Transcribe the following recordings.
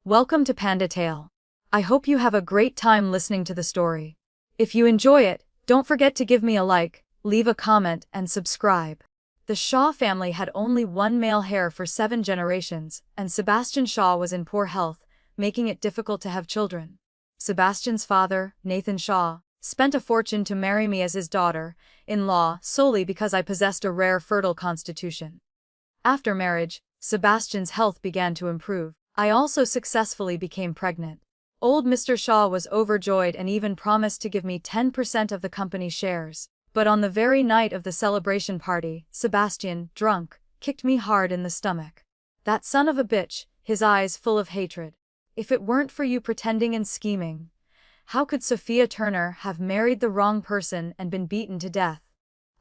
Welcome to Panda Tale. I hope you have a great time listening to the story. If you enjoy it, don't forget to give me a like, leave a comment, and subscribe. The Shaw family had only one male heir for 7 generations, and Sebastian Shaw was in poor health, making it difficult to have children. Sebastian's father, Nathan Shaw, spent a fortune to marry me as his daughter-in-law solely because I possessed a rare fertile constitution. After marriage, Sebastian's health began to improve. I also successfully became pregnant. Old Mr. Shaw was overjoyed and even promised to give me 10% of the company shares. But on the very night of the celebration party, Sebastian, drunk, kicked me hard in the stomach. That son of a bitch, his eyes full of hatred. If it weren't for you pretending and scheming, how could Sophia Turner have married the wrong person and been beaten to death?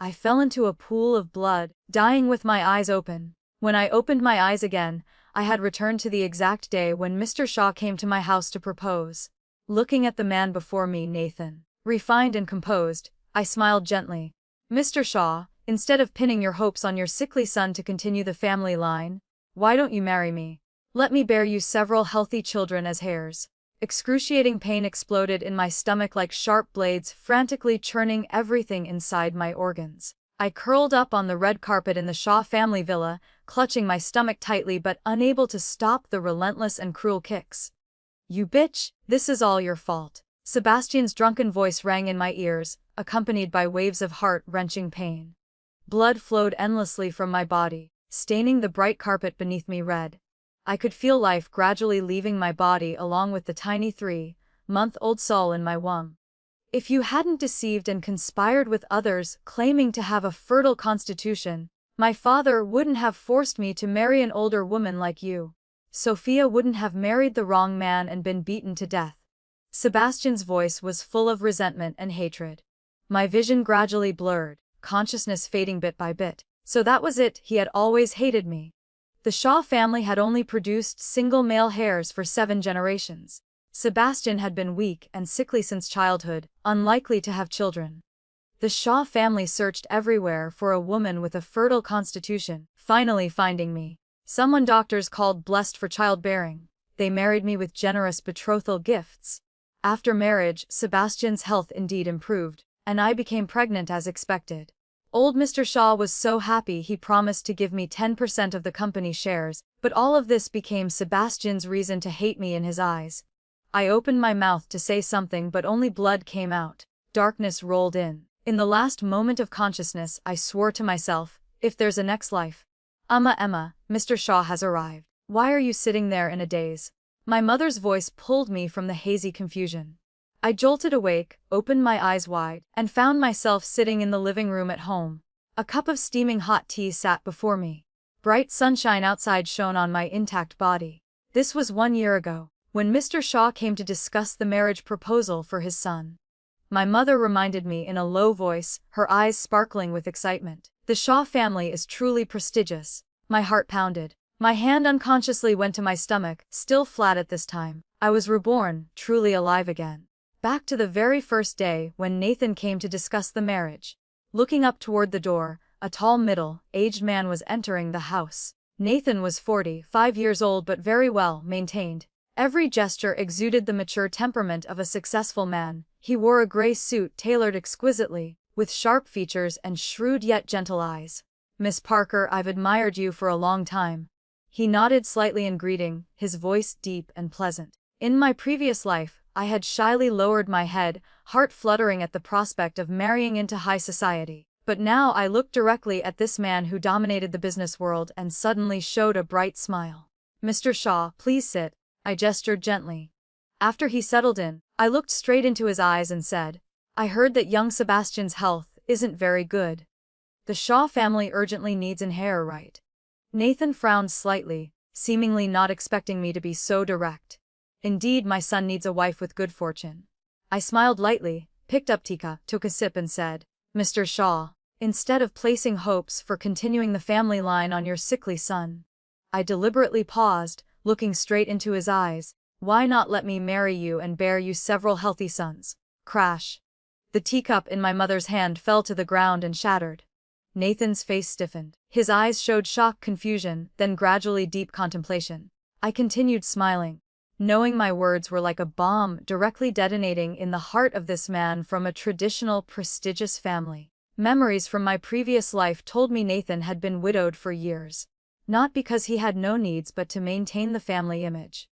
I fell into a pool of blood, dying with my eyes open. When I opened my eyes again, I had returned to the exact day when Mr. Shaw came to my house to propose. Looking at the man before me, Nathan, refined and composed, I smiled gently. Mr. Shaw, instead of pinning your hopes on your sickly son to continue the family line, why don't you marry me? Let me bear you several healthy children as heirs. Excruciating pain exploded in my stomach like sharp blades, frantically churning everything inside my organs. I curled up on the red carpet in the Shaw family villa, clutching my stomach tightly but unable to stop the relentless and cruel kicks. You bitch, this is all your fault. Sebastian's drunken voice rang in my ears, accompanied by waves of heart-wrenching pain. Blood flowed endlessly from my body, staining the bright carpet beneath me red. I could feel life gradually leaving my body along with the tiny 3-month-old soul in my womb. If you hadn't deceived and conspired with others claiming to have a fertile constitution, my father wouldn't have forced me to marry an older woman like you. Sophia wouldn't have married the wrong man and been beaten to death. Sebastian's voice was full of resentment and hatred. My vision gradually blurred, consciousness fading bit by bit. So that was it, he had always hated me. The Shaw family had only produced single male heirs for 7 generations. Sebastian had been weak and sickly since childhood, unlikely to have children. The Shaw family searched everywhere for a woman with a fertile constitution, finally finding me. Someone doctors called blessed for childbearing. They married me with generous betrothal gifts. After marriage, Sebastian's health indeed improved, and I became pregnant as expected. Old Mr. Shaw was so happy he promised to give me 10% of the company shares, but all of this became Sebastian's reason to hate me in his eyes. I opened my mouth to say something but only blood came out. Darkness rolled in. In the last moment of consciousness, I swore to myself, if there's a next life. Emma, Mr. Shaw has arrived. Why are you sitting there in a daze? My mother's voice pulled me from the hazy confusion. I jolted awake, opened my eyes wide, and found myself sitting in the living room at home. A cup of steaming hot tea sat before me. Bright sunshine outside shone on my intact body. This was 1 year ago, when Mr. Shaw came to discuss the marriage proposal for his son. My mother reminded me in a low voice, her eyes sparkling with excitement. The Shaw family is truly prestigious. My heart pounded. My hand unconsciously went to my stomach, still flat at this time. I was reborn, truly alive again. Back to the very first day when Nathan came to discuss the marriage. Looking up toward the door, a tall middle-aged man was entering the house. Nathan was 45 years old but very well maintained. Every gesture exuded the mature temperament of a successful man. He wore a gray suit tailored exquisitely, with sharp features and shrewd yet gentle eyes. Miss Parker, I've admired you for a long time. He nodded slightly in greeting, his voice deep and pleasant. In my previous life, I had shyly lowered my head, heart fluttering at the prospect of marrying into high society. But now I looked directly at this man who dominated the business world and suddenly showed a bright smile. Mr. Shaw, please sit. I gestured gently. After he settled in, I looked straight into his eyes and said, I heard that young Sebastian's health isn't very good. The Shaw family urgently needs an heir, right? Nathan frowned slightly, seemingly not expecting me to be so direct. Indeed, my son needs a wife with good fortune. I smiled lightly, picked up teacup, took a sip and said, Mr. Shaw, instead of placing hopes for continuing the family line on your sickly son. I deliberately paused, looking straight into his eyes. Why not let me marry you and bear you several healthy sons? Crash. The teacup in my mother's hand fell to the ground and shattered. Nathan's face stiffened. His eyes showed shock, confusion, then gradually deep contemplation. I continued smiling. knowing my words were like a bomb directly detonating in the heart of this man from a traditional, prestigious family. Memories from my previous life told me Nathan had been widowed for years. Not because he had no needs but to maintain the family image.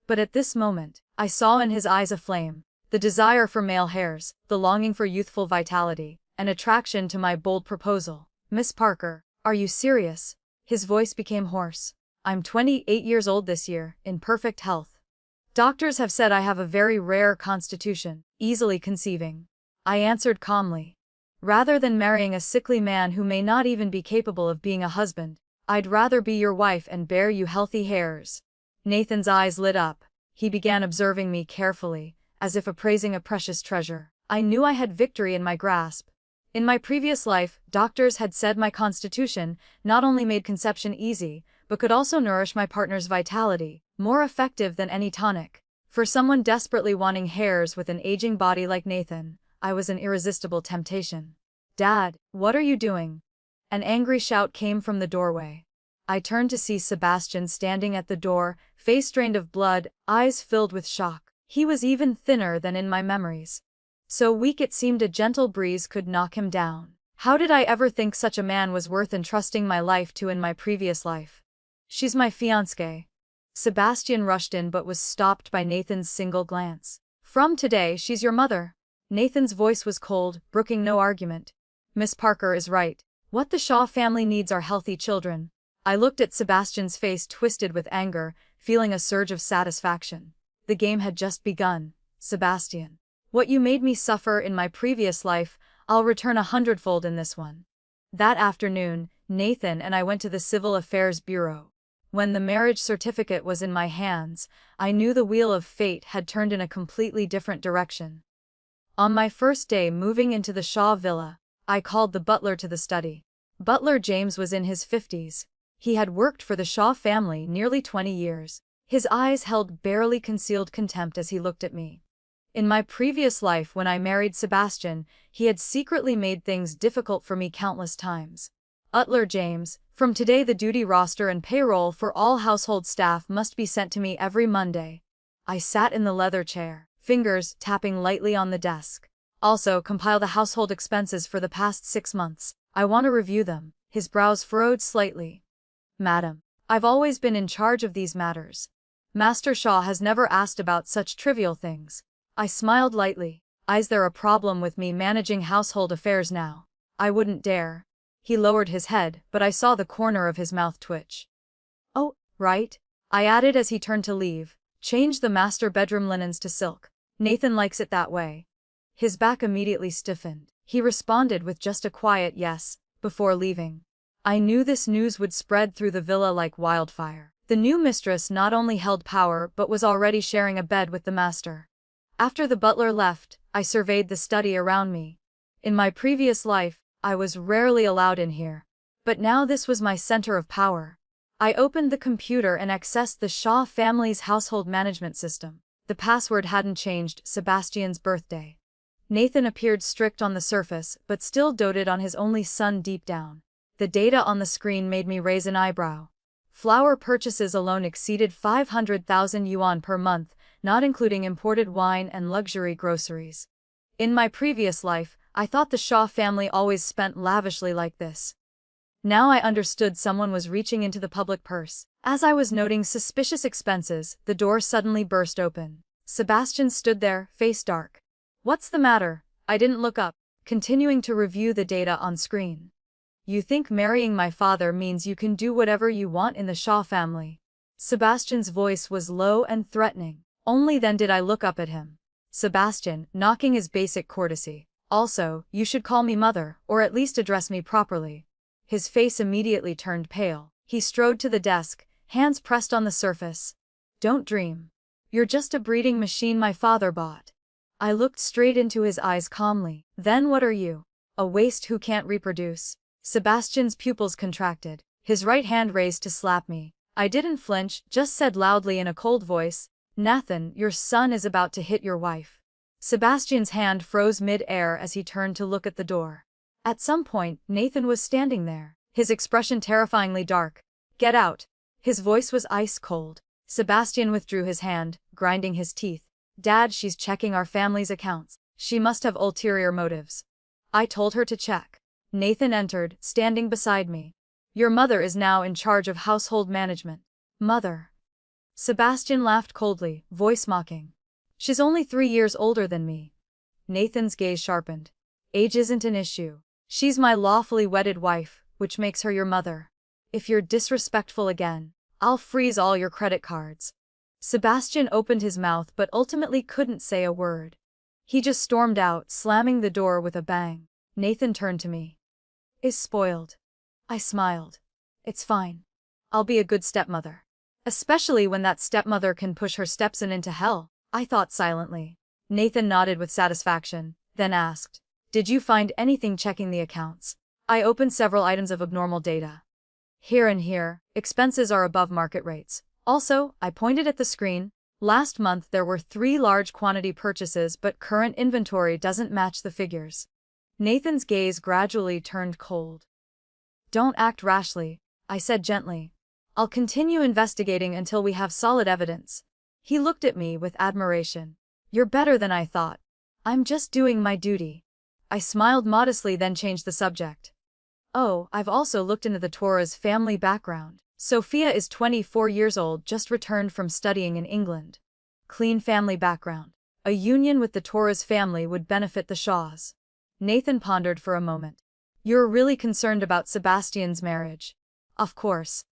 But at this moment, I saw in his eyes a flame. The desire for male heirs, the longing for youthful vitality, an attraction to my bold proposal. "Miss Parker, are you serious?" His voice became hoarse. "I'm 28 years old this year, in perfect health. Doctors have said I have a very rare constitution, easily conceiving." I answered calmly. "Rather than marrying a sickly man who may not even be capable of being a husband, I'd rather be your wife and bear you healthy heirs." Nathan's eyes lit up. He began observing me carefully, as if appraising a precious treasure. I knew I had victory in my grasp. In my previous life, doctors had said my constitution not only made conception easy, but could also nourish my partner's vitality, more effective than any tonic. For someone desperately wanting heirs with an aging body like Nathan, I was an irresistible temptation. "Dad, what are you doing?" An angry shout came from the doorway. I turned to see Sebastian standing at the door, face drained of blood, eyes filled with shock. He was even thinner than in my memories. So weak it seemed a gentle breeze could knock him down. How did I ever think such a man was worth entrusting my life to in my previous life? "She's my fiancée." Sebastian rushed in but was stopped by Nathan's single glance. "From today, she's your mother." Nathan's voice was cold, brooking no argument. "Miss Parker is right. What the Shaw family needs are healthy children." I looked at Sebastian's face twisted with anger, feeling a surge of satisfaction. The game had just begun. "Sebastian, what you made me suffer in my previous life, I'll return 100-fold in this one." That afternoon, Nathan and I went to the Civil Affairs Bureau. When the marriage certificate was in my hands, I knew the wheel of fate had turned in a completely different direction. On my first day moving into the Shaw villa, I called the butler to the study. Butler James was in his 50s. He had worked for the Shaw family nearly 20 years. His eyes held barely concealed contempt as he looked at me. In my previous life when I married Sebastian, he had secretly made things difficult for me countless times. "Butler James, from today the duty roster and payroll for all household staff must be sent to me every Monday." I sat in the leather chair, fingers tapping lightly on the desk. "Also, compile the household expenses for the past 6 months. I want to review them." His brows furrowed slightly. "Madam, I've always been in charge of these matters. Master Shaw has never asked about such trivial things." I smiled lightly. "Is there a problem with me managing household affairs now?" "I wouldn't dare." He lowered his head, but I saw the corner of his mouth twitch. "Oh, right," I added as he turned to leave. "Change the master bedroom linens to silk. Nathan likes it that way." His back immediately stiffened. He responded with just a quiet yes, before leaving. I knew this news would spread through the villa like wildfire. The new mistress not only held power but was already sharing a bed with the master. After the butler left, I surveyed the study around me. In my previous life, I was rarely allowed in here. But now this was my center of power. I opened the computer and accessed the Shaw family's household management system. The password hadn't changed: Sebastian's birthday. Nathan appeared strict on the surface, but still doted on his only son deep down. The data on the screen made me raise an eyebrow. Flour purchases alone exceeded 500,000 yuan per month, not including imported wine and luxury groceries. In my previous life, I thought the Shaw family always spent lavishly like this. Now I understood someone was reaching into the public purse. As I was noting suspicious expenses, the door suddenly burst open. Sebastian stood there, face dark. "What's the matter?" I didn't look up, continuing to review the data on screen. "You think marrying my father means you can do whatever you want in the Shaw family?" Sebastian's voice was low and threatening. Only then did I look up at him. "Sebastian, knocking his basic courtesy. Also, you should call me mother, or at least address me properly." His face immediately turned pale. He strode to the desk, hands pressed on the surface. "Don't dream. You're just a breeding machine my father bought." I looked straight into his eyes calmly. "Then what are you? A waste who can't reproduce?" Sebastian's pupils contracted. His right hand raised to slap me. I didn't flinch, just said loudly in a cold voice, "Nathan, your son is about to hit your wife." Sebastian's hand froze mid-air as he turned to look at the door. At some point, Nathan was standing there, his expression terrifyingly dark. "Get out." His voice was ice cold. Sebastian withdrew his hand, grinding his teeth. Dad, she's checking our family's accounts. She must have ulterior motives. I told her to check. Nathan entered, standing beside me. Your mother is now in charge of household management. Mother. Sebastian laughed coldly, voice mocking. She's only 3 years older than me. Nathan's gaze sharpened. Age isn't an issue. She's my lawfully wedded wife, which makes her your mother. If you're disrespectful again, I'll freeze all your credit cards. Sebastian opened his mouth but ultimately couldn't say a word. He just stormed out, slamming the door with a bang. Nathan turned to me. Is spoiled. I smiled. It's fine. I'll be a good stepmother. Especially when that stepmother can push her stepson into hell, I thought silently. Nathan nodded with satisfaction, then asked, did you find anything checking the accounts? I opened several items of abnormal data. Here, expenses are above market rates. Also, I pointed at the screen. Last month there were 3 large quantity purchases but current inventory doesn't match the figures. Nathan's gaze gradually turned cold. Don't act rashly, I said gently. I'll continue investigating until we have solid evidence. He looked at me with admiration. You're better than I thought. I'm just doing my duty. I smiled modestly, then changed the subject. Oh, I've also looked into the Torres family background. Sophia is 24 years old, just returned from studying in England. Clean family background. A union with the Torres family would benefit the Shaws. Nathan pondered for a moment. You're really concerned about Sebastian's marriage? Of course.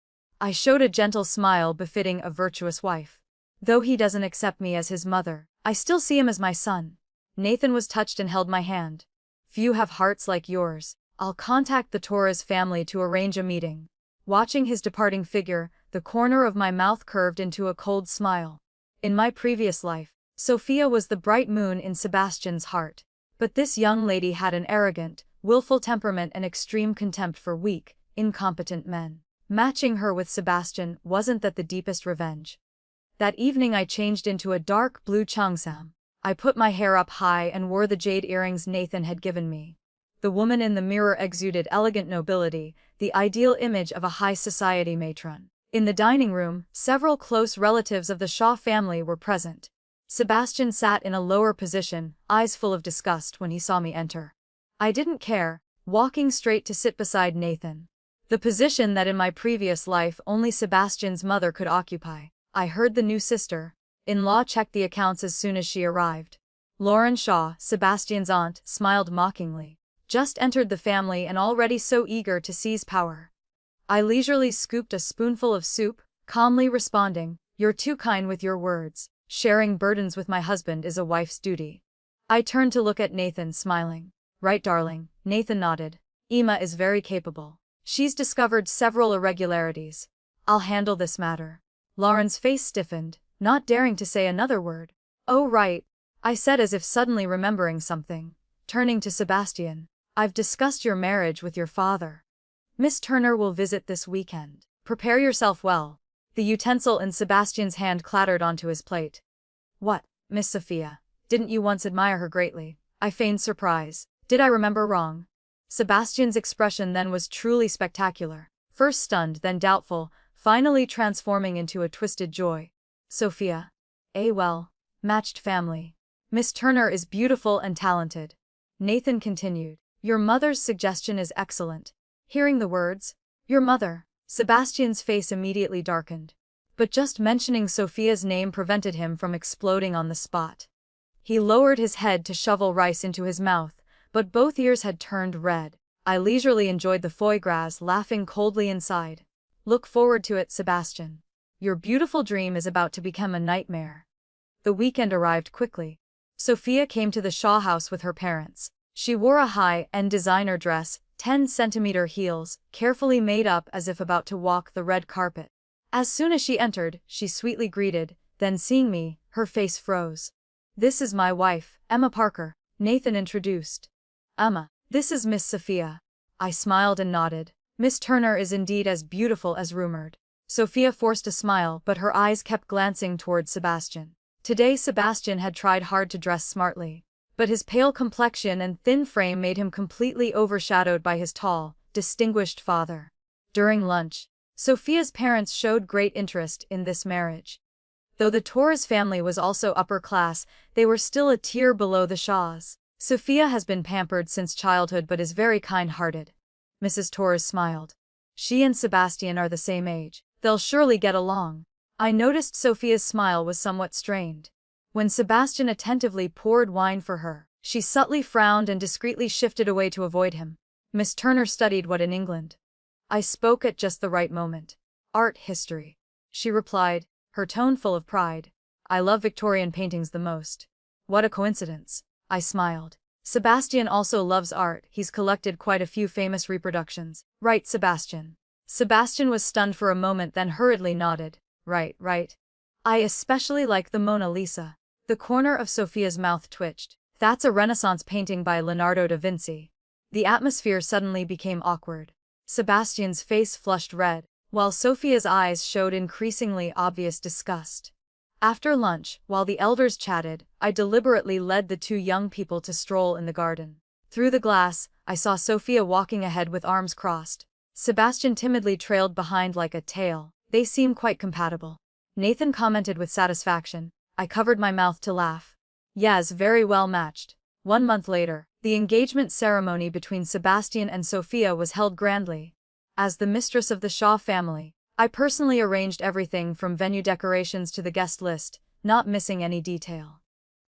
I showed a gentle smile befitting a virtuous wife. Though he doesn't accept me as his mother, I still see him as my son. Nathan was touched and held my hand. Few have hearts like yours. I'll contact the Torres family to arrange a meeting. Watching his departing figure, the corner of my mouth curved into a cold smile. In my previous life, Sophia was the bright moon in Sebastian's heart. But this young lady had an arrogant, willful temperament and extreme contempt for weak, incompetent men. Matching her with Sebastian wasn't that the deepest revenge. That evening I changed into a dark blue cheongsam. I put my hair up high and wore the jade earrings Nathan had given me. The woman in the mirror exuded elegant nobility, the ideal image of a high society matron. In the dining room, several close relatives of the Shaw family were present. Sebastian sat in a lower position, eyes full of disgust when he saw me enter. I didn't care, walking straight to sit beside Nathan. The position that in my previous life only Sebastian's mother could occupy. I heard the new sister-in-law check the accounts as soon as she arrived. Lauren Shaw, Sebastian's aunt, smiled mockingly. Just entered the family and already so eager to seize power. I leisurely scooped a spoonful of soup, calmly responding, "You're too kind with your words. Sharing burdens with my husband is a wife's duty." I turned to look at Nathan, smiling. "Right, darling," Nathan nodded. "Emma is very capable. She's discovered several irregularities. I'll handle this matter." Lauren's face stiffened, not daring to say another word. "Oh right," I said as if suddenly remembering something. Turning to Sebastian, "I've discussed your marriage with your father. Miss Turner will visit this weekend. Prepare yourself well." The utensil in Sebastian's hand clattered onto his plate. "What, Miss Sophia? Didn't you once admire her greatly?" I feigned surprise. Did I remember wrong? Sebastian's expression then was truly spectacular. First stunned, then doubtful, finally transforming into a twisted joy. "Sophia? Well, matched family. Miss Turner is beautiful and talented." Nathan continued. "Your mother's suggestion is excellent." Hearing the words, "Your mother," Sebastian's face immediately darkened. But just mentioning Sophia's name prevented him from exploding on the spot. He lowered his head to shovel rice into his mouth, but both ears had turned red. I leisurely enjoyed the foie gras, laughing coldly inside. "Look forward to it, Sebastian. Your beautiful dream is about to become a nightmare." The weekend arrived quickly. Sophia came to the Shaw house with her parents. She wore a high-end designer dress, 10-centimeter heels, carefully made up as if about to walk the red carpet. As soon as she entered, she sweetly greeted, then seeing me, her face froze. "This is my wife, Emma Parker," Nathan introduced. "Emma, this is Miss Sophia." I smiled and nodded. "Miss Turner is indeed as beautiful as rumored." Sophia forced a smile, but her eyes kept glancing toward Sebastian. Today Sebastian had tried hard to dress smartly, but his pale complexion and thin frame made him completely overshadowed by his tall, distinguished father. During lunch, Sophia's parents showed great interest in this marriage. Though the Torres family was also upper class, they were still a tier below the Shaws. Sophia has been pampered since childhood but is very kind-hearted. Mrs. Torres smiled. She and Sebastian are the same age. They'll surely get along. I noticed Sophia's smile was somewhat strained. When Sebastian attentively poured wine for her, she subtly frowned and discreetly shifted away to avoid him. Miss Turner studied what in England? I spoke at just the right moment. Art history. She replied, her tone full of pride. I love Victorian paintings the most. What a coincidence. I smiled. Sebastian also loves art, he's collected quite a few famous reproductions. Right, Sebastian? Sebastian was stunned for a moment then hurriedly nodded. Right, right. I especially like the Mona Lisa. The corner of Sophia's mouth twitched. That's a Renaissance painting by Leonardo da Vinci. The atmosphere suddenly became awkward. Sebastian's face flushed red, while Sophia's eyes showed increasingly obvious disgust. After lunch, while the elders chatted, I deliberately led the two young people to stroll in the garden. Through the glass, I saw Sophia walking ahead with arms crossed. Sebastian timidly trailed behind like a tail. They seem quite compatible. Nathan commented with satisfaction. I covered my mouth to laugh. Yes, very well matched. 1 month later, the engagement ceremony between Sebastian and Sophia was held grandly. As the mistress of the Shaw family, I personally arranged everything from venue decorations to the guest list, not missing any detail.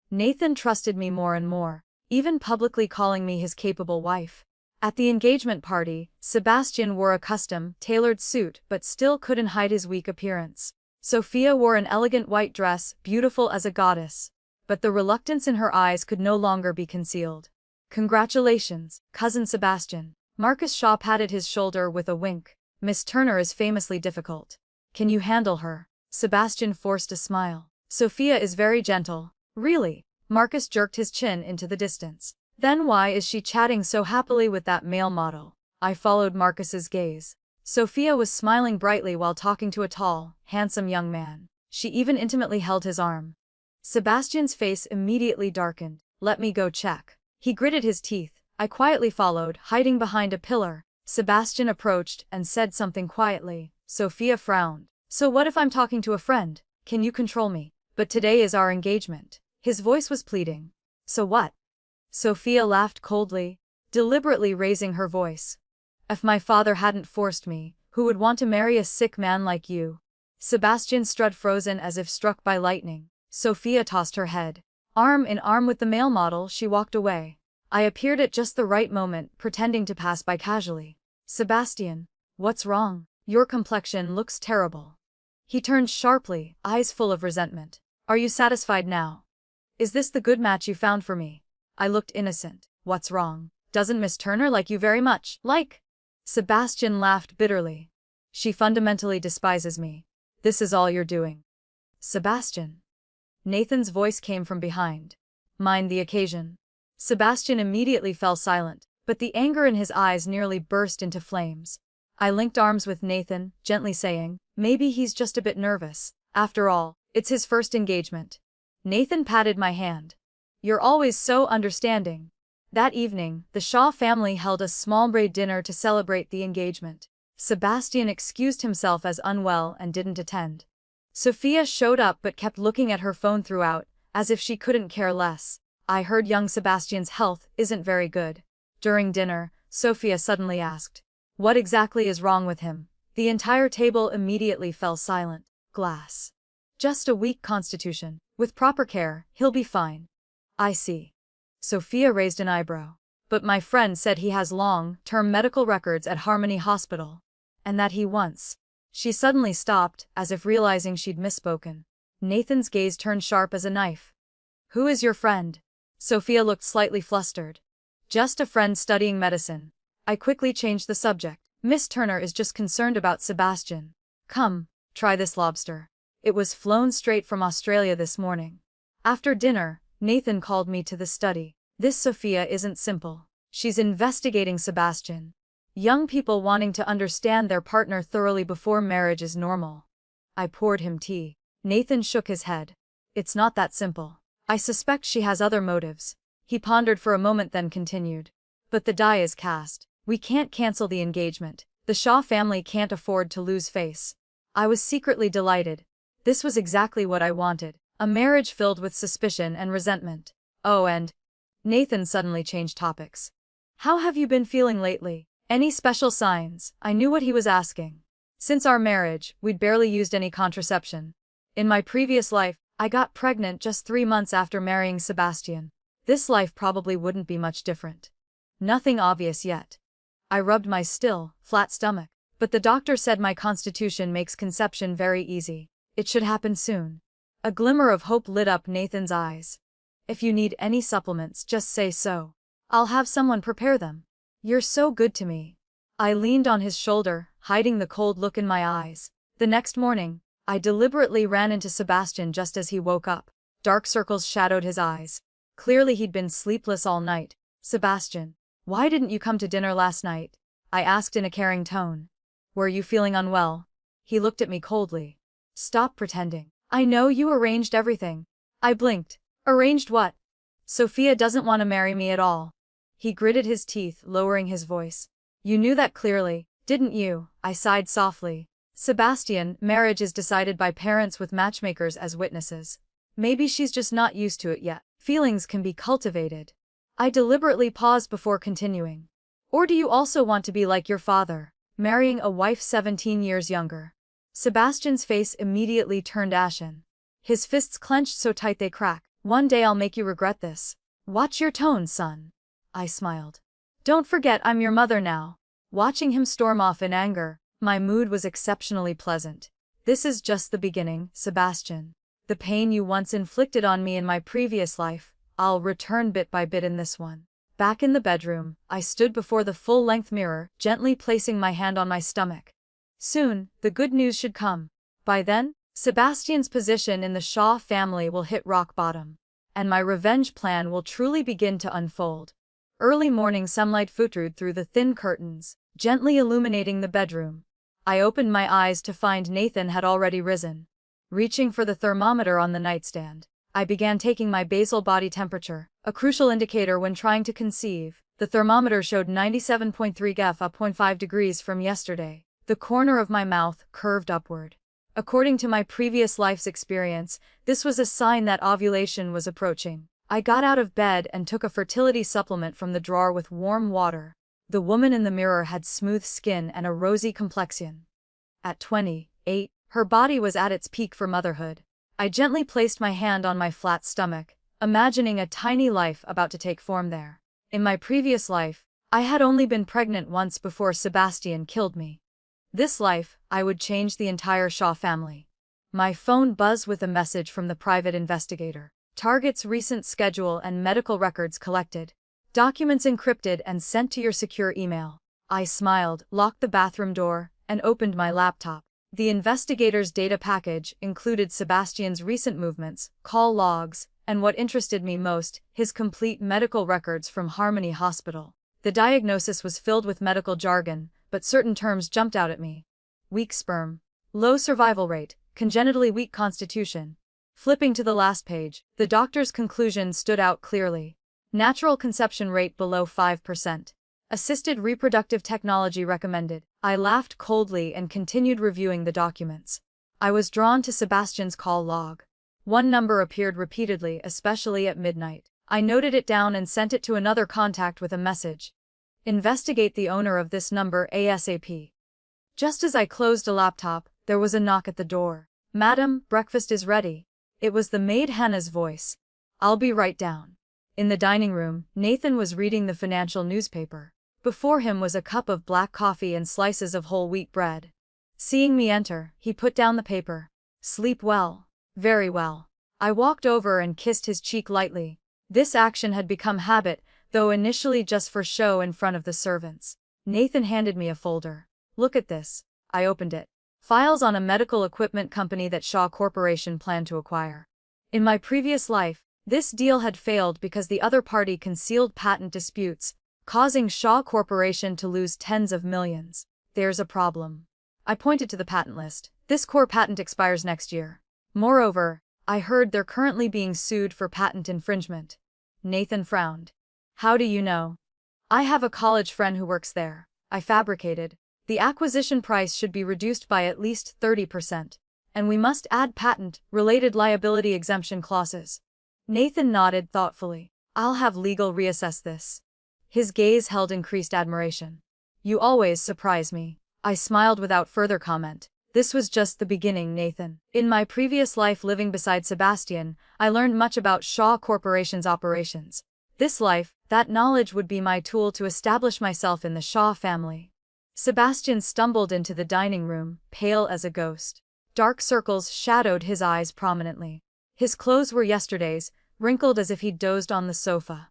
Nathan trusted me more and more, even publicly calling me his capable wife. At the engagement party, Sebastian wore a custom, tailored suit but still couldn't hide his weak appearance. Sophia wore an elegant white dress, beautiful as a goddess. But the reluctance in her eyes could no longer be concealed. Congratulations, cousin Sebastian. Marcus Shaw patted his shoulder with a wink. Miss Turner is famously difficult. Can you handle her? Sebastian forced a smile. Sophia is very gentle. Really? Marcus jerked his chin into the distance. Then why is she chatting so happily with that male model? I followed Marcus's gaze. Sophia was smiling brightly while talking to a tall, handsome young man. She even intimately held his arm. Sebastian's face immediately darkened. Let me go check. He gritted his teeth. I quietly followed, hiding behind a pillar. Sebastian approached and said something quietly. Sophia frowned. So what if I'm talking to a friend? Can you control me? But today is our engagement. His voice was pleading. So what? Sophia laughed coldly, deliberately raising her voice. If my father hadn't forced me, who would want to marry a sick man like you? Sebastian stood frozen as if struck by lightning. Sophia tossed her head. Arm in arm with the male model, she walked away. I appeared at just the right moment, pretending to pass by casually. Sebastian, what's wrong? Your complexion looks terrible. He turned sharply, eyes full of resentment. Are you satisfied now? Is this the good match you found for me? I looked innocent. What's wrong? Doesn't Miss Turner like you very much? Like? Sebastian laughed bitterly. She fundamentally despises me. This is all you're doing. Sebastian. Nathan's voice came from behind. Mind the occasion. Sebastian immediately fell silent, but the anger in his eyes nearly burst into flames. I linked arms with Nathan, gently saying, maybe he's just a bit nervous. After all, it's his first engagement. Nathan patted my hand. You're always so understanding. That evening, the Shaw family held a small braid dinner to celebrate the engagement. Sebastian excused himself as unwell and didn't attend. Sophia showed up but kept looking at her phone throughout, as if she couldn't care less. I heard young Sebastian's health isn't very good. During dinner, Sophia suddenly asked, what exactly is wrong with him? The entire table immediately fell silent. Glass. Just a weak constitution. With proper care, he'll be fine. I see. Sophia raised an eyebrow. But my friend said he has long-term medical records at Harmony Hospital. And that he once. She suddenly stopped, as if realizing she'd misspoken. Nathan's gaze turned sharp as a knife. Who is your friend? Sophia looked slightly flustered. Just a friend studying medicine. I quickly changed the subject. Miss Turner is just concerned about Sebastian. Come, try this lobster. It was flown straight from Australia this morning. After dinner, Nathan called me to the study. This Sophia isn't simple. She's investigating Sebastian. Young people wanting to understand their partner thoroughly before marriage is normal. I poured him tea. Nathan shook his head. It's not that simple. I suspect she has other motives. He pondered for a moment then continued. But the die is cast. We can't cancel the engagement. The Shaw family can't afford to lose face. I was secretly delighted. This was exactly what I wanted, a marriage filled with suspicion and resentment. Oh, and Nathan suddenly changed topics. How have you been feeling lately? Any special signs? I knew what he was asking. Since our marriage, we'd barely used any contraception. In my previous life, I got pregnant just 3 months after marrying Sebastian. This life probably wouldn't be much different. Nothing obvious yet. I rubbed my still, flat stomach. But the doctor said my constitution makes conception very easy. It should happen soon. A glimmer of hope lit up Nathan's eyes. If you need any supplements, just say so. I'll have someone prepare them. You're so good to me. I leaned on his shoulder, hiding the cold look in my eyes. The next morning, I deliberately ran into Sebastian just as he woke up. Dark circles shadowed his eyes. Clearly he'd been sleepless all night. Sebastian, why didn't you come to dinner last night? I asked in a caring tone. Were you feeling unwell? He looked at me coldly. Stop pretending. I know you arranged everything. I blinked. Arranged what? Sophia doesn't want to marry me at all. He gritted his teeth, lowering his voice. You knew that clearly, didn't you? I sighed softly. Sebastian, marriage is decided by parents with matchmakers as witnesses. Maybe she's just not used to it yet. Feelings can be cultivated. I deliberately paused before continuing. Or do you also want to be like your father, marrying a wife 17 years younger? Sebastian's face immediately turned ashen. His fists clenched so tight they cracked. One day I'll make you regret this. Watch your tone, son. I smiled. Don't forget I'm your mother now. Watching him storm off in anger, my mood was exceptionally pleasant. This is just the beginning, Sebastian. The pain you once inflicted on me in my previous life, I'll return bit by bit in this one. Back in the bedroom, I stood before the full-length mirror, gently placing my hand on my stomach. Soon, the good news should come. By then, Sebastian's position in the Shaw family will hit rock bottom, and my revenge plan will truly begin to unfold. Early morning sunlight filtered through the thin curtains, gently illuminating the bedroom. I opened my eyes to find Nathan had already risen. Reaching for the thermometer on the nightstand, I began taking my basal body temperature, a crucial indicator when trying to conceive. The thermometer showed 97.3 F, up 0.5 degrees from yesterday. The corner of my mouth curved upward. According to my previous life's experience, this was a sign that ovulation was approaching. I got out of bed and took a fertility supplement from the drawer with warm water. The woman in the mirror had smooth skin and a rosy complexion. At 28, her body was at its peak for motherhood. I gently placed my hand on my flat stomach, imagining a tiny life about to take form there. In my previous life, I had only been pregnant once before Sebastian killed me. This life, I would change the entire Shaw family. My phone buzzed with a message from the private investigator. Target's recent schedule and medical records collected. Documents encrypted and sent to your secure email. I smiled, locked the bathroom door, and opened my laptop. The investigator's data package included Sebastian's recent movements, call logs, and what interested me most, his complete medical records from Harmony Hospital. The diagnosis was filled with medical jargon, but certain terms jumped out at me. Weak sperm, low survival rate, congenitally weak constitution. Flipping to the last page, the doctor's conclusion stood out clearly. Natural conception rate below 5%. Assisted reproductive technology recommended. I laughed coldly and continued reviewing the documents. I was drawn to Sebastian's call log. One number appeared repeatedly, especially at midnight. I noted it down and sent it to another contact with a message. Investigate the owner of this number ASAP. Just as I closed a laptop, there was a knock at the door. Madam, breakfast is ready. It was the maid Hannah's voice. I'll be right down. In the dining room, Nathan was reading the financial newspaper. Before him was a cup of black coffee and slices of whole wheat bread. Seeing me enter, he put down the paper. Sleep well. Very well. I walked over and kissed his cheek lightly. This action had become habit, though initially just for show in front of the servants. Nathan handed me a folder. Look at this. I opened it. Files on a medical equipment company that Shaw Corporation planned to acquire. In my previous life, this deal had failed because the other party concealed patent disputes, causing Shaw Corporation to lose tens of millions. There's a problem. I pointed to the patent list. This core patent expires next year. Moreover, I heard they're currently being sued for patent infringement. Nathan frowned. How do you know? I have a college friend who works there. I fabricated. The acquisition price should be reduced by at least 30%. and we must add patent-related liability exemption clauses. Nathan nodded thoughtfully. I'll have legal reassess this. His gaze held increased admiration. You always surprise me. I smiled without further comment. This was just the beginning, Nathan. In my previous life living beside Sebastian, I learned much about Shaw Corporation's operations. This life, that knowledge would be my tool to establish myself in the Shaw family. Sebastian stumbled into the dining room, pale as a ghost. Dark circles shadowed his eyes prominently. His clothes were yesterday's, wrinkled as if he'd dozed on the sofa.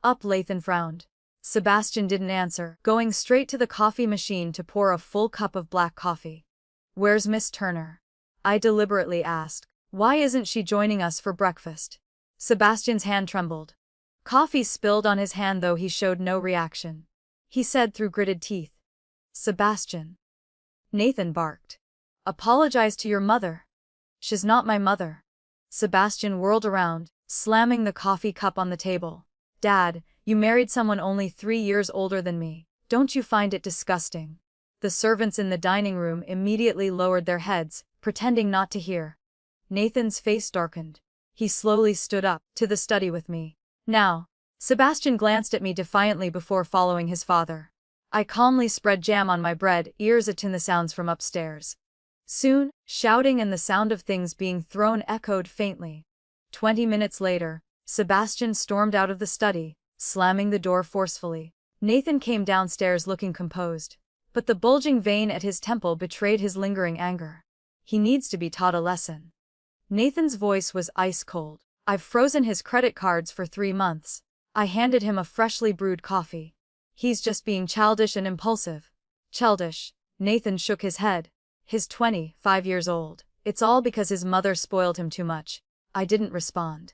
Up, Lathan frowned. Sebastian didn't answer, going straight to the coffee machine to pour a full cup of black coffee. Where's Miss Turner? I deliberately asked. Why isn't she joining us for breakfast? Sebastian's hand trembled. Coffee spilled on his hand though he showed no reaction. He said through gritted teeth. Sebastian. Nathan barked. Apologize to your mother. She's not my mother. Sebastian whirled around, slamming the coffee cup on the table. Dad, you married someone only 3 years older than me. Don't you find it disgusting? The servants in the dining room immediately lowered their heads, pretending not to hear. Nathan's face darkened. He slowly stood up, to the study with me. Now. Sebastian glanced at me defiantly before following his father. I calmly spread jam on my bread, ears attuned to the sounds from upstairs. Soon, shouting and the sound of things being thrown echoed faintly. 20 minutes later, Sebastian stormed out of the study, slamming the door forcefully. Nathan came downstairs looking composed, but the bulging vein at his temple betrayed his lingering anger. He needs to be taught a lesson. Nathan's voice was ice cold. I've frozen his credit cards for 3 months. I handed him a freshly brewed coffee. He's just being childish and impulsive. Childish. Nathan shook his head. He's 25 years old. It's all because his mother spoiled him too much. I didn't respond.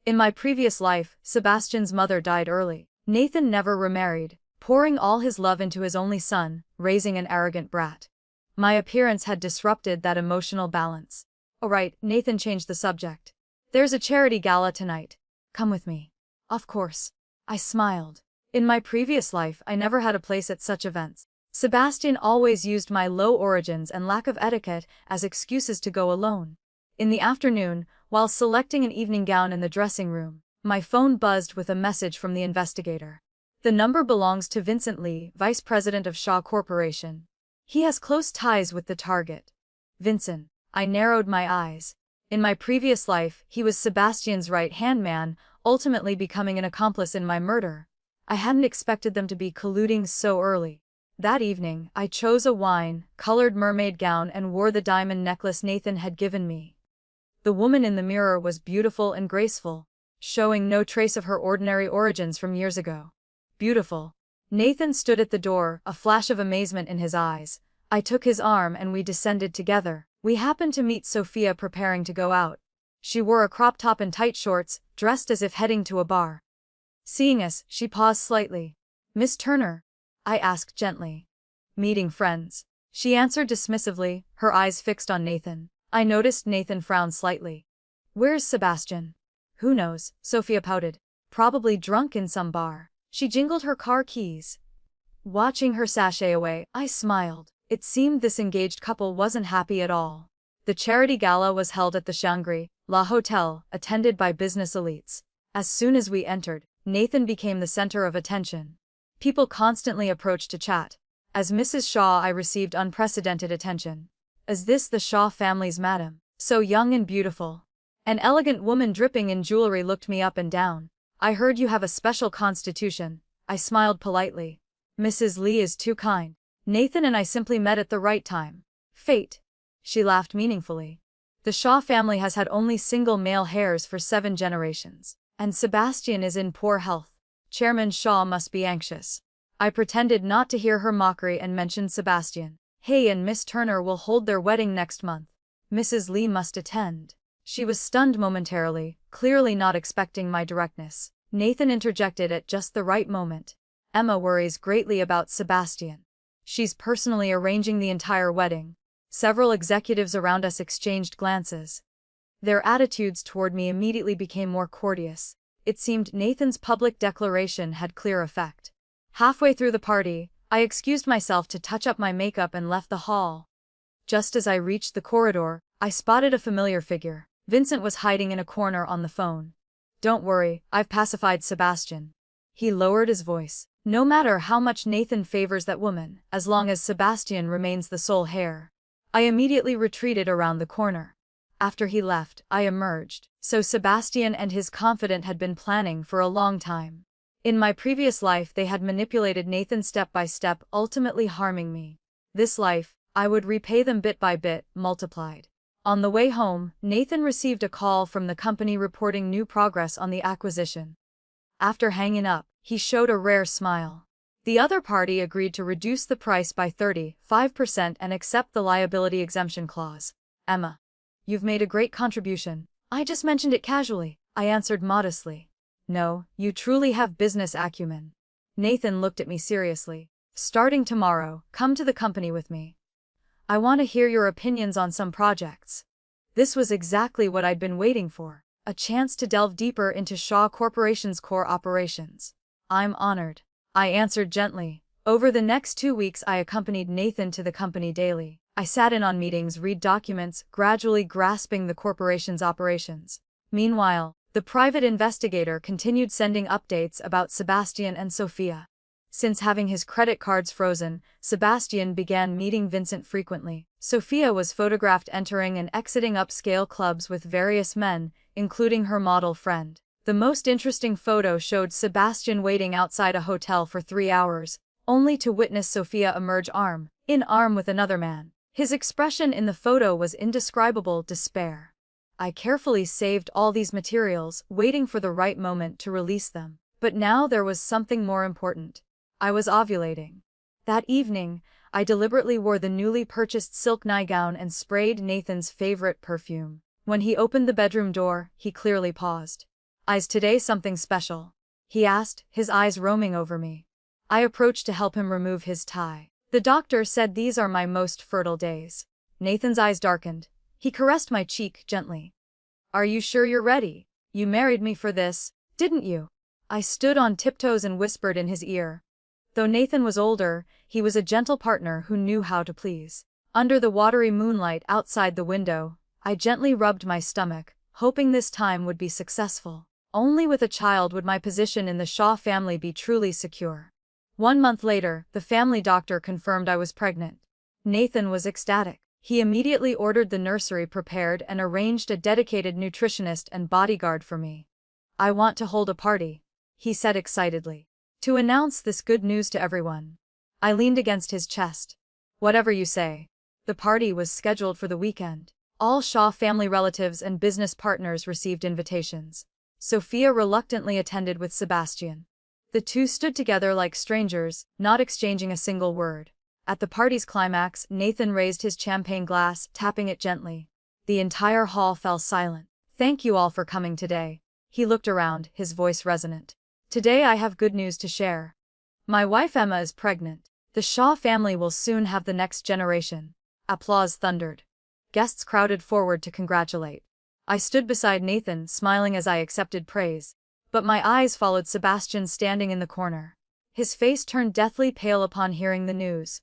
In my previous life, Sebastian's mother died early. Nathan never remarried, pouring all his love into his only son, raising an arrogant brat. My appearance had disrupted that emotional balance. Alright, Nathan changed the subject. There's a charity gala tonight. Come with me. Of course. I smiled. In my previous life, I never had a place at such events. Sebastian always used my low origins and lack of etiquette as excuses to go alone. In the afternoon, while selecting an evening gown in the dressing room, my phone buzzed with a message from the investigator. The number belongs to Vincent Lee, vice president of Shaw Corporation. He has close ties with the target. Vincent. I narrowed my eyes. In my previous life, he was Sebastian's right-hand man, ultimately becoming an accomplice in my murder. I hadn't expected them to be colluding so early. That evening, I chose a wine-colored mermaid gown and wore the diamond necklace Nathan had given me. The woman in the mirror was beautiful and graceful, showing no trace of her ordinary origins from years ago. Beautiful. Nathan stood at the door, a flash of amazement in his eyes. I took his arm and we descended together. We happened to meet Sophia preparing to go out. She wore a crop top and tight shorts, dressed as if heading to a bar. Seeing us, she paused slightly. Miss Turner? I asked gently. Meeting friends. She answered dismissively, her eyes fixed on Nathan. I noticed Nathan frowned slightly. Where's Sebastian? Who knows, Sophia pouted. Probably drunk in some bar. She jingled her car keys. Watching her sashay away, I smiled. It seemed this engaged couple wasn't happy at all. The charity gala was held at the Shangri-La Hotel, attended by business elites. As soon as we entered, Nathan became the center of attention. People constantly approached to chat. As Mrs. Shaw, I received unprecedented attention. Is this the Shaw family's madam? So young and beautiful. An elegant woman dripping in jewelry looked me up and down. I heard you have a special constitution. I smiled politely. Mrs. Lee is too kind. Nathan and I simply met at the right time. Fate. She laughed meaningfully. The Shaw family has had only single male heirs for 7 generations. And Sebastian is in poor health. Chairman Shaw must be anxious. I pretended not to hear her mockery and mentioned Sebastian. Hey, and Miss Turner will hold their wedding next month. Mrs. Lee must attend. She was stunned momentarily, clearly not expecting my directness. Nathan interjected at just the right moment. Emma worries greatly about Sebastian. She's personally arranging the entire wedding. Several executives around us exchanged glances. Their attitudes toward me immediately became more courteous. It seemed Nathan's public declaration had clear effect. Halfway through the party, I excused myself to touch up my makeup and left the hall. Just as I reached the corridor, I spotted a familiar figure. Vincent was hiding in a corner on the phone. Don't worry, I've pacified Sebastian. He lowered his voice. No matter how much Nathan favors that woman, as long as Sebastian remains the sole heir. I immediately retreated around the corner. After he left, I emerged. So Sebastian and his confidant had been planning for a long time. In my previous life they had manipulated Nathan step by step, ultimately harming me. This life, I would repay them bit by bit, multiplied. On the way home, Nathan received a call from the company reporting new progress on the acquisition. After hanging up, he showed a rare smile. The other party agreed to reduce the price by 35% and accept the liability exemption clause. Emma, you've made a great contribution. I just mentioned it casually, I answered modestly. No, you truly have business acumen. Nathan looked at me seriously. Starting tomorrow, come to the company with me. I want to hear your opinions on some projects. This was exactly what I'd been waiting for, a chance to delve deeper into Shaw Corporation's core operations. I'm honored, I answered gently. Over the next 2 weeks I accompanied Nathan to the company daily. I sat in on meetings, read documents, gradually grasping the corporation's operations. Meanwhile, the private investigator continued sending updates about Sebastian and Sophia. Since having his credit cards frozen, Sebastian began meeting Vincent frequently. Sophia was photographed entering and exiting upscale clubs with various men, including her model friend. The most interesting photo showed Sebastian waiting outside a hotel for 3 hours, only to witness Sophia emerge arm in arm with another man. His expression in the photo was indescribable despair. I carefully saved all these materials, waiting for the right moment to release them. But now there was something more important. I was ovulating. That evening, I deliberately wore the newly purchased silk nightgown and sprayed Nathan's favorite perfume. When he opened the bedroom door, he clearly paused. Is today something special? He asked, his eyes roaming over me. I approached to help him remove his tie. The doctor said these are my most fertile days. Nathan's eyes darkened. He caressed my cheek gently. Are you sure you're ready? You married me for this, didn't you? I stood on tiptoes and whispered in his ear. Though Nathan was older, he was a gentle partner who knew how to please. Under the watery moonlight outside the window, I gently rubbed my stomach, hoping this time would be successful. Only with a child would my position in the Shaw family be truly secure. 1 month later, the family doctor confirmed I was pregnant. Nathan was ecstatic. He immediately ordered the nursery prepared and arranged a dedicated nutritionist and bodyguard for me. I want to hold a party, he said excitedly, to announce this good news to everyone. I leaned against his chest. Whatever you say. The party was scheduled for the weekend. All Shaw family relatives and business partners received invitations. Sophia reluctantly attended with Sebastian. The two stood together like strangers, not exchanging a single word. At the party's climax, Nathan raised his champagne glass, tapping it gently. The entire hall fell silent. Thank you all for coming today. He looked around, his voice resonant. Today I have good news to share. My wife Emma is pregnant. The Shaw family will soon have the next generation. Applause thundered. Guests crowded forward to congratulate. I stood beside Nathan, smiling as I accepted praise. But my eyes followed Sebastian standing in the corner. His face turned deathly pale upon hearing the news.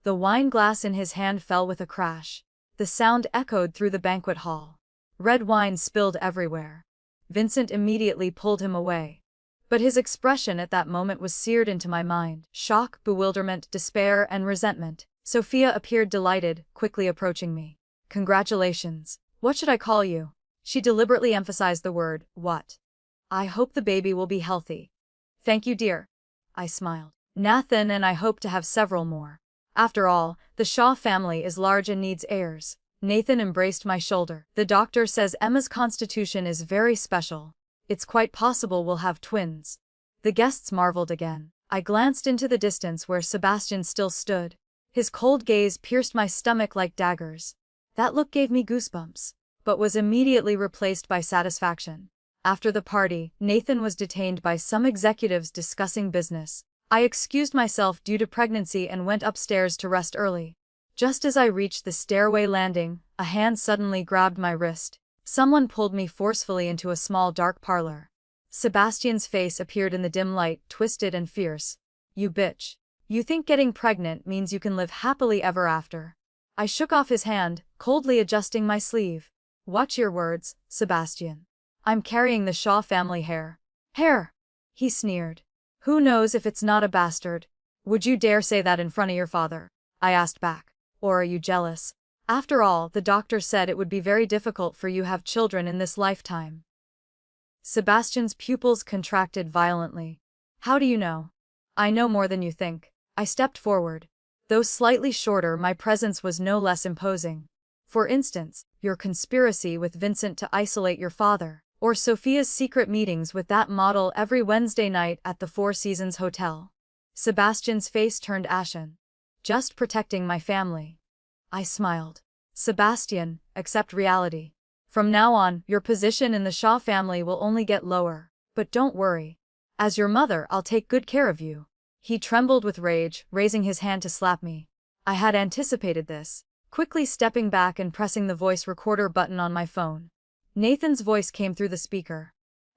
The wine glass in his hand fell with a crash. The sound echoed through the banquet hall. Red wine spilled everywhere. Vincent immediately pulled him away. But his expression at that moment was seared into my mind. Shock, bewilderment, despair, and resentment. Sophia appeared delighted, quickly approaching me. Congratulations. What should I call you? She deliberately emphasized the word, what. I hope the baby will be healthy. Thank you, dear. I smiled. Nathan and I hope to have several more. After all, the Shaw family is large and needs heirs. Nathan embraced my shoulder. The doctor says Emma's constitution is very special. It's quite possible we'll have twins. The guests marveled again. I glanced into the distance where Sebastian still stood. His cold gaze pierced my stomach like daggers. That look gave me goosebumps, but was immediately replaced by satisfaction. After the party, Nathan was detained by some executives discussing business. I excused myself due to pregnancy and went upstairs to rest early. Just as I reached the stairway landing, a hand suddenly grabbed my wrist. Someone pulled me forcefully into a small dark parlor. Sebastian's face appeared in the dim light, twisted and fierce. You bitch. You think getting pregnant means you can live happily ever after. I shook off his hand, coldly adjusting my sleeve. Watch your words, Sebastian. I'm carrying the Shaw family heir. Heir? He sneered. Who knows if it's not a bastard? Would you dare say that in front of your father? I asked back. Or are you jealous? After all, the doctor said it would be very difficult for you to have children in this lifetime. Sebastian's pupils contracted violently. How do you know? I know more than you think. I stepped forward. Though slightly shorter, my presence was no less imposing. For instance, your conspiracy with Vincent to isolate your father, or Sophia's secret meetings with that model every Wednesday night at the Four Seasons Hotel. Sebastian's face turned ashen. Just protecting my family. I smiled. Sebastian, accept reality. From now on, your position in the Shaw family will only get lower. But don't worry. As your mother, I'll take good care of you. He trembled with rage, raising his hand to slap me. I had anticipated this, quickly stepping back and pressing the voice recorder button on my phone. Nathan's voice came through the speaker.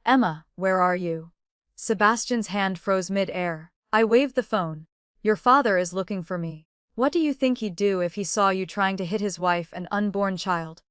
Emma, where are you? Sebastian's hand froze mid-air. I waved the phone. Your father is looking for me. What do you think he'd do if he saw you trying to hit his wife and unborn child?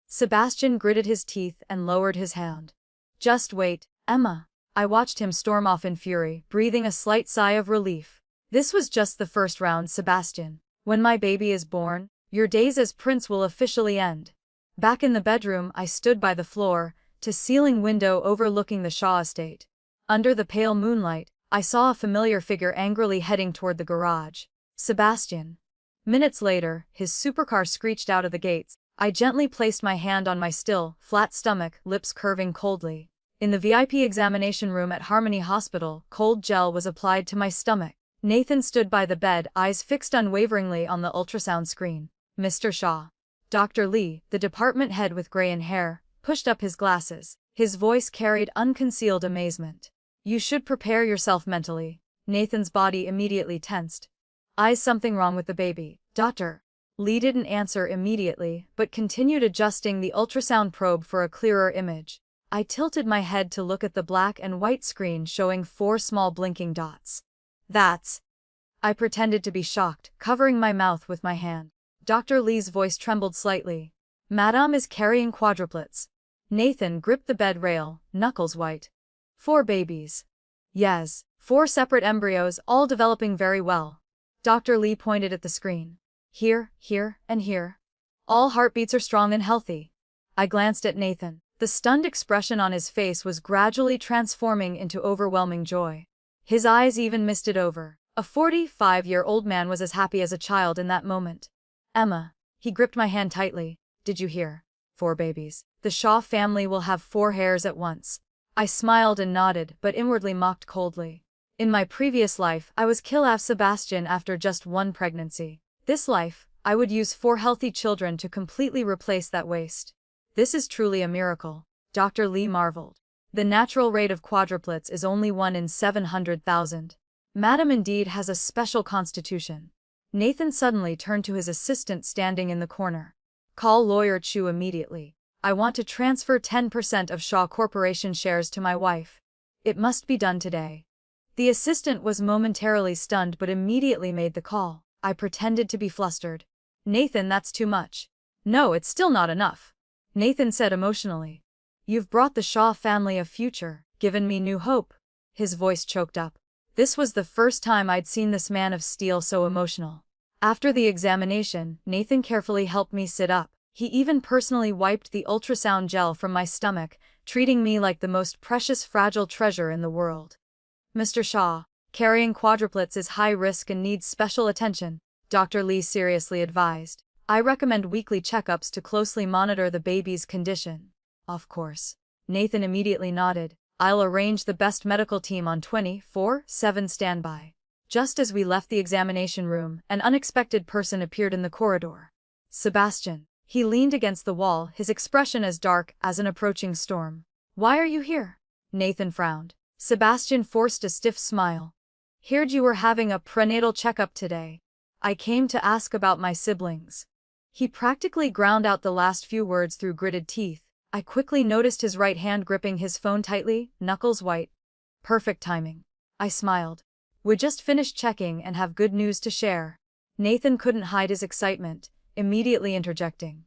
Sebastian gritted his teeth and lowered his hand. Just wait, Emma. I watched him storm off in fury, breathing a slight sigh of relief. This was just the first round, Sebastian. When my baby is born, your days as prince will officially end. Back in the bedroom, I stood by the floor-to-ceiling window overlooking the Shaw estate. Under the pale moonlight, I saw a familiar figure angrily heading toward the garage. Sebastian. Minutes later, his supercar screeched out of the gates. I gently placed my hand on my still, flat stomach, lips curving coldly. In the VIP examination room at Harmony Hospital, cold gel was applied to my stomach. Nathan stood by the bed, eyes fixed unwaveringly on the ultrasound screen. Mr. Shaw. Dr. Lee, the department head with gray hair, pushed up his glasses. His voice carried unconcealed amazement. You should prepare yourself mentally. Nathan's body immediately tensed. Something wrong with the baby, doctor. Lee didn't answer immediately, but continued adjusting the ultrasound probe for a clearer image. I tilted my head to look at the black and white screen showing 4 small blinking dots. That's... I pretended to be shocked, covering my mouth with my hand. Dr. Lee's voice trembled slightly. Madame is carrying quadruplets. Nathan gripped the bed rail, knuckles white. 4 babies. Yes, 4 separate embryos, all developing very well. Dr. Lee pointed at the screen. Here, here, and here. All heartbeats are strong and healthy. I glanced at Nathan. The stunned expression on his face was gradually transforming into overwhelming joy. His eyes even misted over. A 45-year-old man was as happy as a child in that moment. Emma. He gripped my hand tightly. Did you hear? 4 babies. The Shaw family will have 4 heirs at once. I smiled and nodded, but inwardly mocked coldly. In my previous life, I was killed Sebastian after just 1 pregnancy. This life, I would use 4 healthy children to completely replace that waste. This is truly a miracle. Dr. Lee marveled. The natural rate of quadruplets is only 1 in 700,000. Madam indeed has a special constitution. Nathan suddenly turned to his assistant standing in the corner. Call lawyer Chu immediately. I want to transfer 10% of Shaw Corporation shares to my wife. It must be done today. The assistant was momentarily stunned but immediately made the call. I pretended to be flustered. Nathan, that's too much. No, it's still not enough. Nathan said emotionally. You've brought the Shaw family a future, given me new hope. His voice choked up. This was the first time I'd seen this man of steel so emotional. After the examination, Nathan carefully helped me sit up. He even personally wiped the ultrasound gel from my stomach, treating me like the most precious fragile treasure in the world. Mr. Shaw, carrying quadruplets is high risk and needs special attention, Dr. Lee seriously advised. I recommend weekly checkups to closely monitor the baby's condition. Of course. Nathan immediately nodded. I'll arrange the best medical team on 24/7 standby. Just as we left the examination room, an unexpected person appeared in the corridor. Sebastian. He leaned against the wall, his expression as dark as an approaching storm. Why are you here? Nathan frowned. Sebastian forced a stiff smile. Heard you were having a prenatal checkup today. I came to ask about my siblings. He practically ground out the last few words through gritted teeth. I quickly noticed his right hand gripping his phone tightly, knuckles white. Perfect timing. I smiled. We just finished checking and have good news to share. Nathan couldn't hide his excitement. immediately interjecting.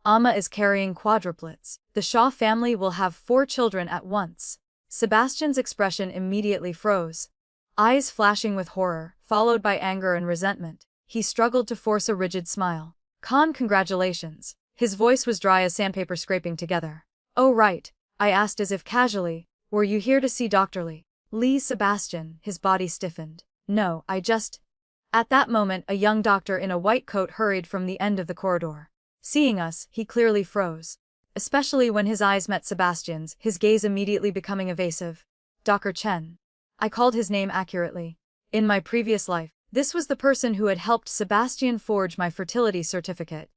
Amma is carrying quadruplets. The Shaw family will have 4 children at once. Sebastian's expression immediately froze. Eyes flashing with horror, followed by anger and resentment. He struggled to force a rigid smile. Congratulations. His voice was dry as sandpaper scraping together. Oh right, I asked as if casually. Were you here to see Dr. Lee? Sebastian, his body stiffened. No, I just... At that moment, a young doctor in a white coat hurried from the end of the corridor. Seeing us, he clearly froze. Especially when his eyes met Sebastian's, his gaze immediately becoming evasive. Dr. Chen. I called his name accurately. In my previous life, this was the person who had helped Sebastian forge my fertility certificate.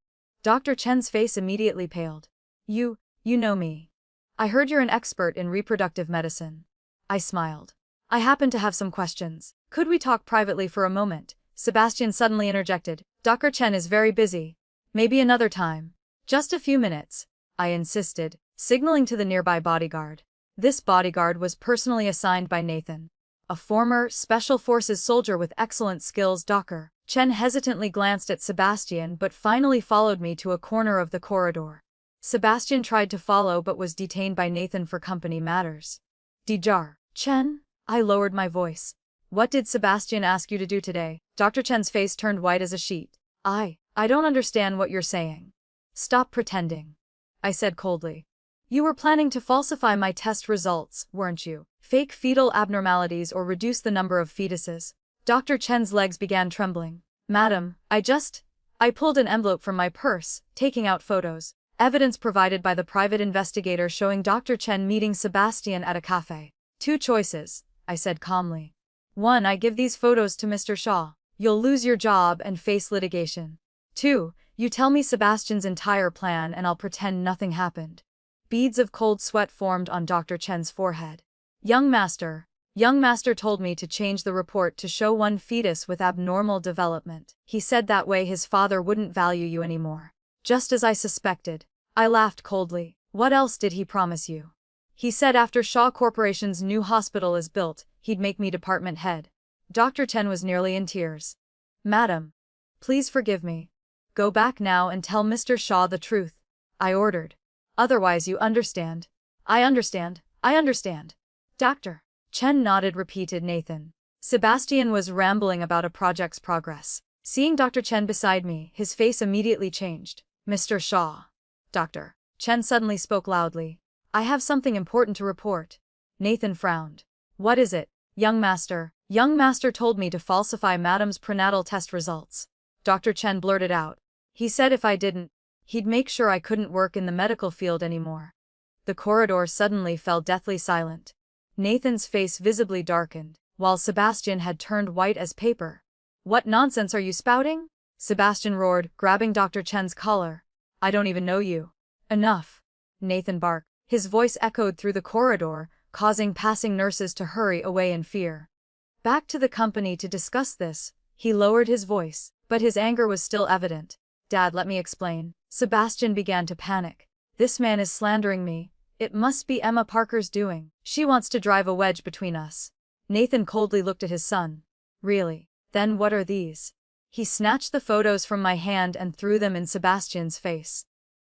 Dr. Chen's face immediately paled. You know me. I heard you're an expert in reproductive medicine. I smiled. I happen to have some questions. Could we talk privately for a moment? Sebastian suddenly interjected. Dr. Chen is very busy. Maybe another time. Just a few minutes, I insisted, signaling to the nearby bodyguard. This bodyguard was personally assigned by Nathan, a former Special Forces soldier with excellent skills. Dr. Chen hesitantly glanced at Sebastian but finally followed me to a corner of the corridor. Sebastian tried to follow but was detained by Nathan for company matters. Dr. Chen? I lowered my voice. What did Sebastian ask you to do today? Dr. Chen's face turned white as a sheet. I don't understand what you're saying. Stop pretending, I said coldly. You were planning to falsify my test results, weren't you? Fake fetal abnormalities or reduce the number of fetuses. Dr. Chen's legs began trembling. Madam, I pulled an envelope from my purse, taking out photos. Evidence provided by the private investigator showing Dr. Chen meeting Sebastian at a cafe. 2 choices, I said calmly. 1. I give these photos to Mr. Shaw. You'll lose your job and face litigation. 2. You tell me Sebastian's entire plan and I'll pretend nothing happened. Beads of cold sweat formed on Dr. Chen's forehead. Young master told me to change the report to show 1 fetus with abnormal development. He said that way his father wouldn't value you anymore. Just as I suspected. I laughed coldly. What else did he promise you? He said after Shaw Corporation's new hospital is built, he'd make me department head. Dr. Chen was nearly in tears. Madam, please forgive me. Go back now and tell Mr. Shaw the truth, I ordered. Otherwise you understand. I understand. Dr. Chen nodded, repeated Nathan. Sebastian was rambling about a project's progress. Seeing Dr. Chen beside me, his face immediately changed. Mr. Shaw. Dr. Chen suddenly spoke loudly. I have something important to report. Nathan frowned. What is it, young master? Young master told me to falsify Madam's prenatal test results. Dr. Chen blurted out. He said if I didn't, he'd make sure I couldn't work in the medical field anymore. The corridor suddenly fell deathly silent. Nathan's face visibly darkened, while Sebastian had turned white as paper. What nonsense are you spouting? Sebastian roared, grabbing Dr. Chen's collar. I don't even know you. Enough. Nathan barked. His voice echoed through the corridor, causing passing nurses to hurry away in fear. Back to the company to discuss this, he lowered his voice, but his anger was still evident. Dad, let me explain. Sebastian began to panic. This man is slandering me. It must be Emma Parker's doing. She wants to drive a wedge between us. Nathan coldly looked at his son. Really? Then what are these? He snatched the photos from my hand and threw them in Sebastian's face.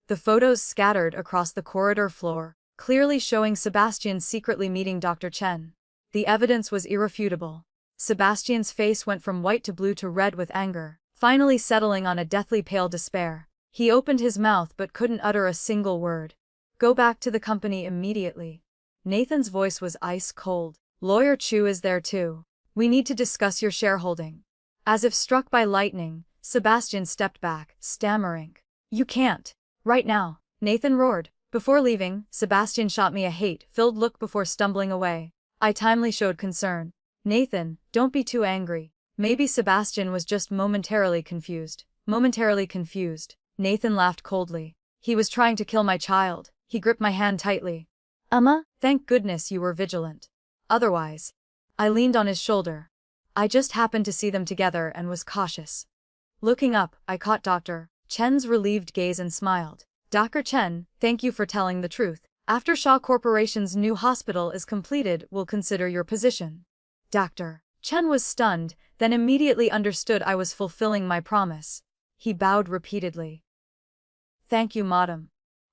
The photos scattered across the corridor floor, clearly showing Sebastian secretly meeting Dr. Chen. The evidence was irrefutable. Sebastian's face went from white to blue to red with anger, finally settling on a deathly pale despair. He opened his mouth but couldn't utter a single word. Go back to the company immediately. Nathan's voice was ice cold. Lawyer Chu is there too. We need to discuss your shareholding. As if struck by lightning, Sebastian stepped back, stammering. You can't. Right now, Nathan roared. Before leaving, Sebastian shot me a hate-filled look before stumbling away. I timely showed concern. Nathan, don't be too angry. Maybe Sebastian was just momentarily confused. Nathan laughed coldly. He was trying to kill my child. He gripped my hand tightly. Emma, thank goodness you were vigilant. Otherwise. I leaned on his shoulder. I just happened to see them together and was cautious. Looking up, I caught Dr. Chen's relieved gaze and smiled. Dr. Chen, thank you for telling the truth. After Shaw Corporation's new hospital is completed, we'll consider your position. Dr. Chen was stunned, then immediately understood I was fulfilling my promise. He bowed repeatedly. Thank you, madam.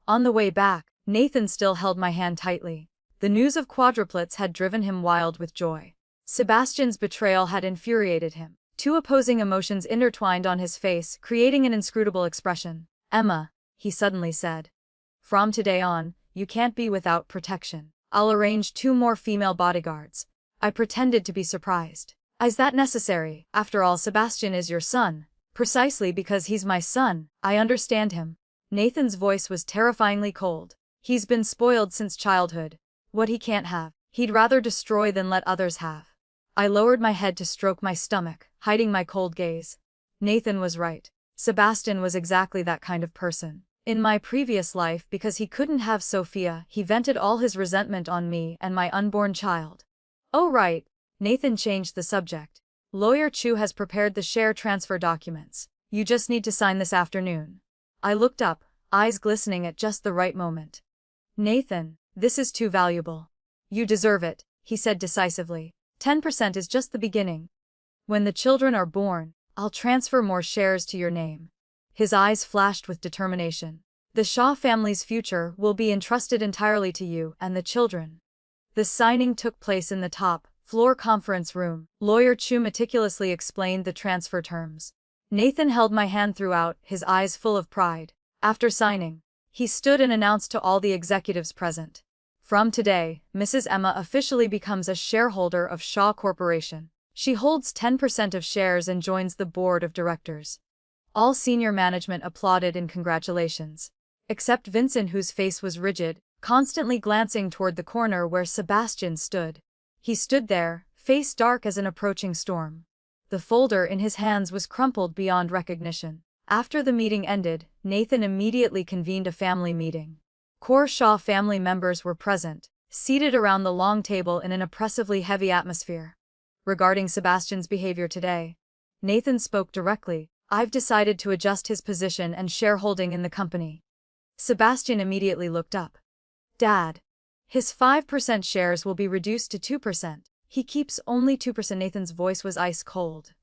On the way back, Nathan still held my hand tightly. The news of quadruplets had driven him wild with joy. Sebastian's betrayal had infuriated him. Two opposing emotions intertwined on his face, creating an inscrutable expression. Emma, he suddenly said. From today on, you can't be without protection. I'll arrange 2 more female bodyguards. I pretended to be surprised. Is that necessary? After all, Sebastian is your son. Precisely because he's my son, I understand him. Nathan's voice was terrifyingly cold. He's been spoiled since childhood. What he can't have, he'd rather destroy than let others have. I lowered my head to stroke my stomach, hiding my cold gaze. Nathan was right. Sebastian was exactly that kind of person. In my previous life, because he couldn't have Sophia, he vented all his resentment on me and my unborn child. Oh right. Nathan changed the subject. Lawyer Chu has prepared the share transfer documents. You just need to sign this afternoon. I looked up, eyes glistening at just the right moment. Nathan, this is too valuable. You deserve it, he said decisively. 10% is just the beginning. When the children are born, I'll transfer more shares to your name. His eyes flashed with determination. The Shaw family's future will be entrusted entirely to you and the children. The signing took place in the top floor conference room. Lawyer Chu meticulously explained the transfer terms. Nathan held my hand throughout, his eyes full of pride. After signing, he stood and announced to all the executives present. From today, Mrs. Emma officially becomes a shareholder of Shaw Corporation. She holds 10% of shares and joins the board of directors. All senior management applauded in congratulations. Except Vincent, whose face was rigid, constantly glancing toward the corner where Sebastian stood. He stood there, face dark as an approaching storm. The folder in his hands was crumpled beyond recognition. After the meeting ended, Nathan immediately convened a family meeting. Core Shaw family members were present, seated around the long table in an oppressively heavy atmosphere. Regarding Sebastian's behavior today, Nathan spoke directly. I've decided to adjust his position and shareholding in the company. Sebastian immediately looked up. Dad. His 5% shares will be reduced to 2%. He keeps only 2%. Nathan's voice was ice cold.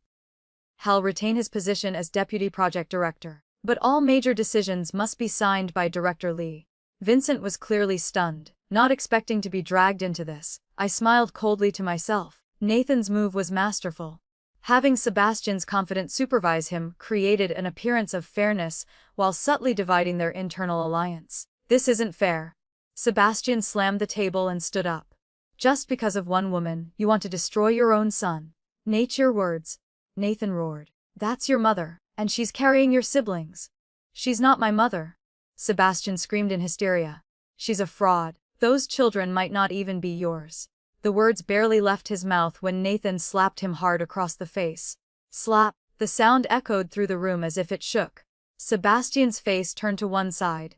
He'll retain his position as deputy project director, but all major decisions must be signed by Director Lee. Vincent was clearly stunned, not expecting to be dragged into this. I smiled coldly to myself. Nathan's move was masterful. Having Sebastian's confidant supervise him created an appearance of fairness while subtly dividing their internal alliance. This isn't fair. Sebastian slammed the table and stood up. Just because of one woman, you want to destroy your own son. Nate, your words. Nathan roared. That's your mother, and she's carrying your siblings. She's not my mother. Sebastian screamed in hysteria. She's a fraud. Those children might not even be yours. The words barely left his mouth when Nathan slapped him hard across the face. Slap! The sound echoed through the room as if it shook. Sebastian's face turned to one side.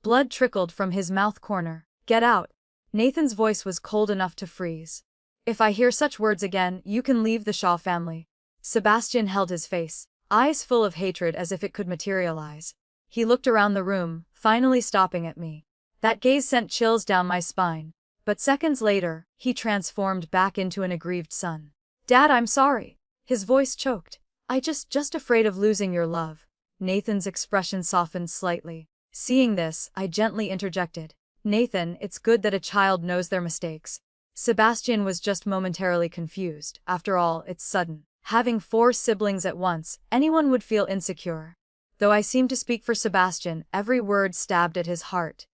Blood trickled from his mouth corner. Get out! Nathan's voice was cold enough to freeze. If I hear such words again, you can leave the Shaw family. Sebastian held his face, eyes full of hatred as if it could materialize. He looked around the room, finally stopping at me. That gaze sent chills down my spine. But seconds later, he transformed back into an aggrieved son. Dad, I'm sorry. His voice choked. I just afraid of losing your love. Nathan's expression softened slightly. Seeing this, I gently interjected. Nathan, it's good that a child knows their mistakes. Sebastian was just momentarily confused. After all, it's sudden. Having 4 siblings at once, anyone would feel insecure. Though I seemed to speak for Sebastian, every word stabbed at his heart.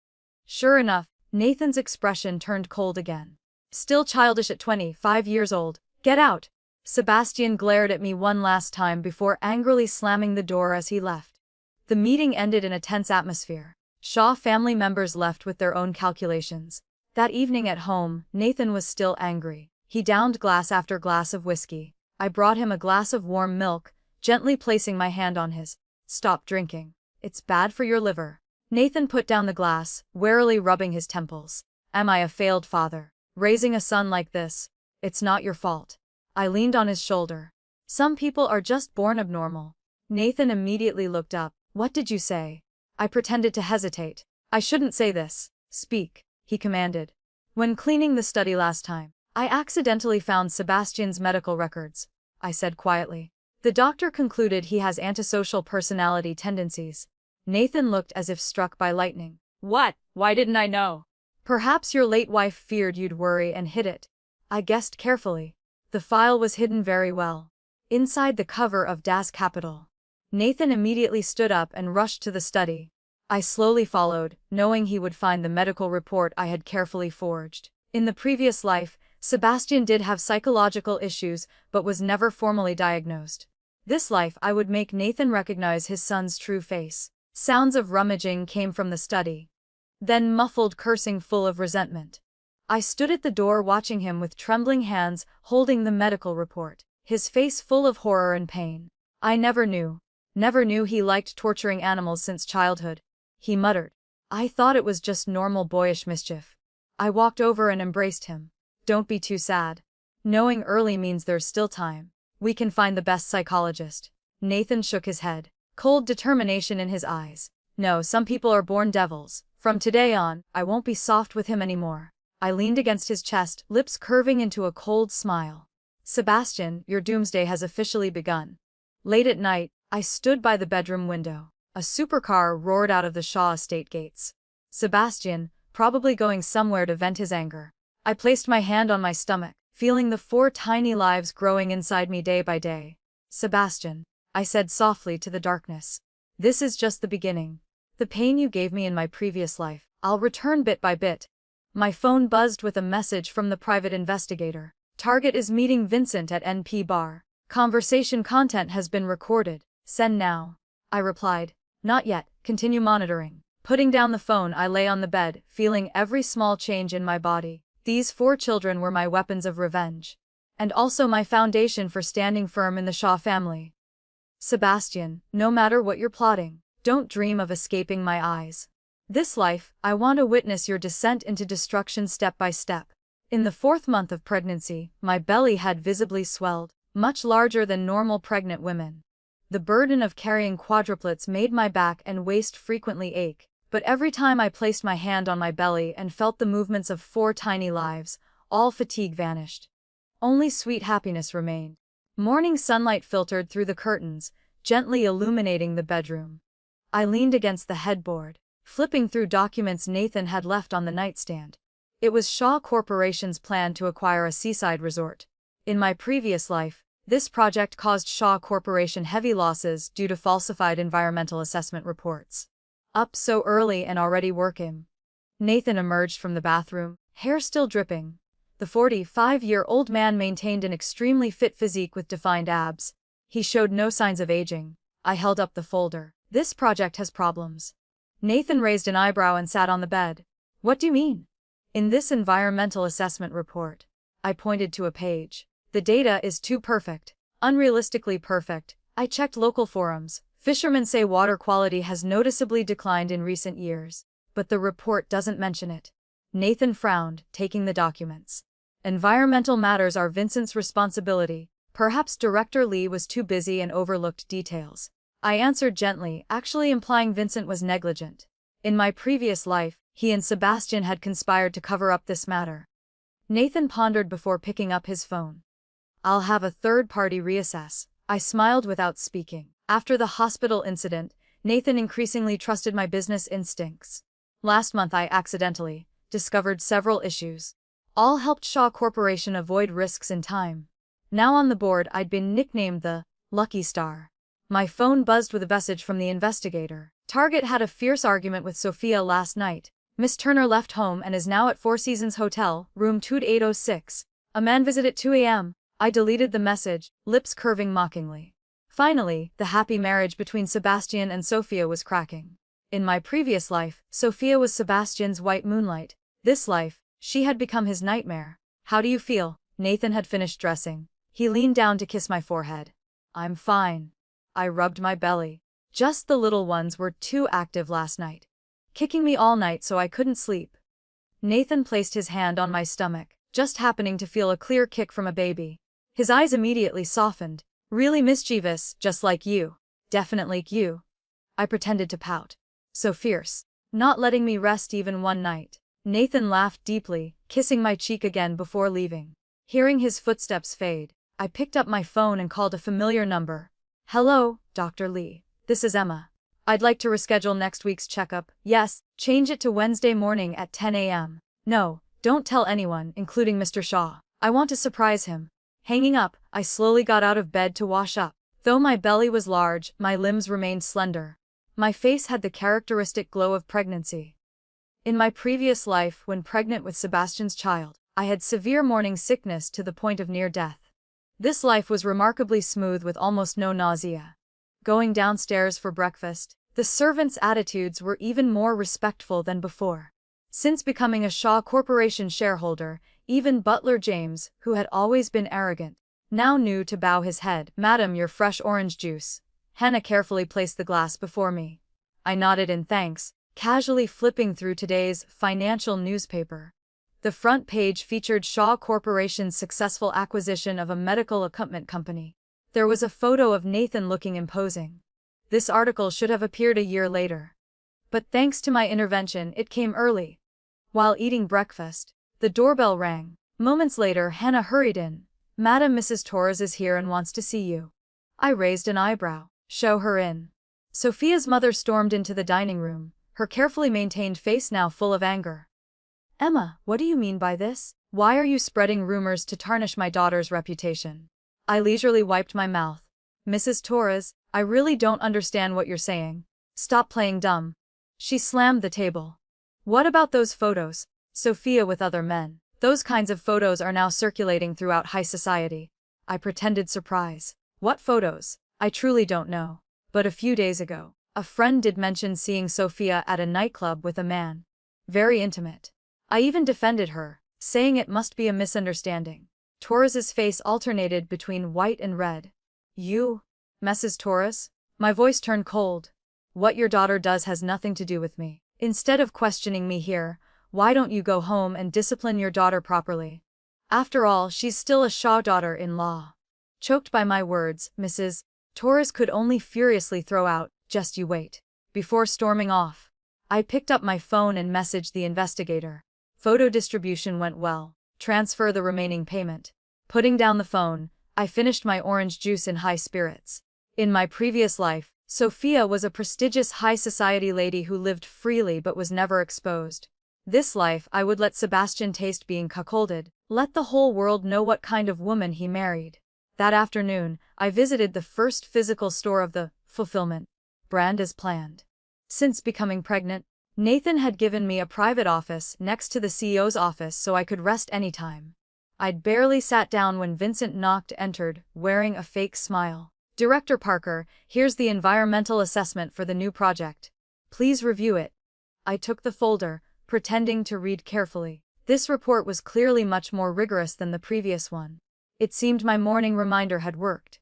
Sure enough, Nathan's expression turned cold again. Still childish at 25 years old. Get out! Sebastian glared at me one last time before angrily slamming the door as he left. The meeting ended in a tense atmosphere. Shaw family members left with their own calculations. That evening at home, Nathan was still angry. He downed glass after glass of whiskey. I brought him a glass of warm milk, gently placing my hand on his. Stop drinking. It's bad for your liver. Nathan put down the glass, warily rubbing his temples. Am I a failed father? Raising a son like this? It's not your fault. I leaned on his shoulder. Some people are just born abnormal. Nathan immediately looked up. What did you say? I pretended to hesitate. I shouldn't say this. Speak, he commanded. When cleaning the study last time, I accidentally found Sebastian's medical records, I said quietly. The doctor concluded he has antisocial personality tendencies. Nathan looked as if struck by lightning. What? Why didn't I know? Perhaps your late wife feared you'd worry and hid it. I guessed carefully. The file was hidden very well. Inside the cover of Das Kapital. Nathan immediately stood up and rushed to the study. I slowly followed, knowing he would find the medical report I had carefully forged. In the previous life, Sebastian did have psychological issues but was never formally diagnosed. This life I would make Nathan recognize his son's true face. Sounds of rummaging came from the study. Then muffled cursing full of resentment. I stood at the door watching him with trembling hands, holding the medical report, his face full of horror and pain. I never knew he liked torturing animals since childhood, he muttered. I thought it was just normal boyish mischief. I walked over and embraced him. Don't be too sad. Knowing early means there's still time. We can find the best psychologist. Nathan shook his head, cold determination in his eyes. No, some people are born devils. From today on, I won't be soft with him anymore. I leaned against his chest, lips curving into a cold smile. Sebastian, your doomsday has officially begun. Late at night, I stood by the bedroom window. A supercar roared out of the Shaw estate gates. Sebastian, probably going somewhere to vent his anger. I placed my hand on my stomach, feeling the 4 tiny lives growing inside me day by day. Sebastian, I said softly to the darkness. This is just the beginning. The pain you gave me in my previous life, I'll return bit by bit. My phone buzzed with a message from the private investigator. Target is meeting Vincent at NP bar. Conversation content has been recorded. Send now. I replied. Not yet, continue monitoring. Putting down the phone, I lay on the bed, feeling every small change in my body. These 4 children were my weapons of revenge. And also my foundation for standing firm in the Shaw family. Sebastian, no matter what you're plotting, don't dream of escaping my eyes. This life, I want to witness your descent into destruction step by step. In the 4th month of pregnancy, my belly had visibly swelled, much larger than normal pregnant women. The burden of carrying quadruplets made my back and waist frequently ache, but every time I placed my hand on my belly and felt the movements of 4 tiny lives, all fatigue vanished. Only sweet happiness remained. Morning sunlight filtered through the curtains, gently illuminating the bedroom. I leaned against the headboard, flipping through documents Nathan had left on the nightstand. It was Shaw Corporation's plan to acquire a seaside resort. In my previous life, this project caused Shaw Corporation heavy losses due to falsified environmental assessment reports. Up so early and already working. Nathan emerged from the bathroom, hair still dripping. The 45-year-old man maintained an extremely fit physique with defined abs. He showed no signs of aging. I held up the folder. This project has problems. Nathan raised an eyebrow and sat on the bed. What do you mean? In this environmental assessment report, I pointed to a page. The data is too perfect, unrealistically perfect. I checked local forums. Fishermen say water quality has noticeably declined in recent years, but the report doesn't mention it. Nathan frowned, taking the documents. Environmental matters are Vincent's responsibility. Perhaps Director Lee was too busy and overlooked details. I answered gently, actually implying Vincent was negligent. In my previous life, he and Sebastian had conspired to cover up this matter. Nathan pondered before picking up his phone. I'll have a third party reassess. I smiled without speaking. After the hospital incident, Nathan increasingly trusted my business instincts. Last month I accidentally discovered several issues. All helped Shaw Corporation avoid risks in time. Now on the board, I'd been nicknamed the Lucky Star. My phone buzzed with a message from the investigator. Target had a fierce argument with Sophia last night. Miss Turner left home and is now at Four Seasons Hotel, room 2806. A man visited at 2 a.m. I deleted the message, lips curving mockingly. Finally, the happy marriage between Sebastian and Sophia was cracking. In my previous life, Sophia was Sebastian's white moonlight. This life, she had become his nightmare. How do you feel? Nathan had finished dressing. He leaned down to kiss my forehead. I'm fine. I rubbed my belly. Just the little ones were too active last night, kicking me all night so I couldn't sleep. Nathan placed his hand on my stomach, just happening to feel a clear kick from a baby. His eyes immediately softened. Really mischievous, just like you. Definitely you. I pretended to pout. So fierce. Not letting me rest even one night. Nathan laughed deeply, kissing my cheek again before leaving. Hearing his footsteps fade, I picked up my phone and called a familiar number. Hello, Dr. Lee. This is Emma. I'd like to reschedule next week's checkup. Yes, change it to Wednesday morning at 10 a.m. No, don't tell anyone, including Mr. Shaw. I want to surprise him. Hanging up, I slowly got out of bed to wash up. Though my belly was large, my limbs remained slender. My face had the characteristic glow of pregnancy. In my previous life, when pregnant with Sebastian's child, I had severe morning sickness to the point of near death. This life was remarkably smooth with almost no nausea. Going downstairs for breakfast, the servants' attitudes were even more respectful than before. Since becoming a Shaw Corporation shareholder, even Butler James, who had always been arrogant, now knew to bow his head. "Madam, your fresh orange juice." Hannah carefully placed the glass before me. I nodded in thanks, casually flipping through today's financial newspaper. The front page featured Shaw Corporation's successful acquisition of a medical equipment company. There was a photo of Nathan looking imposing. This article should have appeared a year later. But thanks to my intervention, it came early. While eating breakfast, the doorbell rang. Moments later, Hannah hurried in. "Madam, Mrs. Torres is here and wants to see you." I raised an eyebrow. "Show her in." Sophia's mother stormed into the dining room, her carefully maintained face now full of anger. "Emma, what do you mean by this? Why are you spreading rumors to tarnish my daughter's reputation?" I leisurely wiped my mouth. "Mrs. Torres, I really don't understand what you're saying. Stop playing dumb." She slammed the table. "What about those photos? Sophia with other men. Those kinds of photos are now circulating throughout high society." I pretended surprise. "What photos? I truly don't know. But a few days ago, a friend did mention seeing Sophia at a nightclub with a man. Very intimate. I even defended her, saying it must be a misunderstanding." Torres's face alternated between white and red. "You, Mrs. Torres?" My voice turned cold. "What your daughter does has nothing to do with me. Instead of questioning me here, why don't you go home and discipline your daughter properly? After all, she's still a Shaw daughter-in-law." Choked by my words, Mrs. Torres could only furiously throw out, "Just you wait," before storming off. I picked up my phone and messaged the investigator. "Photo distribution went well. Transfer the remaining payment." Putting down the phone, I finished my orange juice in high spirits. In my previous life, Sophia was a prestigious high society lady who lived freely but was never exposed. This life, I would let Sebastian taste being cuckolded, let the whole world know what kind of woman he married. That afternoon, I visited the first physical store of the fulfillment brand as planned. Since becoming pregnant, Nathan had given me a private office next to the CEO's office so I could rest anytime. I'd barely sat down when Vincent entered, wearing a fake smile. "Director Parker, here's the environmental assessment for the new project. Please review it." I took the folder, pretending to read carefully. This report was clearly much more rigorous than the previous one. It seemed my morning reminder had worked.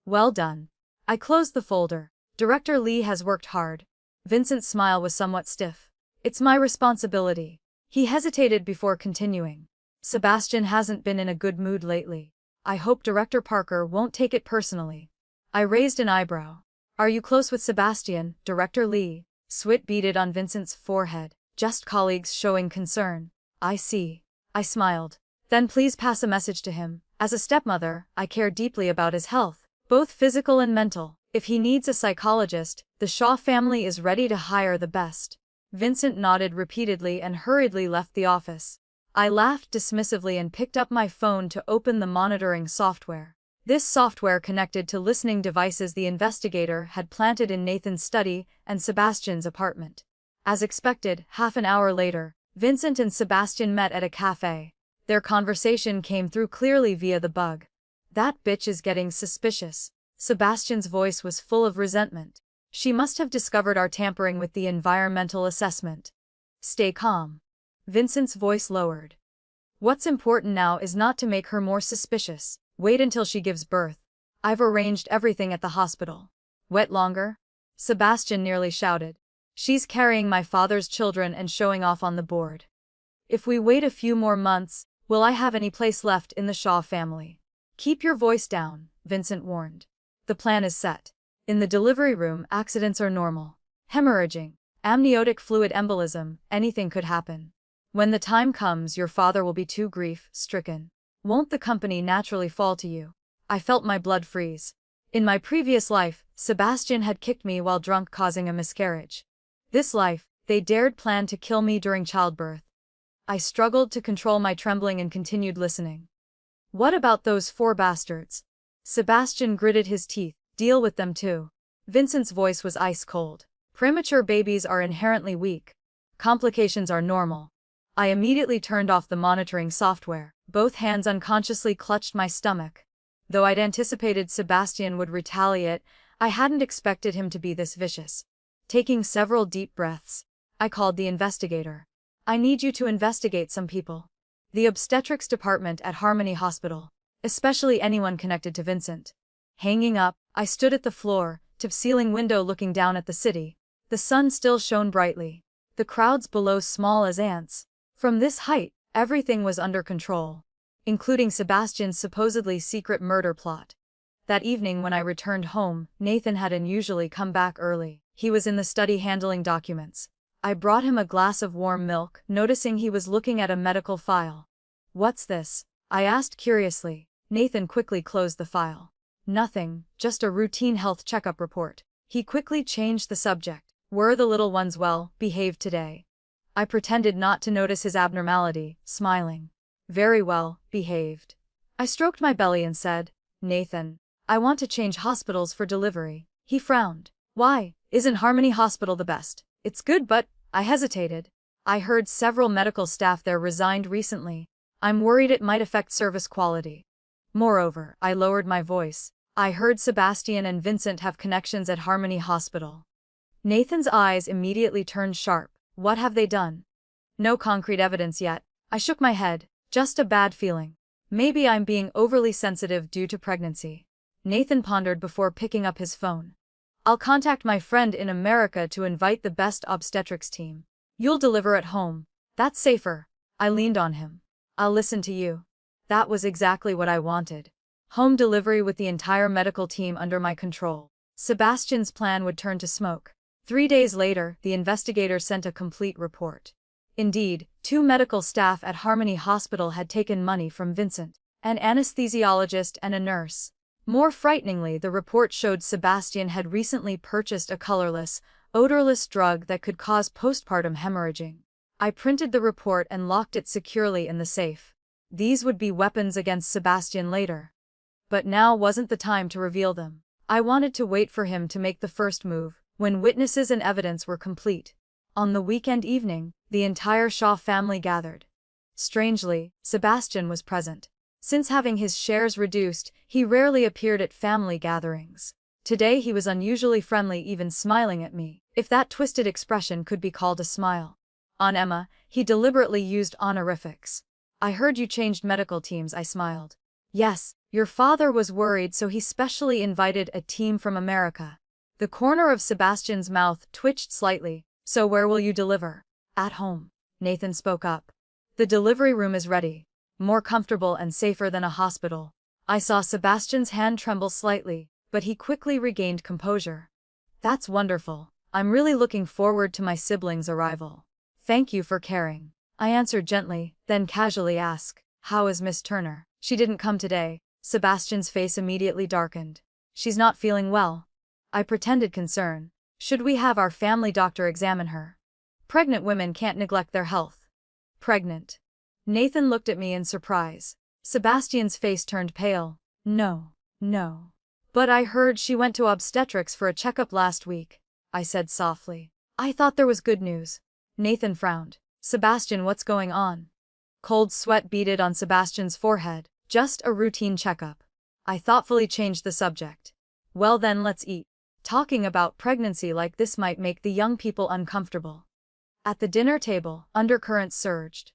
"Well done." I closed the folder. "Director Lee has worked hard." Vincent's smile was somewhat stiff. "It's my responsibility." He hesitated before continuing. "Sebastian hasn't been in a good mood lately. I hope Director Parker won't take it personally." I raised an eyebrow. "Are you close with Sebastian, Director Lee?" Sweat beaded on Vincent's forehead. "Just colleagues showing concern." "I see." I smiled. "Then please pass a message to him. As a stepmother, I care deeply about his health, both physical and mental. If he needs a psychologist, the Shaw family is ready to hire the best." Vincent nodded repeatedly and hurriedly left the office. I laughed dismissively and picked up my phone to open the monitoring software. This software connected to listening devices the investigator had planted in Nathan's study and Sebastian's apartment. As expected, half an hour later, Vincent and Sebastian met at a cafe. Their conversation came through clearly via the bug. "That bitch is getting suspicious." Sebastian's voice was full of resentment. "She must have discovered our tampering with the environmental assessment." "Stay calm." Vincent's voice lowered. "What's important now is not to make her more suspicious. Wait until she gives birth. I've arranged everything at the hospital." "Wait longer?" Sebastian nearly shouted. "She's carrying my father's children and showing off on the board. If we wait a few more months, will I have any place left in the Shaw family?" "Keep your voice down," Vincent warned. "The plan is set. In the delivery room, accidents are normal. Hemorrhaging, amniotic fluid embolism, anything could happen. When the time comes, your father will be too grief-stricken. Won't the company naturally fall to you?" I felt my blood freeze. In my previous life, Sebastian had kicked me while drunk, causing a miscarriage. This life, they dared plan to kill me during childbirth. I struggled to control my trembling and continued listening. What about those 4 bastards? Sebastian gritted his teeth. Deal with them too. Vincent's voice was ice cold. Premature babies are inherently weak. Complications are normal. I immediately turned off the monitoring software. Both hands unconsciously clutched my stomach. Though I'd anticipated Sebastian would retaliate, I hadn't expected him to be this vicious. Taking several deep breaths, I called the investigator. I need you to investigate some people. The obstetrics department at Harmony Hospital. Especially anyone connected to Vincent. Hanging up, I stood at the floor-to-ceiling window looking down at the city. The sun still shone brightly. The crowds below small as ants. From this height, everything was under control, including Sebastian's supposedly secret murder plot. That evening when I returned home, Nathan had unusually come back early. He was in the study handling documents. I brought him a glass of warm milk, noticing he was looking at a medical file. "What's this?" I asked curiously. Nathan quickly closed the file. "Nothing, just a routine health checkup report." He quickly changed the subject. "Were the little ones well behaved today?" I pretended not to notice his abnormality, smiling. "Very well behaved." I stroked my belly and said, "Nathan, I want to change hospitals for delivery." He frowned. "Why? Isn't Harmony Hospital the best?" "It's good, but..." I hesitated. "I heard several medical staff there resigned recently. I'm worried it might affect service quality. Moreover," I lowered my voice, "I heard Sebastian and Vincent have connections at Harmony Hospital." Nathan's eyes immediately turned sharp. "What have they done?" "No concrete evidence yet." I shook my head. "Just a bad feeling. Maybe I'm being overly sensitive due to pregnancy." Nathan pondered before picking up his phone. "I'll contact my friend in America to invite the best obstetrics team. You'll deliver at home. That's safer." I leaned on him. "I'll listen to you." That was exactly what I wanted. Home delivery with the entire medical team under my control. Sebastian's plan would turn to smoke. 3 days later, the investigator sent a complete report. Indeed, 2 medical staff at Harmony Hospital had taken money from Vincent, an anesthesiologist and a nurse. More frighteningly, the report showed Sebastian had recently purchased a colorless, odorless drug that could cause postpartum hemorrhaging. I printed the report and locked it securely in the safe. These would be weapons against Sebastian later. But now wasn't the time to reveal them. I wanted to wait for him to make the first move, when witnesses and evidence were complete. On the weekend evening, the entire Shaw family gathered. Strangely, Sebastian was present. Since having his shares reduced, he rarely appeared at family gatherings. Today he was unusually friendly, even smiling at me, if that twisted expression could be called a smile. On Emma, he deliberately used honorifics. "I heard you changed medical teams," I smiled. "Yes, your father was worried, so he specially invited a team from America." The corner of Sebastian's mouth twitched slightly. "So where will you deliver?" "At home," Nathan spoke up. "The delivery room is ready. More comfortable and safer than a hospital." I saw Sebastian's hand tremble slightly, but he quickly regained composure. "That's wonderful. I'm really looking forward to my siblings' arrival." "Thank you for caring." I answered gently, then casually asked, "How is Miss Turner?" "She didn't come today." Sebastian's face immediately darkened. "She's not feeling well." I pretended concern. "Should we have our family doctor examine her?" "Pregnant women can't neglect their health." "Pregnant?" Nathan looked at me in surprise. Sebastian's face turned pale. "No, no. But I heard she went to obstetrics for a checkup last week," I said softly. "I thought there was good news." Nathan frowned. "Sebastian, what's going on?" Cold sweat beaded on Sebastian's forehead. "Just a routine checkup." I thoughtfully changed the subject. "Well then, let's eat." Talking about pregnancy like this might make the young people uncomfortable. At the dinner table, undercurrents surged.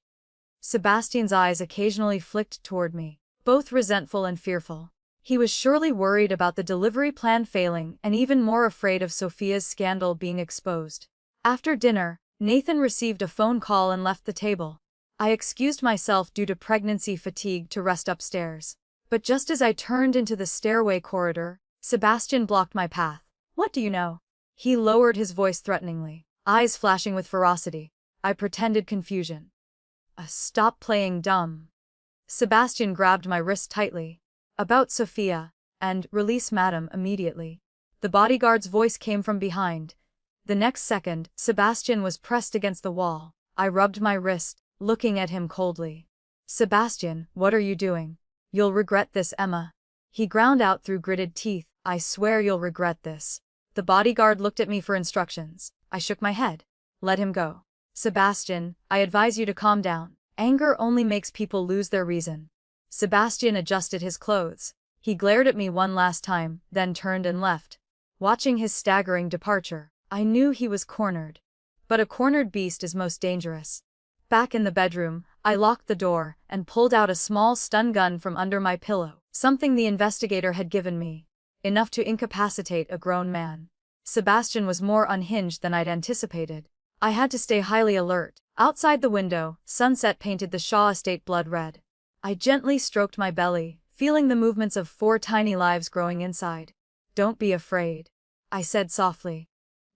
Sebastian's eyes occasionally flicked toward me, both resentful and fearful. He was surely worried about the delivery plan failing and even more afraid of Sophia's scandal being exposed. After dinner, Nathan received a phone call and left the table. I excused myself due to pregnancy fatigue to rest upstairs. But just as I turned into the stairway corridor, Sebastian blocked my path. "What do you know?" He lowered his voice threateningly, eyes flashing with ferocity. I pretended confusion. Stop playing dumb." Sebastian grabbed my wrist tightly. "About Sophia." and "Release madam immediately." The bodyguard's voice came from behind. The next second, Sebastian was pressed against the wall. I rubbed my wrist, looking at him coldly. "Sebastian, what are you doing? You'll regret this, Emma." He ground out through gritted teeth, "I swear you'll regret this." The bodyguard looked at me for instructions. I shook my head. "Let him go." "Sebastian, I advise you to calm down. Anger only makes people lose their reason." Sebastian adjusted his clothes. He glared at me one last time, then turned and left. Watching his staggering departure, I knew he was cornered. But a cornered beast is most dangerous. Back in the bedroom, I locked the door and pulled out a small stun gun from under my pillow, something the investigator had given me. Enough to incapacitate a grown man. Sebastian was more unhinged than I'd anticipated. I had to stay highly alert. Outside the window, sunset painted the Shaw estate blood red. I gently stroked my belly, feeling the movements of 4 tiny lives growing inside. "Don't be afraid," I said softly.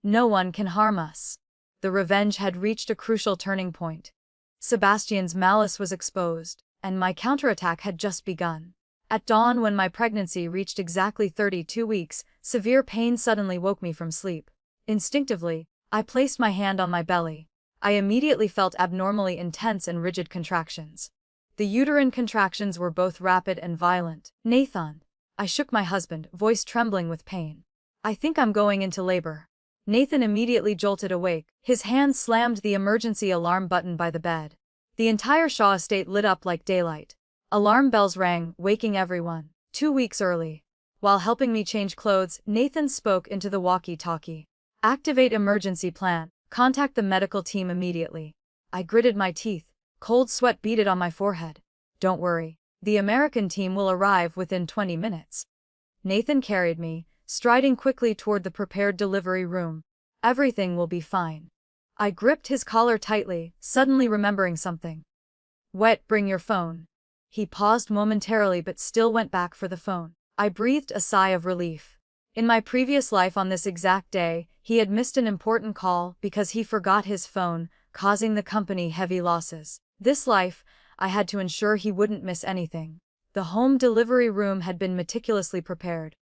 "No one can harm us." The revenge had reached a crucial turning point. Sebastian's malice was exposed, and my counterattack had just begun. At dawn, when my pregnancy reached exactly 32 weeks, severe pain suddenly woke me from sleep. Instinctively, I placed my hand on my belly. I immediately felt abnormally intense and rigid contractions. The uterine contractions were both rapid and violent. "Nathan." I shook my husband, voice trembling with pain. "I think I'm going into labor." Nathan immediately jolted awake. His hand slammed the emergency alarm button by the bed. The entire Shaw estate lit up like daylight. Alarm bells rang, waking everyone. 2 weeks early. While helping me change clothes, Nathan spoke into the walkie-talkie. "Activate emergency plan. Contact the medical team immediately." I gritted my teeth. Cold sweat beaded on my forehead. "Don't worry. The American team will arrive within 20 minutes. Nathan carried me, striding quickly toward the prepared delivery room. "Everything will be fine." I gripped his collar tightly, suddenly remembering something. "Wet, bring your phone." He paused momentarily but still went back for the phone. I breathed a sigh of relief. In my previous life on this exact day, he had missed an important call because he forgot his phone, causing the company heavy losses. This life, I had to ensure he wouldn't miss anything. The home delivery room had been meticulously prepared.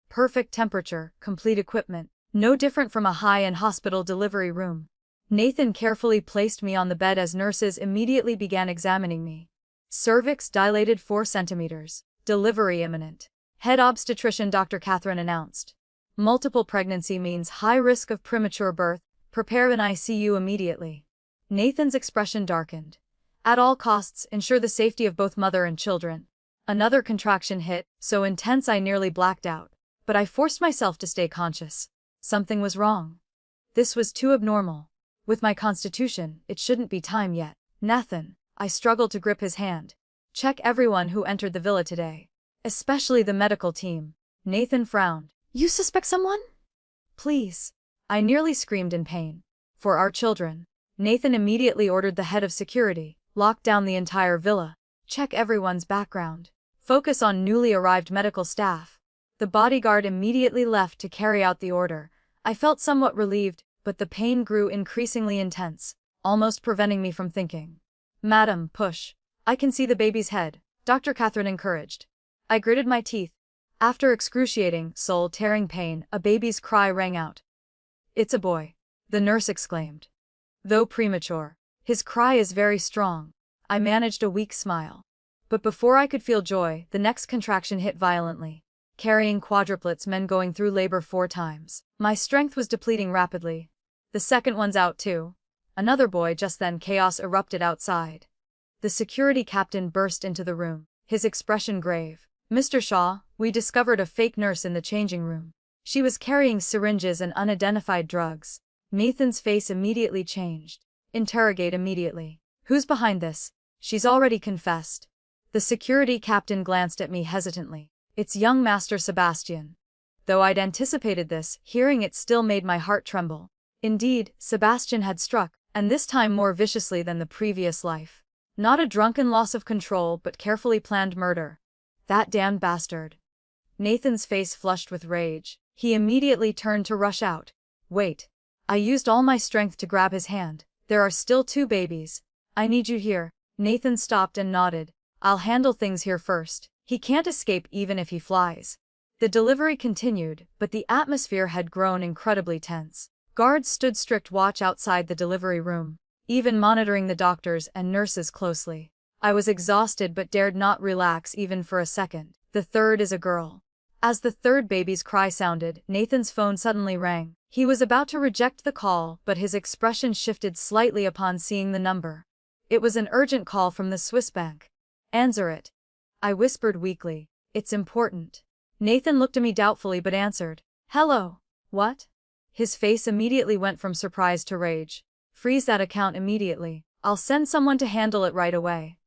Perfect temperature, complete equipment, no different from a high-end hospital delivery room. Nathan carefully placed me on the bed as nurses immediately began examining me. Cervix dilated 4 centimeters. Delivery imminent. Head obstetrician Dr. Catherine announced. Multiple pregnancy means high risk of premature birth. Prepare an ICU immediately. Nathan's expression darkened. At all costs, ensure the safety of both mother and children. Another contraction hit, so intense I nearly blacked out. But I forced myself to stay conscious. Something was wrong. This was too abnormal. With my constitution, it shouldn't be time yet. "Nathan." I struggled to grip his hand. "Check everyone who entered the villa today. Especially the medical team." Nathan frowned. "You suspect someone?" "Please." I nearly screamed in pain. "For our children." Nathan immediately ordered the head of security. "Lock down the entire villa. Check everyone's background. Focus on newly arrived medical staff." The bodyguard immediately left to carry out the order. I felt somewhat relieved, but the pain grew increasingly intense, almost preventing me from thinking. "Madam, push. I can see the baby's head," Dr. Catherine encouraged. I gritted my teeth. After excruciating, soul-tearing pain, a baby's cry rang out. "It's a boy," the nurse exclaimed. "Though premature, his cry is very strong." I managed a weak smile. But before I could feel joy, the next contraction hit violently. Carrying quadruplets meant going through labor 4 times. My strength was depleting rapidly. The second one's out too. Another boy. Just then chaos erupted outside. The security captain burst into the room, his expression grave. "Mr. Shaw, we discovered a fake nurse in the changing room. She was carrying syringes and unidentified drugs." Nathan's face immediately changed. "Interrogate immediately. Who's behind this?" "She's already confessed." The security captain glanced at me hesitantly. "It's young Master Sebastian." Though I'd anticipated this, hearing it still made my heart tremble. Indeed, Sebastian had struck, and this time more viciously than the previous life. Not a drunken loss of control but carefully planned murder. "That damned bastard." Nathan's face flushed with rage. He immediately turned to rush out. "Wait." I used all my strength to grab his hand. "There are still 2 babies. I need you here." Nathan stopped and nodded. "I'll handle things here first. He can't escape even if he flies." The delivery continued, but the atmosphere had grown incredibly tense. Guards stood strict watch outside the delivery room, even monitoring the doctors and nurses closely. I was exhausted but dared not relax even for a second. The third is a girl. As the third baby's cry sounded, Nathan's phone suddenly rang. He was about to reject the call, but his expression shifted slightly upon seeing the number. It was an urgent call from the Swiss bank. "Answer it," I whispered weakly. "It's important." Nathan looked at me doubtfully but answered. "Hello. What?" His face immediately went from surprise to rage. "Freeze that account immediately. I'll send someone to handle it right away."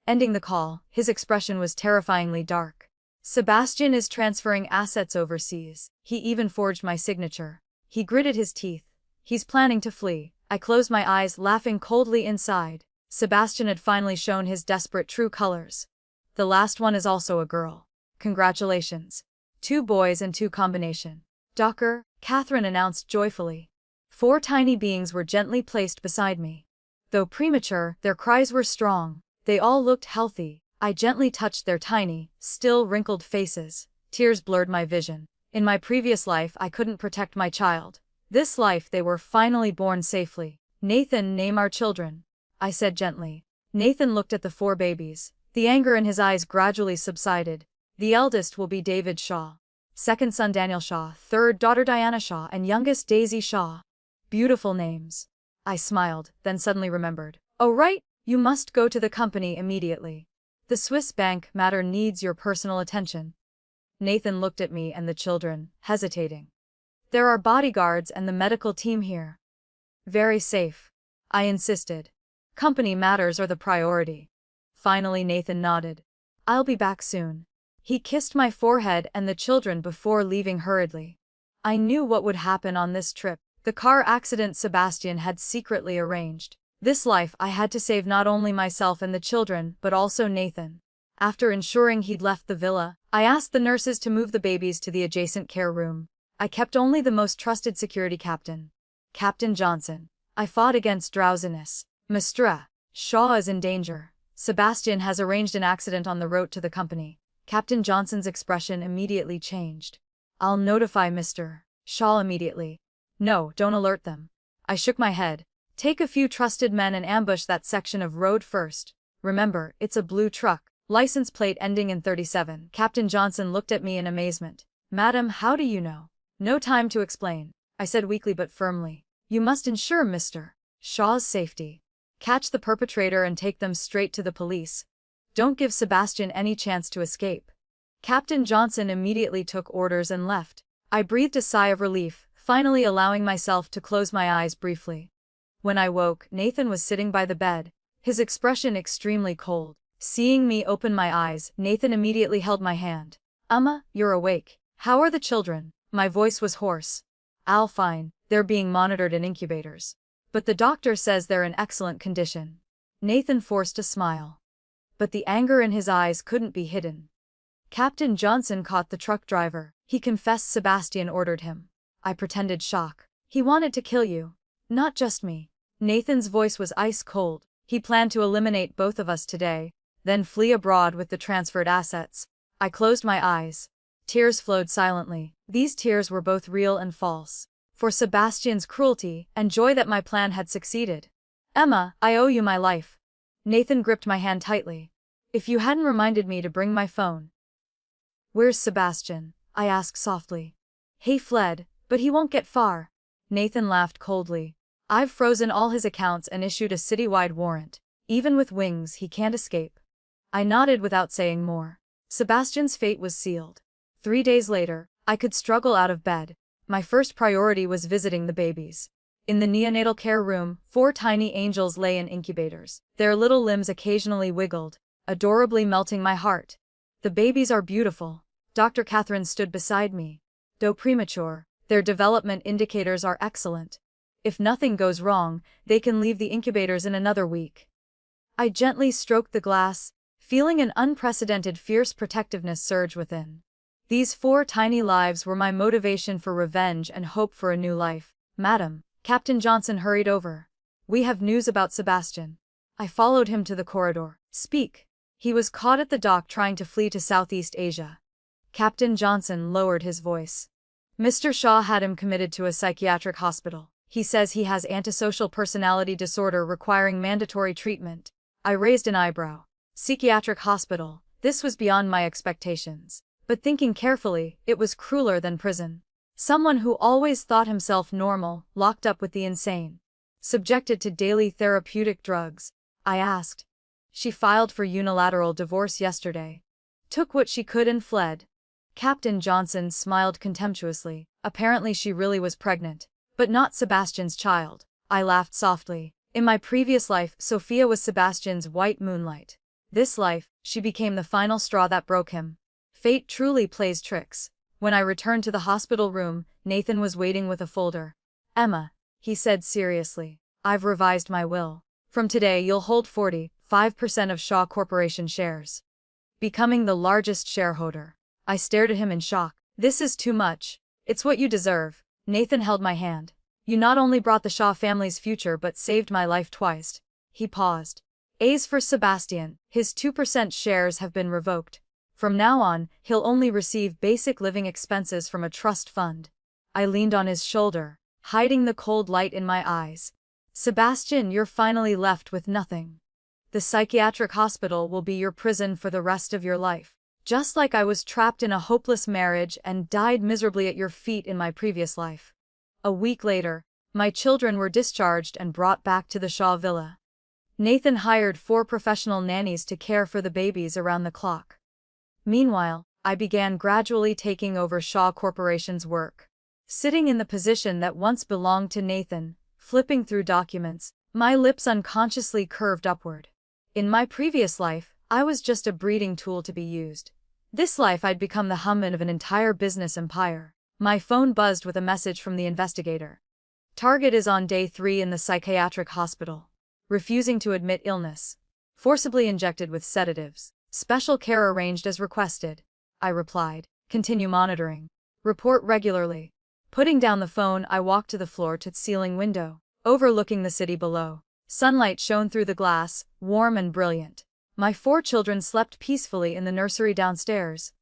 Ending the call, his expression was terrifyingly dark. "Sebastian is transferring assets overseas. He even forged my signature." He gritted his teeth. "He's planning to flee." I closed my eyes, laughing coldly inside. Sebastian had finally shown his desperate true colors. "The last one is also a girl. Congratulations. 2 boys and 2 combination." "Doctor," Catherine announced joyfully. 4 tiny beings were gently placed beside me. Though premature, their cries were strong. They all looked healthy. I gently touched their tiny, still wrinkled faces. Tears blurred my vision. In my previous life I couldn't protect my child. This life they were finally born safely. "Nathan, name our children," I said gently. Nathan looked at the 4 babies. The anger in his eyes gradually subsided. "The eldest will be David Shaw. Second son Daniel Shaw, third daughter Diana Shaw, and youngest Daisy Shaw." Beautiful names. I smiled, then suddenly remembered. "Oh right, you must go to the company immediately. The Swiss bank matter needs your personal attention." Nathan looked at me and the children, hesitating. "There are bodyguards and the medical team here." "Very safe," I insisted. "Company matters are the priority." Finally Nathan nodded. "I'll be back soon." He kissed my forehead and the children before leaving hurriedly. I knew what would happen on this trip. The car accident Sebastian had secretly arranged. This life I had to save not only myself and the children, but also Nathan. After ensuring he'd left the villa, I asked the nurses to move the babies to the adjacent care room. I kept only the most trusted security captain, Captain Johnson. I fought against drowsiness. "Mr. Shaw is in danger. Sebastian has arranged an accident on the road to the company." Captain Johnson's expression immediately changed. "I'll notify Mr. Shaw immediately." "No, don't alert them." I shook my head. "Take a few trusted men and ambush that section of road first. Remember, it's a blue truck. License plate ending in 37. Captain Johnson looked at me in amazement. "Madam, how do you know?" "No time to explain," I said weakly but firmly. "You must ensure Mr. Shaw's safety. Catch the perpetrator and take them straight to the police. Don't give Sebastian any chance to escape." Captain Johnson immediately took orders and left. I breathed a sigh of relief, finally allowing myself to close my eyes briefly. When I woke, Nathan was sitting by the bed, his expression extremely cold. Seeing me open my eyes, Nathan immediately held my hand. You're awake. How are the children?" My voice was hoarse. "All fine, they're being monitored in incubators. But the doctor says they're in excellent condition." Nathan forced a smile. But the anger in his eyes couldn't be hidden. "Captain Johnson caught the truck driver. He confessed Sebastian ordered him." I pretended shock. "He wanted to kill you. Not just me." Nathan's voice was ice cold. "He planned to eliminate both of us today, then flee abroad with the transferred assets." I closed my eyes. Tears flowed silently. These tears were both real and false. For Sebastian's cruelty, and joy that my plan had succeeded. "Emma, I owe you my life." Nathan gripped my hand tightly. "If you hadn't reminded me to bring my phone." "Where's Sebastian?" I asked softly. "He fled, but he won't get far." Nathan laughed coldly. "I've frozen all his accounts and issued a citywide warrant. Even with wings he can't escape." I nodded without saying more. Sebastian's fate was sealed. 3 days later, I could struggle out of bed. My first priority was visiting the babies. In the neonatal care room, 4 tiny angels lay in incubators. Their little limbs occasionally wiggled, adorably melting my heart. "The babies are beautiful." Dr. Catherine stood beside me. "Though premature, their development indicators are excellent. If nothing goes wrong, they can leave the incubators in another week." I gently stroked the glass, feeling an unprecedented fierce protectiveness surge within. These 4 tiny lives were my motivation for revenge and hope for a new life. "Madam," Captain Johnson hurried over. "We have news about Sebastian." I followed him to the corridor. "Speak." "He was caught at the dock trying to flee to Southeast Asia." Captain Johnson lowered his voice. Mr. Shaw had him committed to a psychiatric hospital. He says he has antisocial personality disorder requiring mandatory treatment. I raised an eyebrow. Psychiatric hospital. This was beyond my expectations. But thinking carefully, it was crueler than prison. Someone who always thought himself normal, locked up with the insane. Subjected to daily therapeutic drugs. I asked. She filed for unilateral divorce yesterday. Took what she could and fled. Captain Johnson smiled contemptuously. Apparently she really was pregnant. But not Sebastian's child. I laughed softly. In my previous life, Sophia was Sebastian's white moonlight. This life, she became the final straw that broke him. Fate truly plays tricks. When I returned to the hospital room, Nathan was waiting with a folder. Emma, he said seriously, I've revised my will. From today you'll hold 45% of Shaw Corporation shares. Becoming the largest shareholder. I stared at him in shock. This is too much. It's what you deserve. Nathan held my hand. You not only brought the Shaw family's future but saved my life twice. He paused. As for Sebastian, his 2% shares have been revoked. From now on, he'll only receive basic living expenses from a trust fund. I leaned on his shoulder, hiding the cold light in my eyes. Sebastian, you're finally left with nothing. The psychiatric hospital will be your prison for the rest of your life. Just like I was trapped in a hopeless marriage and died miserably at your feet in my previous life. A week later, my children were discharged and brought back to the Shaw villa. Nathan hired 4 professional nannies to care for the babies around the clock. Meanwhile, I began gradually taking over Shaw Corporation's work. Sitting in the position that once belonged to Nathan, flipping through documents, my lips unconsciously curved upward. In my previous life, I was just a breeding tool to be used. This life I'd become the humman of an entire business empire. My phone buzzed with a message from the investigator. Target is on day 3 in the psychiatric hospital. Refusing to admit illness. Forcibly injected with sedatives. Special care arranged as requested. I replied. Continue monitoring. Report regularly. Putting down the phone, I walked to the floor-to-ceiling window, overlooking the city below. Sunlight shone through the glass, warm and brilliant. My 4 children slept peacefully in the nursery downstairs.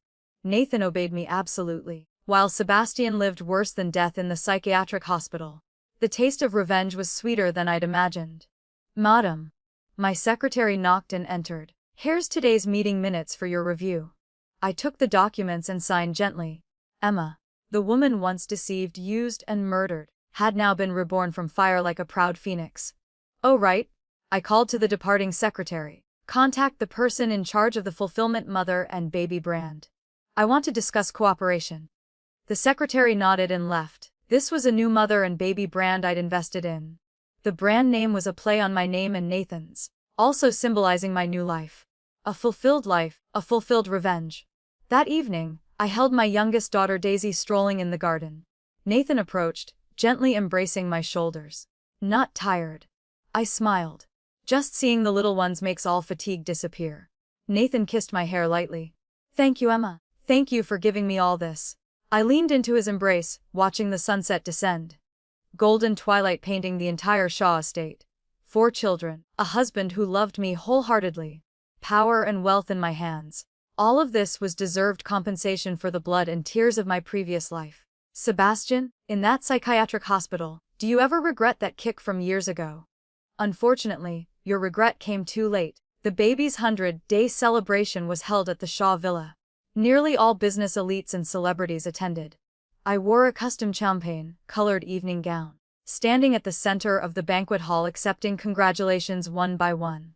Nathan obeyed me absolutely, while Sebastian lived worse than death in the psychiatric hospital. The taste of revenge was sweeter than I'd imagined. Madam. My secretary knocked and entered. Here's today's meeting minutes for your review. I took the documents and signed gently. Emma, the woman once deceived, used, and murdered, had now been reborn from fire like a proud phoenix. Oh right. I called to the departing secretary. Contact the person in charge of the fulfillment mother and baby brand. I want to discuss cooperation. The secretary nodded and left. This was a new mother and baby brand I'd invested in. The brand name was a play on my name and Nathan's, also symbolizing my new life. A fulfilled life, a fulfilled revenge. That evening, I held my youngest daughter Daisy strolling in the garden. Nathan approached, gently embracing my shoulders. Not tired. I smiled. Just seeing the little ones makes all fatigue disappear. Nathan kissed my hair lightly. Thank you, Emma. Thank you for giving me all this. I leaned into his embrace, watching the sunset descend. Golden twilight painting the entire Shaw estate. 4 children, a husband who loved me wholeheartedly. Power and wealth in my hands. All of this was deserved compensation for the blood and tears of my previous life. Sebastian, in that psychiatric hospital, do you ever regret that kick from years ago? Unfortunately, your regret came too late. The baby's 100-day celebration was held at the Shaw Villa. Nearly all business elites and celebrities attended. I wore a custom champagne-colored evening gown, standing at the center of the banquet hall accepting congratulations one by one.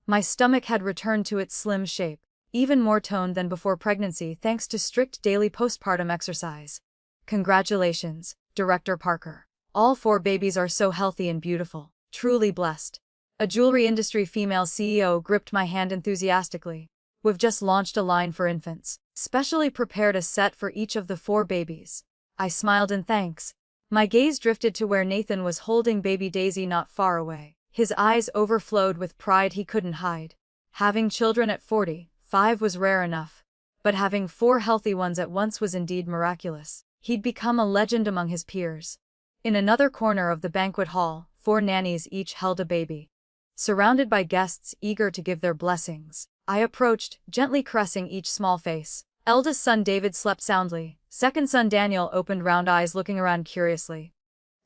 My stomach had returned to its slim shape, even more toned than before pregnancy thanks to strict daily postpartum exercise. Congratulations, Director Parker. All 4 babies are so healthy and beautiful, truly blessed. A jewelry industry female CEO gripped my hand enthusiastically. We've just launched a line for infants, specially prepared a set for each of the 4 babies. I smiled in thanks. My gaze drifted to where Nathan was holding baby Daisy not far away. His eyes overflowed with pride he couldn't hide. Having children at 45 was rare enough, but having 4 healthy ones at once was indeed miraculous. He'd become a legend among his peers. In another corner of the banquet hall, 4 nannies each held a baby. Surrounded by guests eager to give their blessings, I approached, gently caressing each small face. Eldest son David slept soundly. Second son Daniel opened round eyes looking around curiously.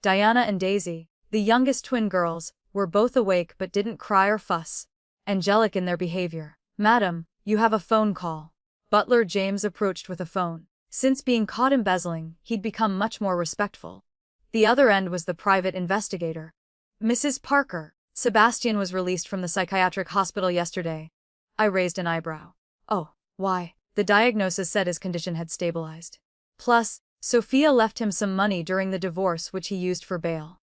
Diana and Daisy, the youngest twin girls, were both awake but didn't cry or fuss. Angelic in their behavior. "Madam, you have a phone call." Butler James approached with a phone. Since being caught embezzling, he'd become much more respectful. The other end was the private investigator. "Mrs. Parker, Sebastian was released from the psychiatric hospital yesterday." I raised an eyebrow. "Oh, why?" The diagnosis said his condition had stabilized. Plus, Sophia left him some money during the divorce which he used for bail.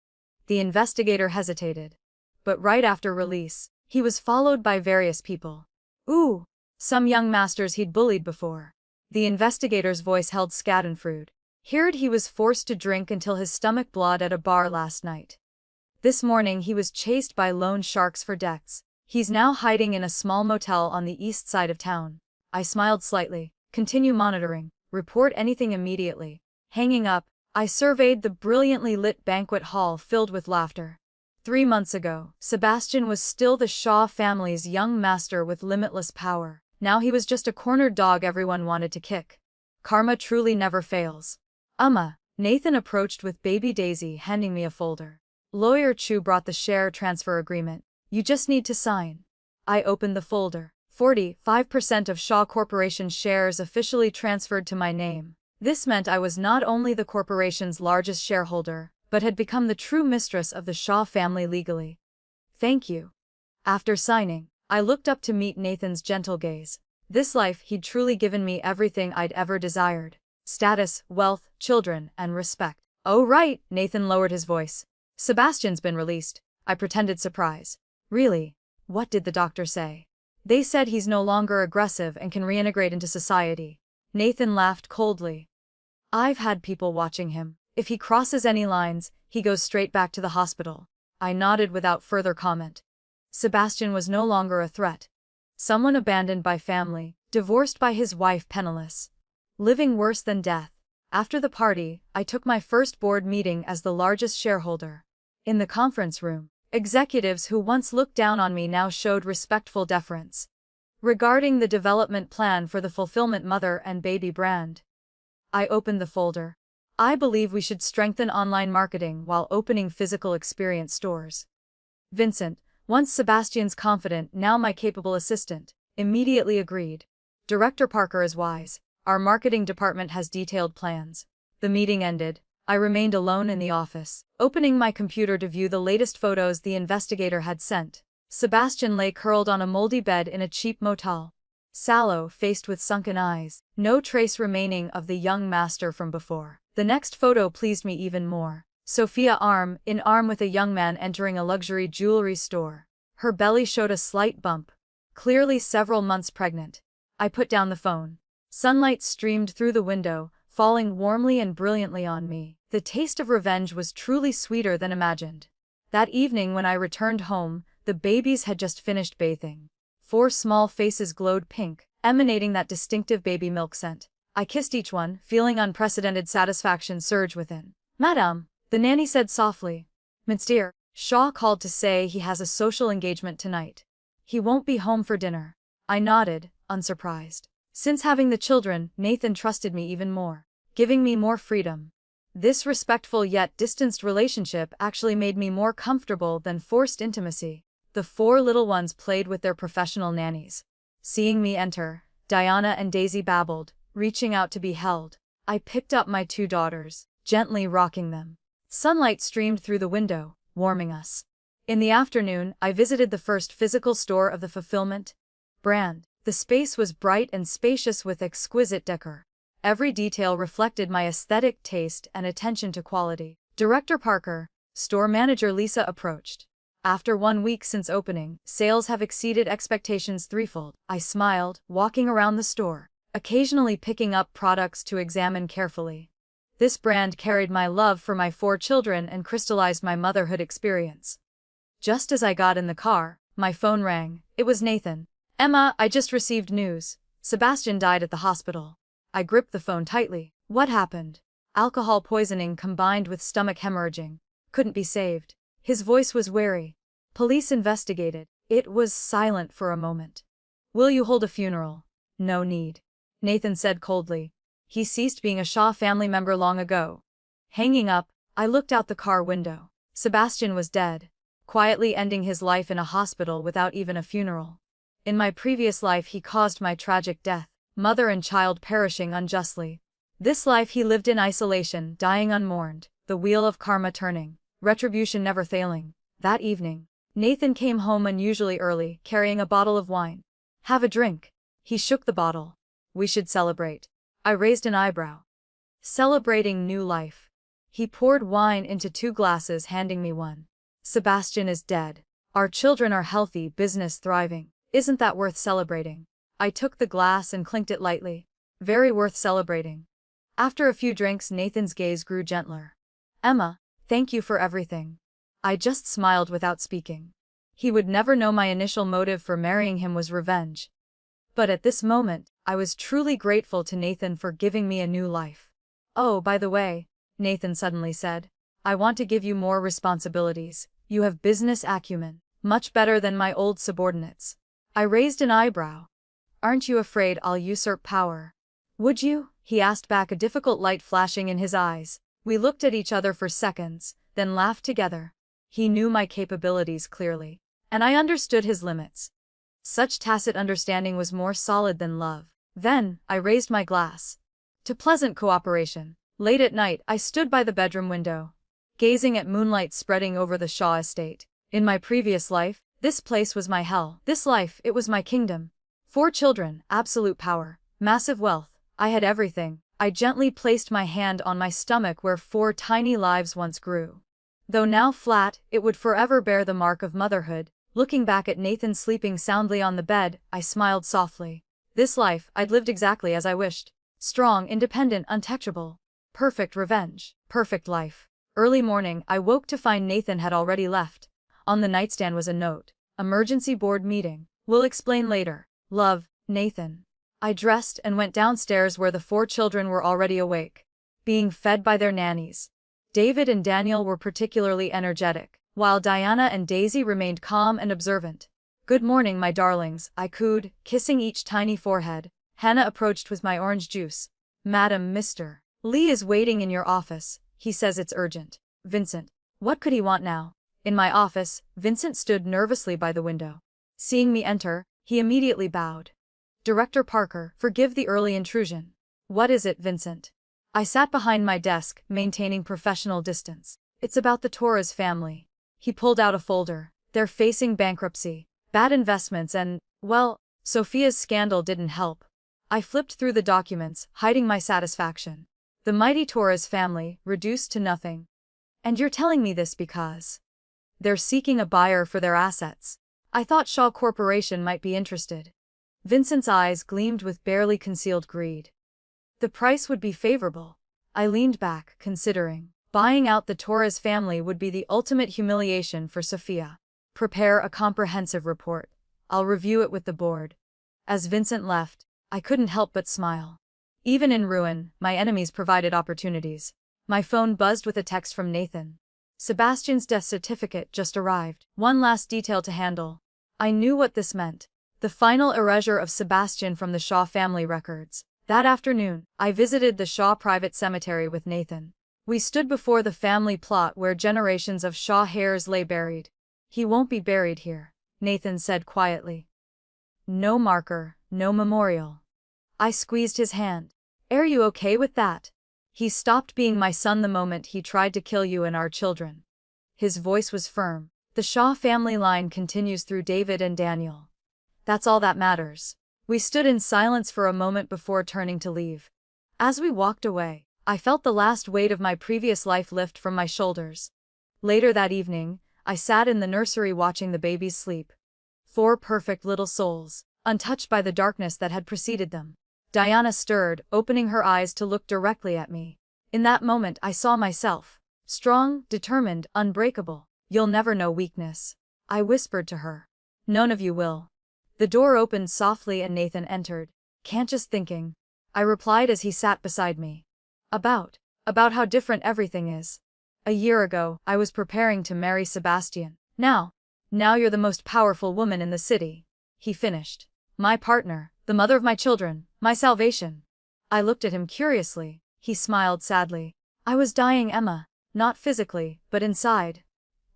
The investigator hesitated. But right after release, he was followed by various people. Ooh, some young masters he'd bullied before. The investigator's voice held schadenfreude. Heard he was forced to drink until his stomach bled at a bar last night. This morning he was chased by loan sharks for debts. He's now hiding in a small motel on the east side of town. I smiled slightly. Continue monitoring. Report anything immediately. Hanging up, I surveyed the brilliantly lit banquet hall filled with laughter. 3 months ago, Sebastian was still the Shaw family's young master with limitless power. Now he was just a cornered dog everyone wanted to kick. Karma truly never fails. Nathan approached with baby Daisy handing me a folder. Lawyer Chu brought the share transfer agreement. You just need to sign. I opened the folder. 45% of Shaw Corporation's shares officially transferred to my name. This meant I was not only the corporation's largest shareholder, but had become the true mistress of the Shaw family legally. Thank you. After signing, I looked up to meet Nathan's gentle gaze. This life he'd truly given me everything I'd ever desired. Status, wealth, children, and respect. Oh right, Nathan lowered his voice. Sebastian's been released. I pretended surprise. Really? What did the doctor say? They said he's no longer aggressive and can reintegrate into society. Nathan laughed coldly. I've had people watching him. If he crosses any lines, he goes straight back to the hospital. I nodded without further comment. Sebastian was no longer a threat. Someone abandoned by family, divorced by his wife penniless. Living worse than death. After the party, I took my first board meeting as the largest shareholder. In the conference room, executives who once looked down on me now showed respectful deference. Regarding the development plan for the Fulfillment Mother and Baby brand, I opened the folder. I believe we should strengthen online marketing while opening physical experience stores. Vincent, once Sebastian's confidant, now my capable assistant, immediately agreed. Director Parker is wise. Our marketing department has detailed plans. The meeting ended. I remained alone in the office, opening my computer to view the latest photos the investigator had sent. Sebastian lay curled on a moldy bed in a cheap motel. Sallow, faced with sunken eyes, no trace remaining of the young master from before. The next photo pleased me even more. Sophia arm in arm with a young man entering a luxury jewelry store. Her belly showed a slight bump. Clearly several months pregnant. I put down the phone. Sunlight streamed through the window, falling warmly and brilliantly on me. The taste of revenge was truly sweeter than imagined. That evening when I returned home, the babies had just finished bathing. 4 small faces glowed pink, emanating that distinctive baby milk scent. I kissed each one, feeling unprecedented satisfaction surge within. Madame, the nanny said softly. Miss dear, Shaw called to say he has a social engagement tonight. He won't be home for dinner. I nodded, unsurprised. Since having the children, Nathan trusted me even more, giving me more freedom. This respectful yet distanced relationship actually made me more comfortable than forced intimacy. The 4 little ones played with their professional nannies. Seeing me enter, Diana and Daisy babbled, reaching out to be held. I picked up my 2 daughters, gently rocking them. Sunlight streamed through the window, warming us. In the afternoon, I visited the first physical store of the Fulfillment brand. The space was bright and spacious with exquisite decor. Every detail reflected my aesthetic taste and attention to quality. Director Parker, store manager Lisa approached. After 1 week since opening, sales have exceeded expectations threefold. I smiled, walking around the store, occasionally picking up products to examine carefully. This brand carried my love for my 4 children and crystallized my motherhood experience. Just as I got in the car, my phone rang. It was Nathan. Emma, I just received news. Sebastian died at the hospital. I gripped the phone tightly. What happened? Alcohol poisoning combined with stomach hemorrhaging. Couldn't be saved. His voice was wary. Police investigated. It was silent for a moment. Will you hold a funeral? No need. Nathan said coldly. He ceased being a Shaw family member long ago. Hanging up, I looked out the car window. Sebastian was dead, quietly ending his life in a hospital without even a funeral. In my previous life he caused my tragic death, mother and child perishing unjustly. This life he lived in isolation, dying unmourned, the wheel of karma turning, retribution never failing. That evening, Nathan came home unusually early, carrying a bottle of wine. Have a drink. He shook the bottle. We should celebrate. I raised an eyebrow. Celebrating new life. He poured wine into 2 glasses, handing me one. Sebastian is dead. Our children are healthy, business thriving. Isn't that worth celebrating? I took the glass and clinked it lightly. Very worth celebrating. After a few drinks, Nathan's gaze grew gentler. Emma, thank you for everything. I just smiled without speaking. He would never know my initial motive for marrying him was revenge. But at this moment, I was truly grateful to Nathan for giving me a new life. Oh, by the way, Nathan suddenly said, I want to give you more responsibilities. You have business acumen, much better than my old subordinates. I raised an eyebrow. Aren't you afraid I'll usurp power? Would you? He asked back, a difficult light flashing in his eyes. We looked at each other for seconds, then laughed together. He knew my capabilities clearly, and I understood his limits. Such tacit understanding was more solid than love. Then, I raised my glass. To pleasant cooperation. Late at night, I stood by the bedroom window, gazing at moonlight spreading over the Shaw estate. In my previous life, this place was my hell. This life, it was my kingdom. 4 children, absolute power, massive wealth. I had everything. I gently placed my hand on my stomach where 4 tiny lives once grew. Though now flat, it would forever bear the mark of motherhood. Looking back at Nathan sleeping soundly on the bed, I smiled softly. This life, I'd lived exactly as I wished. Strong, independent, untouchable. Perfect revenge. Perfect life. Early morning, I woke to find Nathan had already left. On the nightstand was a note. Emergency board meeting. We'll explain later. Love, Nathan. I dressed and went downstairs where the 4 children were already awake, being fed by their nannies. David and Daniel were particularly energetic, while Diana and Daisy remained calm and observant. Good morning, my darlings, I cooed, kissing each tiny forehead. Hannah approached with my orange juice. Madam, Mr. Lee is waiting in your office. He says it's urgent. Vincent. What could he want now? In my office, Vincent stood nervously by the window. Seeing me enter, he immediately bowed. Director Parker, forgive the early intrusion. What is it, Vincent? I sat behind my desk, maintaining professional distance. It's about the Torres family. He pulled out a folder. They're facing bankruptcy, bad investments and, well, Sophia's scandal didn't help. I flipped through the documents, hiding my satisfaction. The mighty Torres family, reduced to nothing. And you're telling me this because they're seeking a buyer for their assets. I thought Shaw Corporation might be interested. Vincent's eyes gleamed with barely concealed greed. The price would be favorable. I leaned back, considering. Buying out the Torres family would be the ultimate humiliation for Sophia. Prepare a comprehensive report. I'll review it with the board. As Vincent left, I couldn't help but smile. Even in ruin, my enemies provided opportunities. My phone buzzed with a text from Nathan. Sebastian's death certificate just arrived. One last detail to handle. I knew what this meant. The final erasure of Sebastian from the Shaw family records. That afternoon, I visited the Shaw private cemetery with Nathan. We stood before the family plot where generations of Shaw heirs lay buried. He won't be buried here, Nathan said quietly. No marker, no memorial. I squeezed his hand. Are you okay with that? He stopped being my son the moment he tried to kill you and our children. His voice was firm. The Shaw family line continues through David and Daniel. That's all that matters. We stood in silence for a moment before turning to leave. As we walked away, I felt the last weight of my previous life lift from my shoulders. Later that evening, I sat in the nursery watching the babies sleep. 4 perfect little souls, untouched by the darkness that had preceded them. Diana stirred, opening her eyes to look directly at me. In that moment I saw myself. Strong, determined, unbreakable. You'll never know weakness. I whispered to her. None of you will. The door opened softly and Nathan entered. Can't just thinking. I replied as he sat beside me. About how different everything is. A year ago, I was preparing to marry Sebastian. Now you're the most powerful woman in the city. He finished. My partner, The mother of my children, my salvation. I looked at him curiously. He smiled sadly. I was dying, Emma. Not physically, but inside.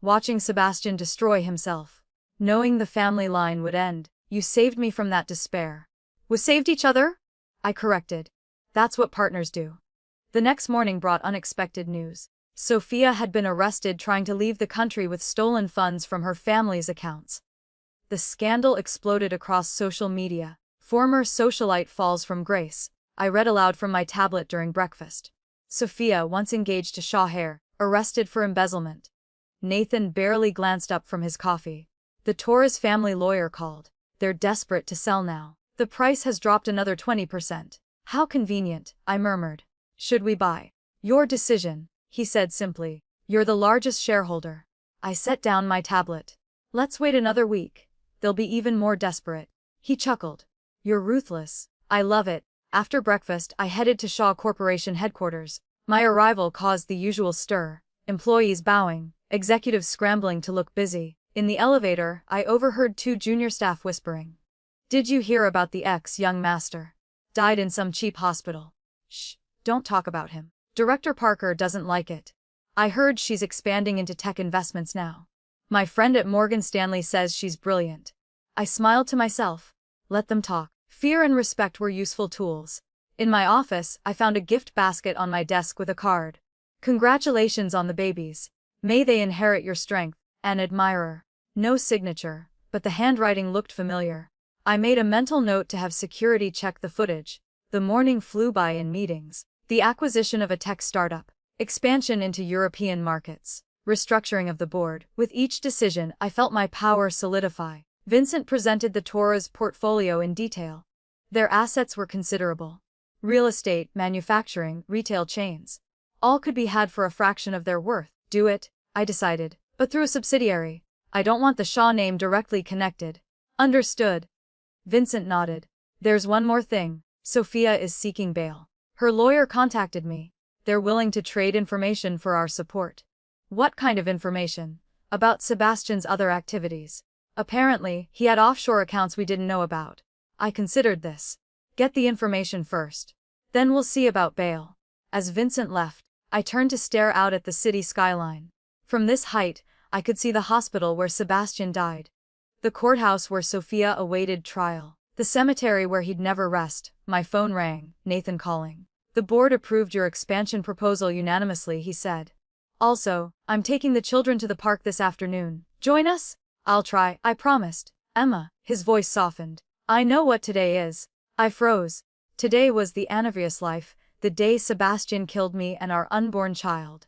Watching Sebastian destroy himself. Knowing the family line would end, you saved me from that despair. We saved each other? I corrected. That's what partners do. The next morning brought unexpected news. Sophia had been arrested trying to leave the country with stolen funds from her family's accounts. The scandal exploded across social media. Former socialite falls from grace. I read aloud from my tablet during breakfast. Sophia, once engaged to Shaw, heir, arrested for embezzlement. Nathan barely glanced up from his coffee. The Torres family lawyer called. They're desperate to sell now. The price has dropped another 20%. How convenient, I murmured. Should we buy? Your decision, he said simply. You're the largest shareholder. I set down my tablet. Let's wait another week. They'll be even more desperate. He chuckled. You're ruthless. I love it. After breakfast, I headed to Shaw Corporation headquarters. My arrival caused the usual stir. Employees bowing, executives scrambling to look busy. In the elevator, I overheard two junior staff whispering. Did you hear about the ex-young master? Died in some cheap hospital. Shh, don't talk about him. Director Parker doesn't like it. I heard she's expanding into tech investments now. My friend at Morgan Stanley says she's brilliant. I smiled to myself. Let them talk. Fear and respect were useful tools. In my office, I found a gift basket on my desk with a card. Congratulations on the babies. May they inherit your strength. An admirer. No signature, but the handwriting looked familiar. I made a mental note to have security check the footage. The morning flew by in meetings. The acquisition of a tech startup. Expansion into European markets. Restructuring of the board. With each decision, I felt my power solidify. Vincent presented the Torres portfolio in detail. Their assets were considerable. Real estate, manufacturing, retail chains. All could be had for a fraction of their worth. Do it, I decided, but through a subsidiary. I don't want the Shaw name directly connected. Understood. Vincent nodded. There's one more thing. Sophia is seeking bail. Her lawyer contacted me. They're willing to trade information for our support. What kind of information? About Sebastian's other activities. Apparently, he had offshore accounts we didn't know about. I considered this. Get the information first. Then we'll see about bail. As Vincent left, I turned to stare out at the city skyline. From this height, I could see the hospital where Sebastian died. The courthouse where Sophia awaited trial. The cemetery where he'd never rest. My phone rang, Nathan calling. The board approved your expansion proposal unanimously, he said. Also, I'm taking the children to the park this afternoon. Join us? I'll try, I promised. Emma, his voice softened. I know what today is. I froze. Today was the Anavius life, the day Sebastian killed me and our unborn child.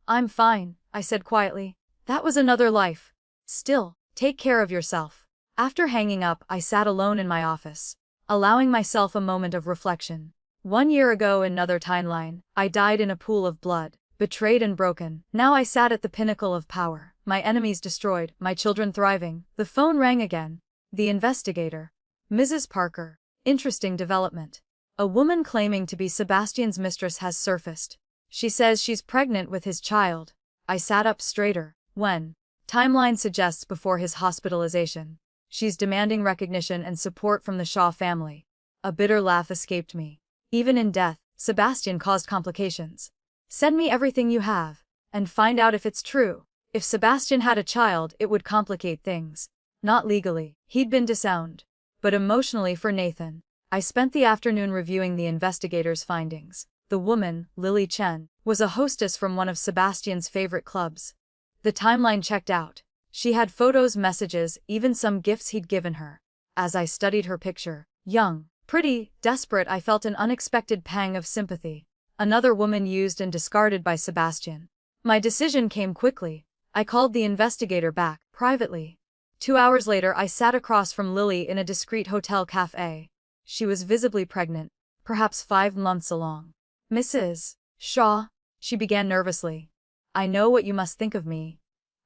I'm fine, I said quietly. That was another life. Still, take care of yourself. After hanging up, I sat alone in my office, allowing myself a moment of reflection. 1 year ago, in another timeline, I died in a pool of blood, betrayed and broken. Now I sat at the pinnacle of power, my enemies destroyed, my children thriving. The phone rang again. The investigator. Mrs. Parker. Interesting development. A woman claiming to be Sebastian's mistress has surfaced. She says she's pregnant with his child. I sat up straighter. When? Timeline suggests before his hospitalization. She's demanding recognition and support from the Shaw family. A bitter laugh escaped me. Even in death, Sebastian caused complications. Send me everything you have, and find out if it's true. If Sebastian had a child, it would complicate things. Not legally, he'd been disowned. But emotionally for Nathan. I spent the afternoon reviewing the investigators' findings. The woman, Lily Chen, was a hostess from one of Sebastian's favorite clubs. The timeline checked out. She had photos, messages, even some gifts he'd given her. As I studied her picture, young, pretty, desperate, I felt an unexpected pang of sympathy. Another woman used and discarded by Sebastian. My decision came quickly. I called the investigator back, privately. 2 hours later, I sat across from Lily in a discreet hotel cafe. She was visibly pregnant, perhaps 5 months along. Mrs. Shaw, she began nervously. I know what you must think of me.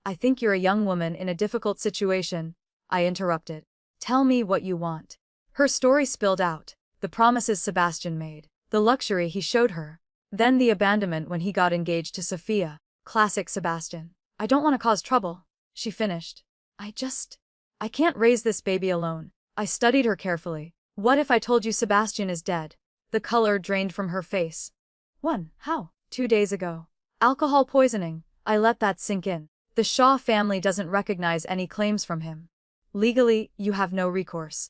I think you're a young woman in a difficult situation, I interrupted. Tell me what you want. Her story spilled out. The promises Sebastian made. The luxury he showed her. Then the abandonment when he got engaged to Sophia. Classic Sebastian. I don't want to cause trouble, she finished. I can't raise this baby alone. I studied her carefully. What if I told you Sebastian is dead? The color drained from her face. When? How? 2 days ago. Alcohol poisoning. I let that sink in. The Shaw family doesn't recognize any claims from him. Legally, you have no recourse.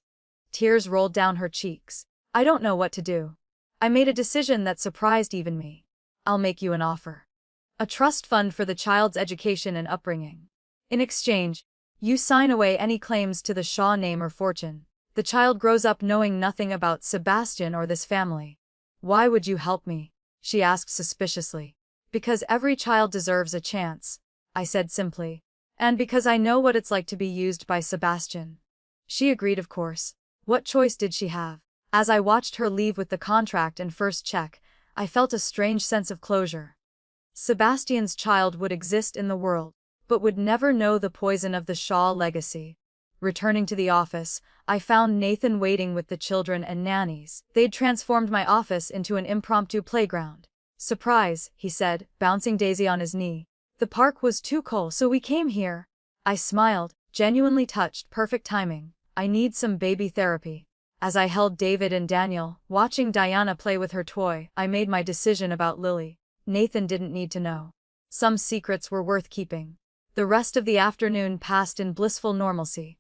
Tears rolled down her cheeks. I don't know what to do. I made a decision that surprised even me. I'll make you an offer. A trust fund for the child's education and upbringing. In exchange, you sign away any claims to the Shaw name or fortune. The child grows up knowing nothing about Sebastian or this family. Why would you help me? She asked suspiciously. Because every child deserves a chance, I said simply. And because I know what it's like to be used by Sebastian. She agreed, of course. What choice did she have? As I watched her leave with the contract and first check, I felt a strange sense of closure. Sebastian's child would exist in the world, but would never know the poison of the Shaw legacy. Returning to the office, I found Nathan waiting with the children and nannies. They'd transformed my office into an impromptu playground. Surprise, he said, bouncing Daisy on his knee. The park was too cold, so we came here. I smiled, genuinely touched. Perfect timing. I need some baby therapy. As I held David and Daniel, watching Diana play with her toy, I made my decision about Lily. Nathan didn't need to know. Some secrets were worth keeping. The rest of the afternoon passed in blissful normalcy.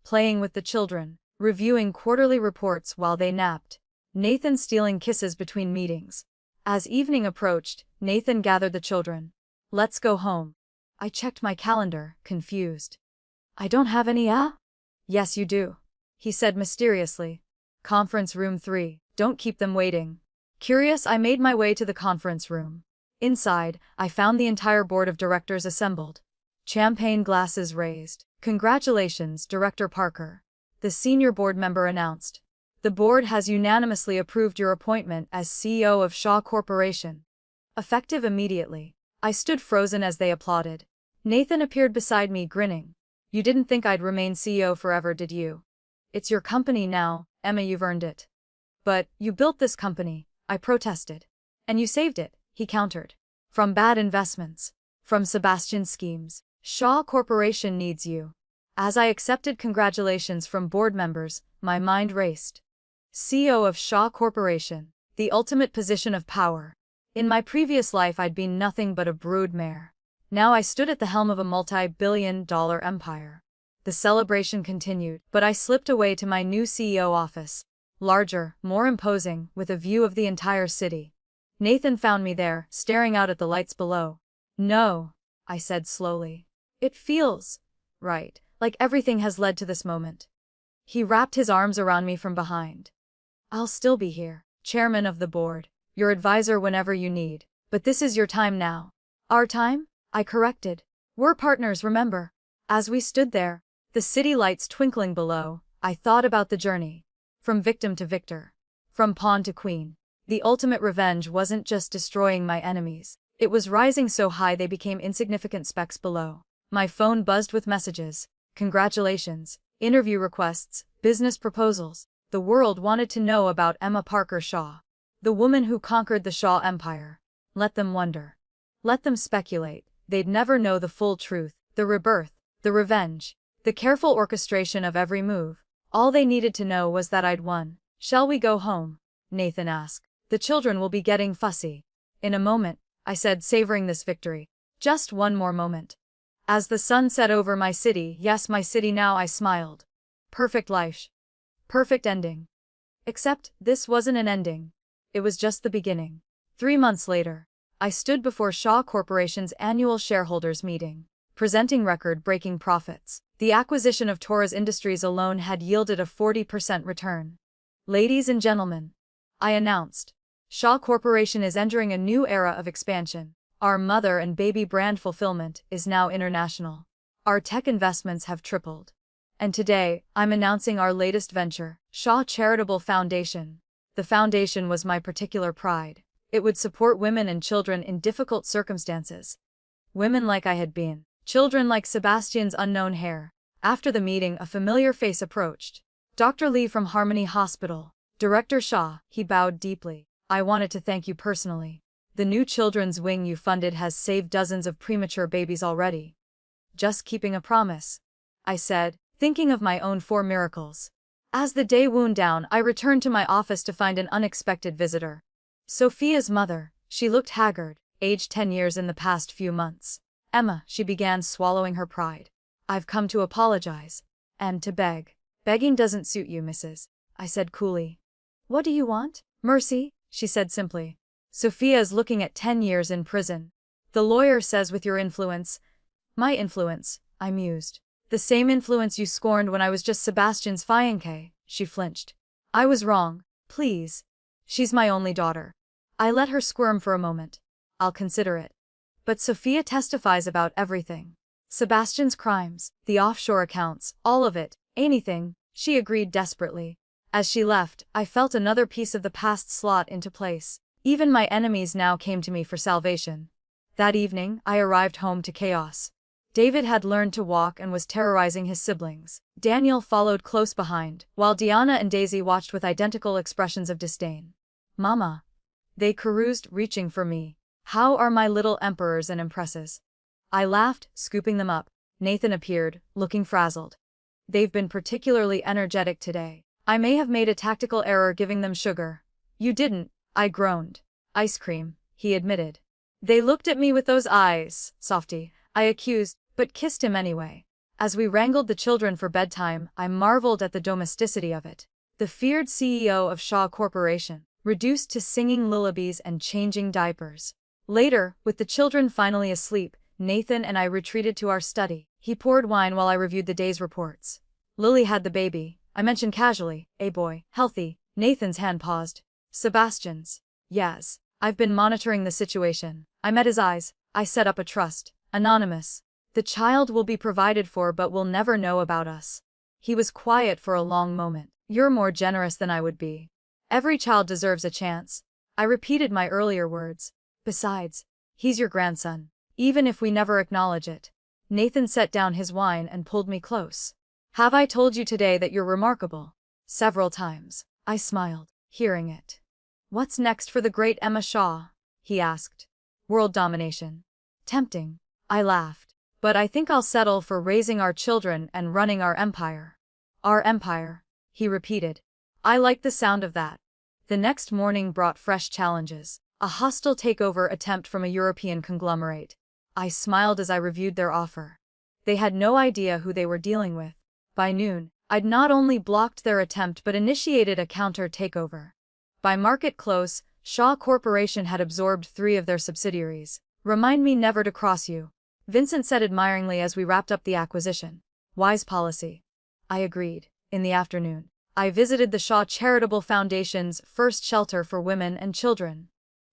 Playing with the children, reviewing quarterly reports while they napped. Nathan stealing kisses between meetings. As evening approached, Nathan gathered the children. Let's go home. I checked my calendar, confused. I don't have any. Yes, you do, he said mysteriously. Conference room 3. Don't keep them waiting. Curious, I made my way to the conference room. Inside, I found the entire board of directors assembled. Champagne glasses raised. Congratulations, Director Parker. The senior board member announced. The board has unanimously approved your appointment as CEO of Shaw Corporation. Effective immediately. I stood frozen as they applauded. Nathan appeared beside me, grinning. You didn't think I'd remain CEO forever, did you? It's your company now, Emma, you've earned it. But, you built this company, I protested. And you saved it, he countered. From bad investments. From Sebastian's schemes. Shaw Corporation needs you. As I accepted congratulations from board members, my mind raced. CEO of Shaw Corporation, the ultimate position of power. In my previous life I'd been nothing but a broodmare. Now I stood at the helm of a multi-billion-dollar empire. The celebration continued, but I slipped away to my new CEO office. Larger, more imposing, with a view of the entire city. Nathan found me there, staring out at the lights below. No, I said slowly. It feels right, like everything has led to this moment. He wrapped his arms around me from behind. I'll still be here, chairman of the board, your advisor whenever you need, but this is your time now. Our time? I corrected. We're partners, remember? As we stood there, the city lights twinkling below, I thought about the journey. From victim to victor. From pawn to queen. The ultimate revenge wasn't just destroying my enemies. It was rising so high they became insignificant specks below. My phone buzzed with messages. Congratulations. Interview requests. Business proposals. The world wanted to know about Emma Parker Shaw. The woman who conquered the Shaw Empire. Let them wonder. Let them speculate. They'd never know the full truth. The rebirth. The revenge. The careful orchestration of every move. All they needed to know was that I'd won. Shall we go home? Nathan asked. The children will be getting fussy. In a moment, I said, savoring this victory. Just one more moment. As the sun set over my city, yes, my city now, I smiled. Perfect life. Perfect ending. Except, this wasn't an ending. It was just the beginning. 3 months later, I stood before Shaw Corporation's annual shareholders meeting, presenting record-breaking profits. The acquisition of Torres Industries alone had yielded a 40% return. Ladies and gentlemen, I announced, Shaw Corporation is entering a new era of expansion. Our mother and baby brand fulfillment is now international. Our tech investments have tripled. And today, I'm announcing our latest venture, Shaw Charitable Foundation. The foundation was my particular pride. It would support women and children in difficult circumstances. Women like I had been. Children like Sebastian's unknown heir. After the meeting, a familiar face approached. Dr. Lee from Harmony Hospital. Director Shaw, he bowed deeply. I wanted to thank you personally. The new children's wing you funded has saved dozens of premature babies already. Just keeping a promise, I said, thinking of my own 4 miracles. As the day wound down, I returned to my office to find an unexpected visitor. Sophia's mother. She looked haggard, aged 10 years in the past few months. Emma, she began, swallowing her pride. I've come to apologize. And to beg. Begging doesn't suit you, Mrs. I said coolly. What do you want? Mercy, she said simply. Sophia is looking at 10 years in prison. The lawyer says with your influence. My influence, I mused. The same influence you scorned when I was just Sebastian's fiancé, she flinched. I was wrong, please. She's my only daughter. I let her squirm for a moment. I'll consider it. But Sophia testifies about everything. Sebastian's crimes, the offshore accounts, all of it, anything, she agreed desperately. As she left, I felt another piece of the past slot into place. Even my enemies now came to me for salvation. That evening, I arrived home to chaos. David had learned to walk and was terrorizing his siblings. Daniel followed close behind, while Diana and Daisy watched with identical expressions of disdain. Mama. They caroused, reaching for me. How are my little emperors and empresses? I laughed, scooping them up. Nathan appeared, looking frazzled. They've been particularly energetic today. I may have made a tactical error giving them sugar. You didn't, I groaned. Ice cream, he admitted. They looked at me with those eyes, softy, I accused, but kissed him anyway. As we wrangled the children for bedtime, I marveled at the domesticity of it. The feared CEO of Shaw Corporation, reduced to singing lullabies and changing diapers. Later, with the children finally asleep, Nathan and I retreated to our study. He poured wine while I reviewed the day's reports. Lily had the baby, I mentioned casually. A boy, healthy. Nathan's hand paused. Sebastian's. Yes. I've been monitoring the situation. I met his eyes. I set up a trust. Anonymous. The child will be provided for but will never know about us. He was quiet for a long moment. You're more generous than I would be. Every child deserves a chance. I repeated my earlier words. Besides, he's your grandson. Even if we never acknowledge it. Nathan set down his wine and pulled me close. Have I told you today that you're remarkable? Several times. I smiled, hearing it. What's next for the great Emma Shaw? He asked. World domination. Tempting. I laughed. But I think I'll settle for raising our children and running our empire. Our empire, he repeated. I liked the sound of that. The next morning brought fresh challenges. A hostile takeover attempt from a European conglomerate. I smiled as I reviewed their offer. They had no idea who they were dealing with. By noon, I'd not only blocked their attempt but initiated a counter-takeover. By market close, Shaw Corporation had absorbed 3 of their subsidiaries. Remind me never to cross you, Vincent said admiringly as we wrapped up the acquisition. Wise policy. I agreed. In the afternoon, I visited the Shaw Charitable Foundation's first shelter for women and children.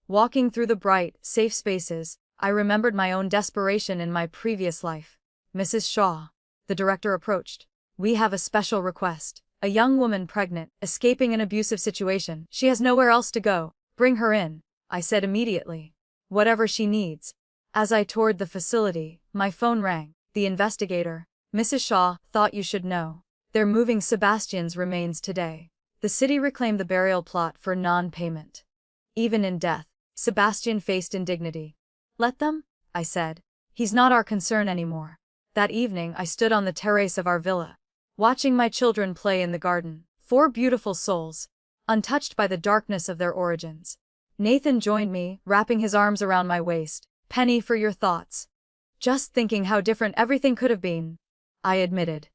Walking through the bright, safe spaces, I remembered my own desperation in my previous life. Mrs. Shaw. The director approached. We have a special request. A young woman pregnant, escaping an abusive situation. She has nowhere else to go. Bring her in, I said immediately. Whatever she needs. As I toured the facility, my phone rang. The investigator. Mrs. Shaw, thought you should know. They're moving Sebastian's remains today. The city reclaimed the burial plot for non-payment. Even in death, Sebastian faced indignity. Let them? I said. He's not our concern anymore. That evening I stood on the terrace of our villa, watching my children play in the garden. 4 beautiful souls, untouched by the darkness of their origins. Nathan joined me, wrapping his arms around my waist. Penny, for your thoughts. Just thinking how different everything could have been, I admitted.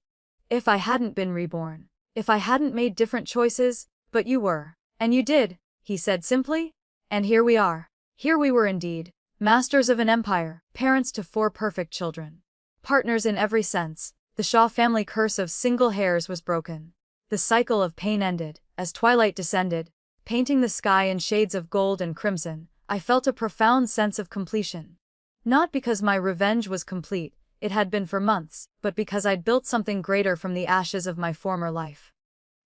If I hadn't been reborn. If I hadn't made different choices, but you were. And you did, he said simply. And here we are. Here we were indeed. Masters of an empire, parents to 4 perfect children. Partners in every sense. The Shaw family curse of single heirs was broken. The cycle of pain ended. As twilight descended, painting the sky in shades of gold and crimson, I felt a profound sense of completion. Not because my revenge was complete, it had been for months, but because I'd built something greater from the ashes of my former life.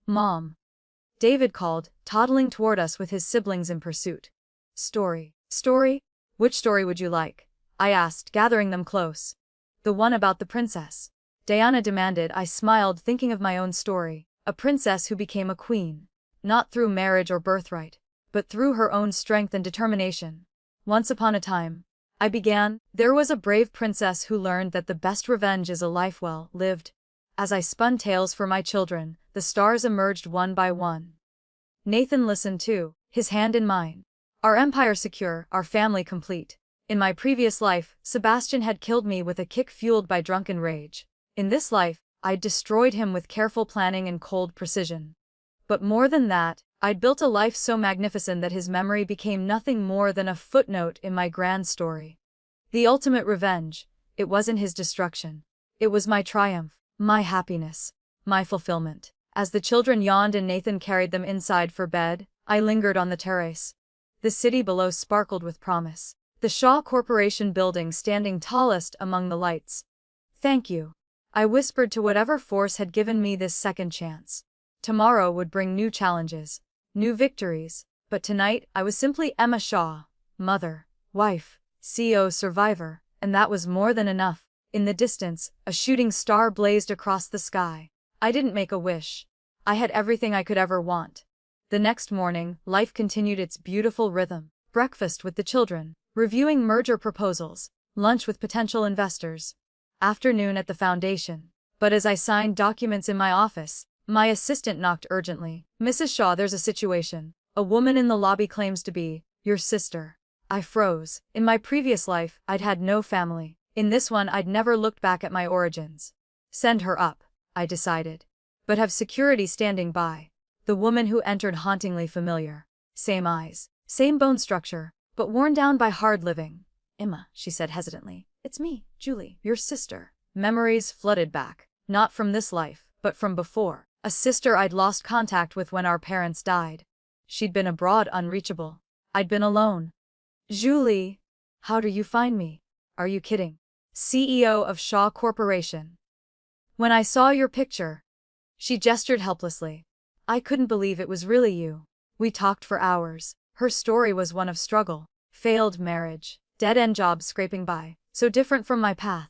Mom. David called, toddling toward us with his siblings in pursuit. Story. Story? Which story would you like? I asked, gathering them close. The one about the princess. Diana demanded. I smiled, thinking of my own story. A princess who became a queen. Not through marriage or birthright, but through her own strength and determination. Once upon a time, I began, there was a brave princess who learned that the best revenge is a life well lived. As I spun tales for my children, the stars emerged one by one. Nathan listened too, his hand in mine. Our empire secure, our family complete. In my previous life, Sebastian had killed me with a kick fueled by drunken rage. In this life, I'd destroyed him with careful planning and cold precision. But more than that, I'd built a life so magnificent that his memory became nothing more than a footnote in my grand story. The ultimate revenge, it wasn't his destruction. It was my triumph, my happiness, my fulfillment. As the children yawned and Nathan carried them inside for bed, I lingered on the terrace. The city below sparkled with promise. The Shaw Corporation building standing tallest among the lights. Thank you, I whispered to whatever force had given me this second chance. Tomorrow would bring new challenges, new victories, but tonight I was simply Emma Shaw, mother, wife, CEO survivor, and that was more than enough. In the distance, a shooting star blazed across the sky. I didn't make a wish. I had everything I could ever want. The next morning, life continued its beautiful rhythm. Breakfast with the children, reviewing merger proposals, lunch with potential investors, afternoon at the foundation. But as I signed documents in my office, my assistant knocked urgently. Mrs. Shaw, there's a situation. A woman in the lobby claims to be your sister. I froze. In my previous life, I'd had no family. In this one, I'd never looked back at my origins. Send her up, I decided. But have security standing by. The woman who entered hauntingly familiar. Same eyes, same bone structure, but worn down by hard living. Emma, she said hesitantly. It's me, Julie, your sister. Memories flooded back, not from this life, but from before. A sister I'd lost contact with when our parents died. She'd been abroad unreachable. I'd been alone. Julie, how do you find me? Are you kidding? CEO of Shaw Corporation. When I saw your picture, she gestured helplessly. I couldn't believe it was really you. We talked for hours. Her story was one of struggle, failed marriage, dead-end jobs scraping by, so different from my path.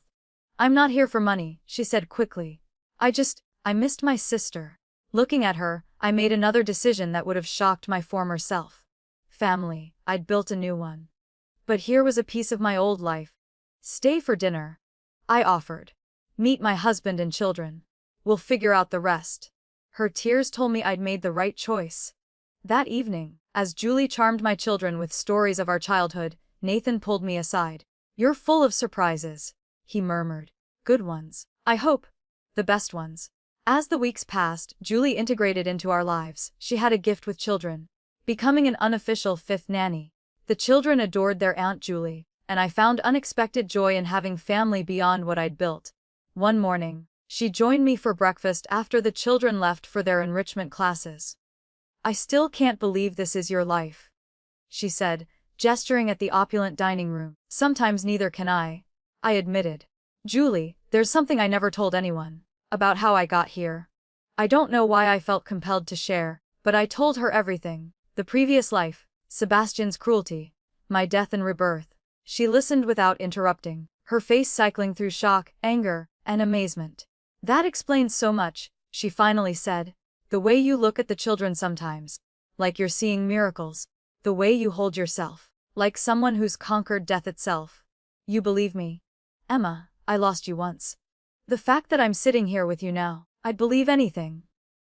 I'm not here for money, she said quickly. I missed my sister. Looking at her, I made another decision that would have shocked my former self. Family, I'd built a new one. But here was a piece of my old life. Stay for dinner, I offered. Meet my husband and children. We'll figure out the rest. Her tears told me I'd made the right choice. That evening, as Julie charmed my children with stories of our childhood, Nathan pulled me aside. You're full of surprises, he murmured. Good ones, I hope. The best ones. As the weeks passed, Julie integrated into our lives. She had a gift with children, becoming an unofficial fifth nanny. The children adored their Aunt Julie, and I found unexpected joy in having family beyond what I'd built. One morning, she joined me for breakfast after the children left for their enrichment classes. I still can't believe this is your life, she said, gesturing at the opulent dining room. Sometimes neither can I admitted. Julie, there's something I never told anyone about how I got here. I don't know why I felt compelled to share, but I told her everything. The previous life, Sebastian's cruelty, my death and rebirth. She listened without interrupting, her face cycling through shock, anger, and amazement. That explains so much, she finally said. The way you look at the children sometimes, like you're seeing miracles. The way you hold yourself, like someone who's conquered death itself. You believe me? Emma, I lost you once. The fact that I'm sitting here with you now, I'd believe anything.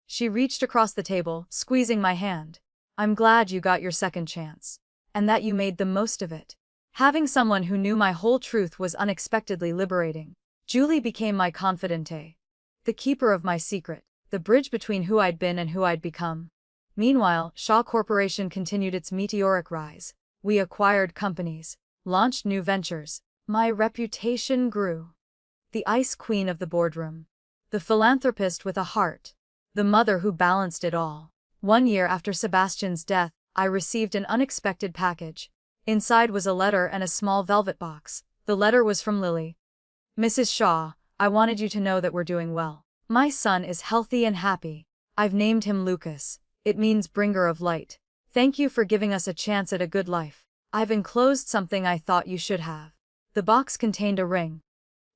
She reached across the table, squeezing my hand. I'm glad you got your second chance. And that you made the most of it. Having someone who knew my whole truth was unexpectedly liberating. Julie became my confidante. The keeper of my secret. The bridge between who I'd been and who I'd become. Meanwhile, Shaw Corporation continued its meteoric rise. We acquired companies, launched new ventures. My reputation grew. The ice queen of the boardroom. The philanthropist with a heart. The mother who balanced it all. 1 year after Sebastian's death, I received an unexpected package. Inside was a letter and a small velvet box. The letter was from Lily. Mrs. Shaw, I wanted you to know that we're doing well. My son is healthy and happy. I've named him Lucas. It means bringer of light. Thank you for giving us a chance at a good life. I've enclosed something I thought you should have. The box contained a ring.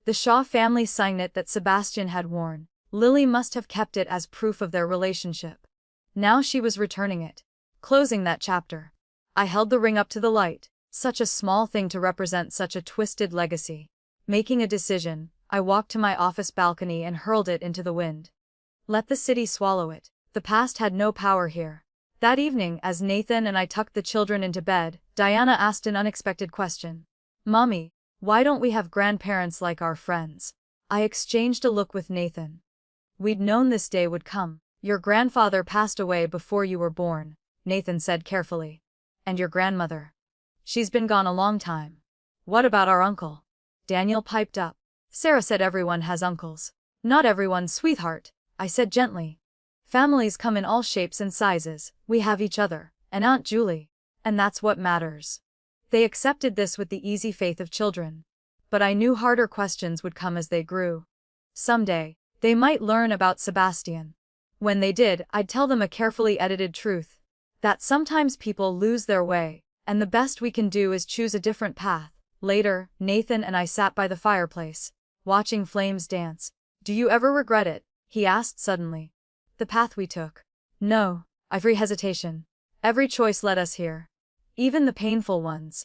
The Shaw family signet that Sebastian had worn. Lily must have kept it as proof of their relationship. Now she was returning it. Closing that chapter. I held the ring up to the light. Such a small thing to represent such a twisted legacy. Making a decision, I walked to my office balcony and hurled it into the wind. Let the city swallow it. The past had no power here. That evening, as Nathan and I tucked the children into bed, Diana asked an unexpected question. Mommy, why don't we have grandparents like our friends? I exchanged a look with Nathan. We'd known this day would come. Your grandfather passed away before you were born, Nathan said carefully. And your grandmother? She's been gone a long time. What about our uncle? Daniel piped up. Sarah said everyone has uncles. Not everyone, sweetheart, I said gently. Families come in all shapes and sizes. We have each other, and Aunt Julie. And that's what matters. They accepted this with the easy faith of children. But I knew harder questions would come as they grew. Someday, they might learn about Sebastian. When they did, I'd tell them a carefully edited truth. That sometimes people lose their way, and the best we can do is choose a different path. Later, Nathan and I sat by the fireplace, watching flames dance. Do you ever regret it? He asked suddenly. The path we took. No, every hesitation. Every choice led us here. Even the painful ones.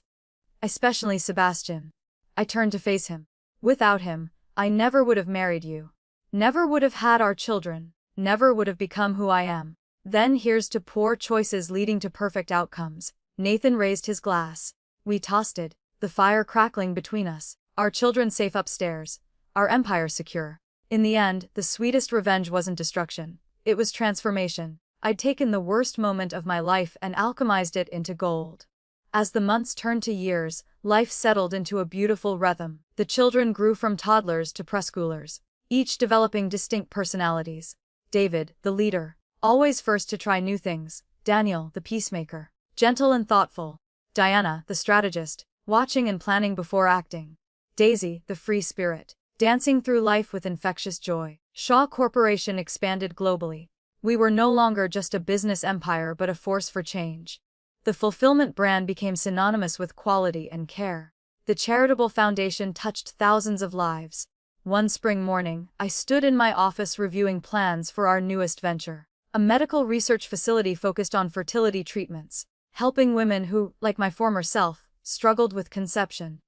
Especially Sebastian. I turned to face him. Without him, I never would have married you. Never would have had our children. Never would have become who I am. Then here's to poor choices leading to perfect outcomes. Nathan raised his glass. We toasted, the fire crackling between us, our children safe upstairs, our empire secure. In the end, the sweetest revenge wasn't destruction. It was transformation. I'd taken the worst moment of my life and alchemized it into gold. As the months turned to years, life settled into a beautiful rhythm. The children grew from toddlers to preschoolers, each developing distinct personalities. David, the leader, always first to try new things. Daniel, the peacemaker, gentle and thoughtful. Diana, the strategist, watching and planning before acting. Daisy, the free spirit, dancing through life with infectious joy. Shaw Corporation expanded globally. We were no longer just a business empire but a force for change. The fulfillment brand became synonymous with quality and care. The charitable foundation touched thousands of lives. One spring morning, I stood in my office reviewing plans for our newest venture, a medical research facility focused on fertility treatments, helping women who, like my former self, struggled with conception.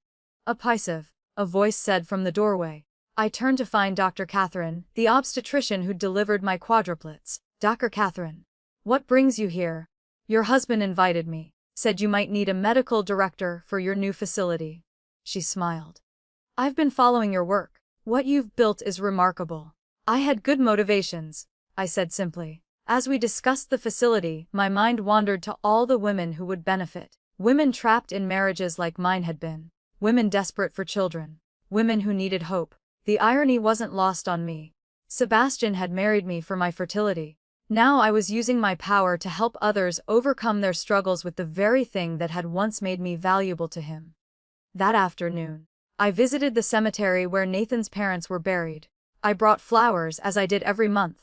Oppressive, a voice said from the doorway. I turned to find Dr. Catherine, the obstetrician who'd delivered my quadruplets. Dr. Catherine, what brings you here? Your husband invited me, said you might need a medical director for your new facility. She smiled. I've been following your work. What you've built is remarkable. I had good motivations, I said simply. As we discussed the facility, my mind wandered to all the women who would benefit. Women trapped in marriages like mine had been. Women desperate for children. Women who needed hope. The irony wasn't lost on me. Sebastian had married me for my fertility. Now I was using my power to help others overcome their struggles with the very thing that had once made me valuable to him. That afternoon, I visited the cemetery where Nathan's parents were buried. I brought flowers as I did every month.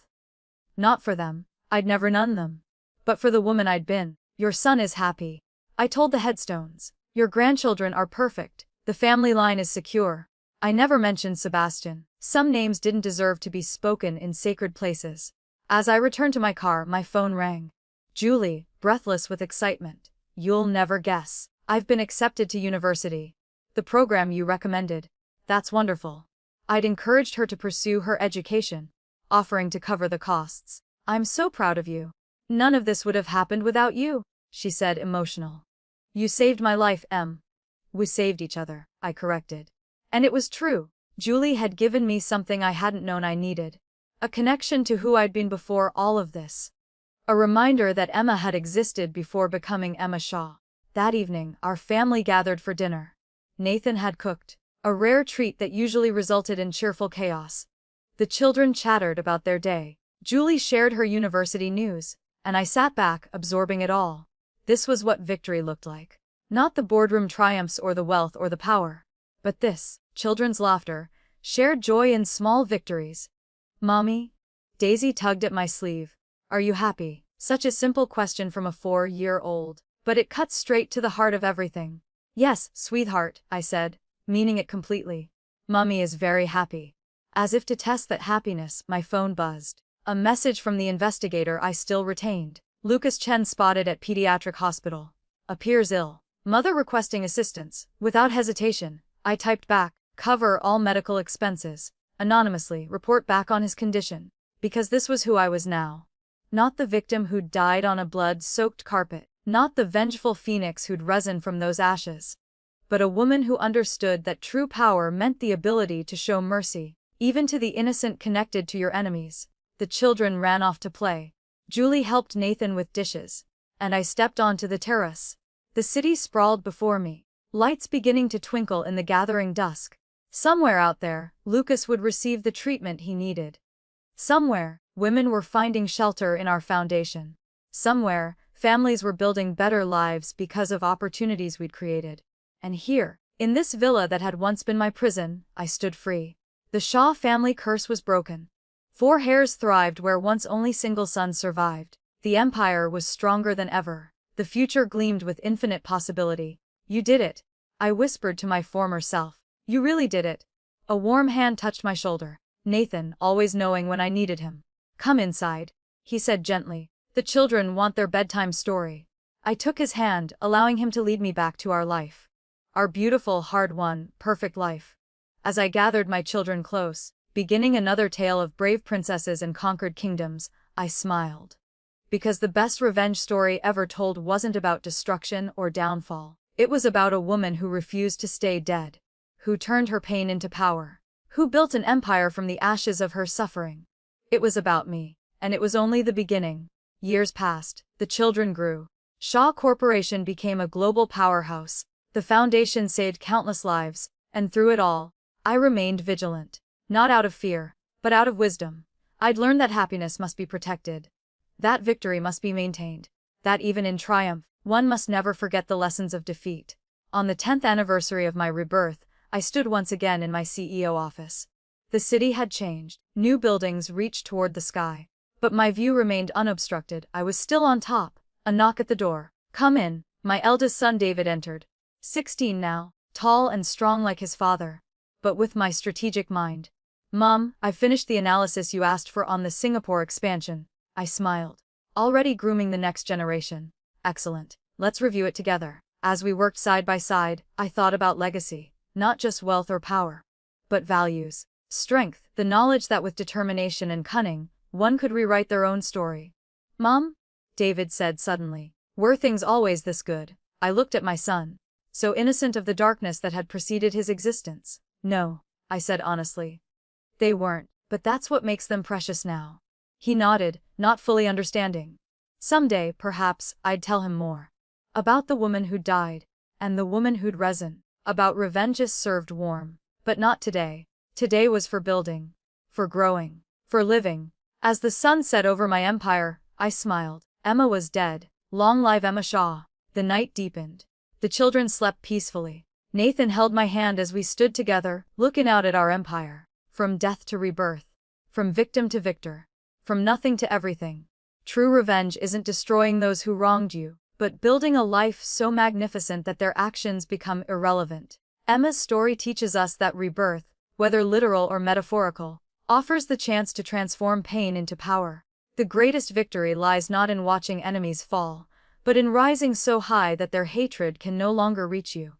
Not for them, I'd never known them. But for the woman I'd been. Your son is happy, I told the headstones. Your grandchildren are perfect, the family line is secure. I never mentioned Sebastian. Some names didn't deserve to be spoken in sacred places. As I returned to my car, my phone rang. Julie, breathless with excitement. You'll never guess. I've been accepted to university. The program you recommended. That's wonderful. I'd encouraged her to pursue her education, offering to cover the costs. I'm so proud of you. None of this would have happened without you, she said, emotional. You saved my life, Em. We saved each other, I corrected. And it was true. Julie had given me something I hadn't known I needed. A connection to who I'd been before all of this. A reminder that Emma had existed before becoming Emma Shaw. That evening, our family gathered for dinner. Nathan had cooked, a rare treat that usually resulted in cheerful chaos. The children chattered about their day. Julie shared her university news, and I sat back, absorbing it all. This was what victory looked like. Not the boardroom triumphs or the wealth or the power. But this, children's laughter, shared joy in small victories. Mommy? Daisy tugged at my sleeve. Are you happy? Such a simple question from a 4-year-old, but it cut straight to the heart of everything. Yes, sweetheart, I said, meaning it completely. Mommy is very happy. As if to test that happiness, my phone buzzed. A message from the investigator I still retained. Lucas Chen spotted at pediatric hospital. Appears ill. Mother requesting assistance. Without hesitation, I typed back, Cover all medical expenses. Anonymously, report back on his condition. Because this was who I was now. Not the victim who'd died on a blood-soaked carpet. Not the vengeful phoenix who'd risen from those ashes. But a woman who understood that true power meant the ability to show mercy, even to the innocent connected to your enemies. The children ran off to play. Julie helped Nathan with dishes. And I stepped onto the terrace. The city sprawled before me, lights beginning to twinkle in the gathering dusk. Somewhere out there, Lucas would receive the treatment he needed. Somewhere, women were finding shelter in our foundation. Somewhere, families were building better lives because of opportunities we'd created. And here, in this villa that had once been my prison, I stood free. The Shaw family curse was broken. 4 heirs thrived where once only single sons survived. The empire was stronger than ever. The future gleamed with infinite possibility. You did it, I whispered to my former self. You really did it. A warm hand touched my shoulder. Nathan, always knowing when I needed him. Come inside, he said gently. The children want their bedtime story. I took his hand, allowing him to lead me back to our life. Our beautiful, hard-won, perfect life. As I gathered my children close, beginning another tale of brave princesses and conquered kingdoms, I smiled. Because the best revenge story ever told wasn't about destruction or downfall. It was about a woman who refused to stay dead. Who turned her pain into power. Who built an empire from the ashes of her suffering. It was about me. And it was only the beginning. Years passed. The children grew. Shaw Corporation became a global powerhouse. The foundation saved countless lives. And through it all, I remained vigilant. Not out of fear, but out of wisdom. I'd learned that happiness must be protected. That victory must be maintained. That even in triumph, one must never forget the lessons of defeat. On the 10th anniversary of my rebirth, I stood once again in my CEO office. The city had changed. New buildings reached toward the sky. But my view remained unobstructed. I was still on top. A knock at the door. Come in. My eldest son David entered. 16 now, tall and strong like his father. But with my strategic mind. Mom, I finished the analysis you asked for on the Singapore expansion. I smiled. Already grooming the next generation. Excellent. Let's review it together. As we worked side by side, I thought about legacy. Not just wealth or power. But values. Strength, the knowledge that with determination and cunning, one could rewrite their own story. Mom? David said suddenly. Were things always this good? I looked at my son. So innocent of the darkness that had preceded his existence. No, I said honestly. They weren't, but that's what makes them precious now. He nodded, not fully understanding. Someday, perhaps, I'd tell him more. About the woman who died, and the woman who'd risen. About revenges served warm. But not today. Today was for building. For growing. For living. As the sun set over my empire, I smiled. Emma was dead. Long live Emma Shaw. The night deepened. The children slept peacefully. Nathan held my hand as we stood together, looking out at our empire. From death to rebirth. From victim to victor. From nothing to everything. True revenge isn't destroying those who wronged you, but building a life so magnificent that their actions become irrelevant. Emma's story teaches us that rebirth, whether literal or metaphorical, offers the chance to transform pain into power. The greatest victory lies not in watching enemies fall, but in rising so high that their hatred can no longer reach you.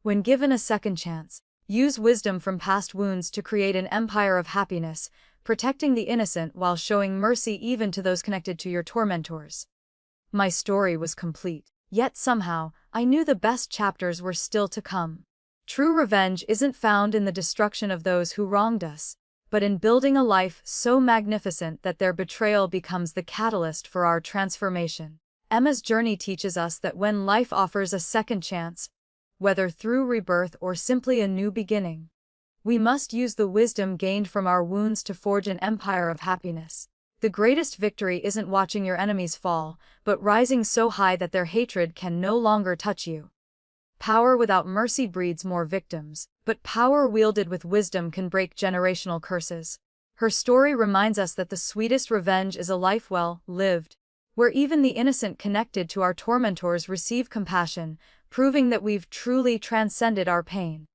When given a second chance, use wisdom from past wounds to create an empire of happiness, protecting the innocent while showing mercy even to those connected to your tormentors. My story was complete, yet somehow, I knew the best chapters were still to come. True revenge isn't found in the destruction of those who wronged us, but in building a life so magnificent that their betrayal becomes the catalyst for our transformation. Emma's journey teaches us that when life offers a second chance, whether through rebirth or simply a new beginning, we must use the wisdom gained from our wounds to forge an empire of happiness. The greatest victory isn't watching your enemies fall, but rising so high that their hatred can no longer touch you. Power without mercy breeds more victims, but power wielded with wisdom can break generational curses. Her story reminds us that the sweetest revenge is a life well lived, where even the innocent connected to our tormentors receive compassion, proving that we've truly transcended our pain.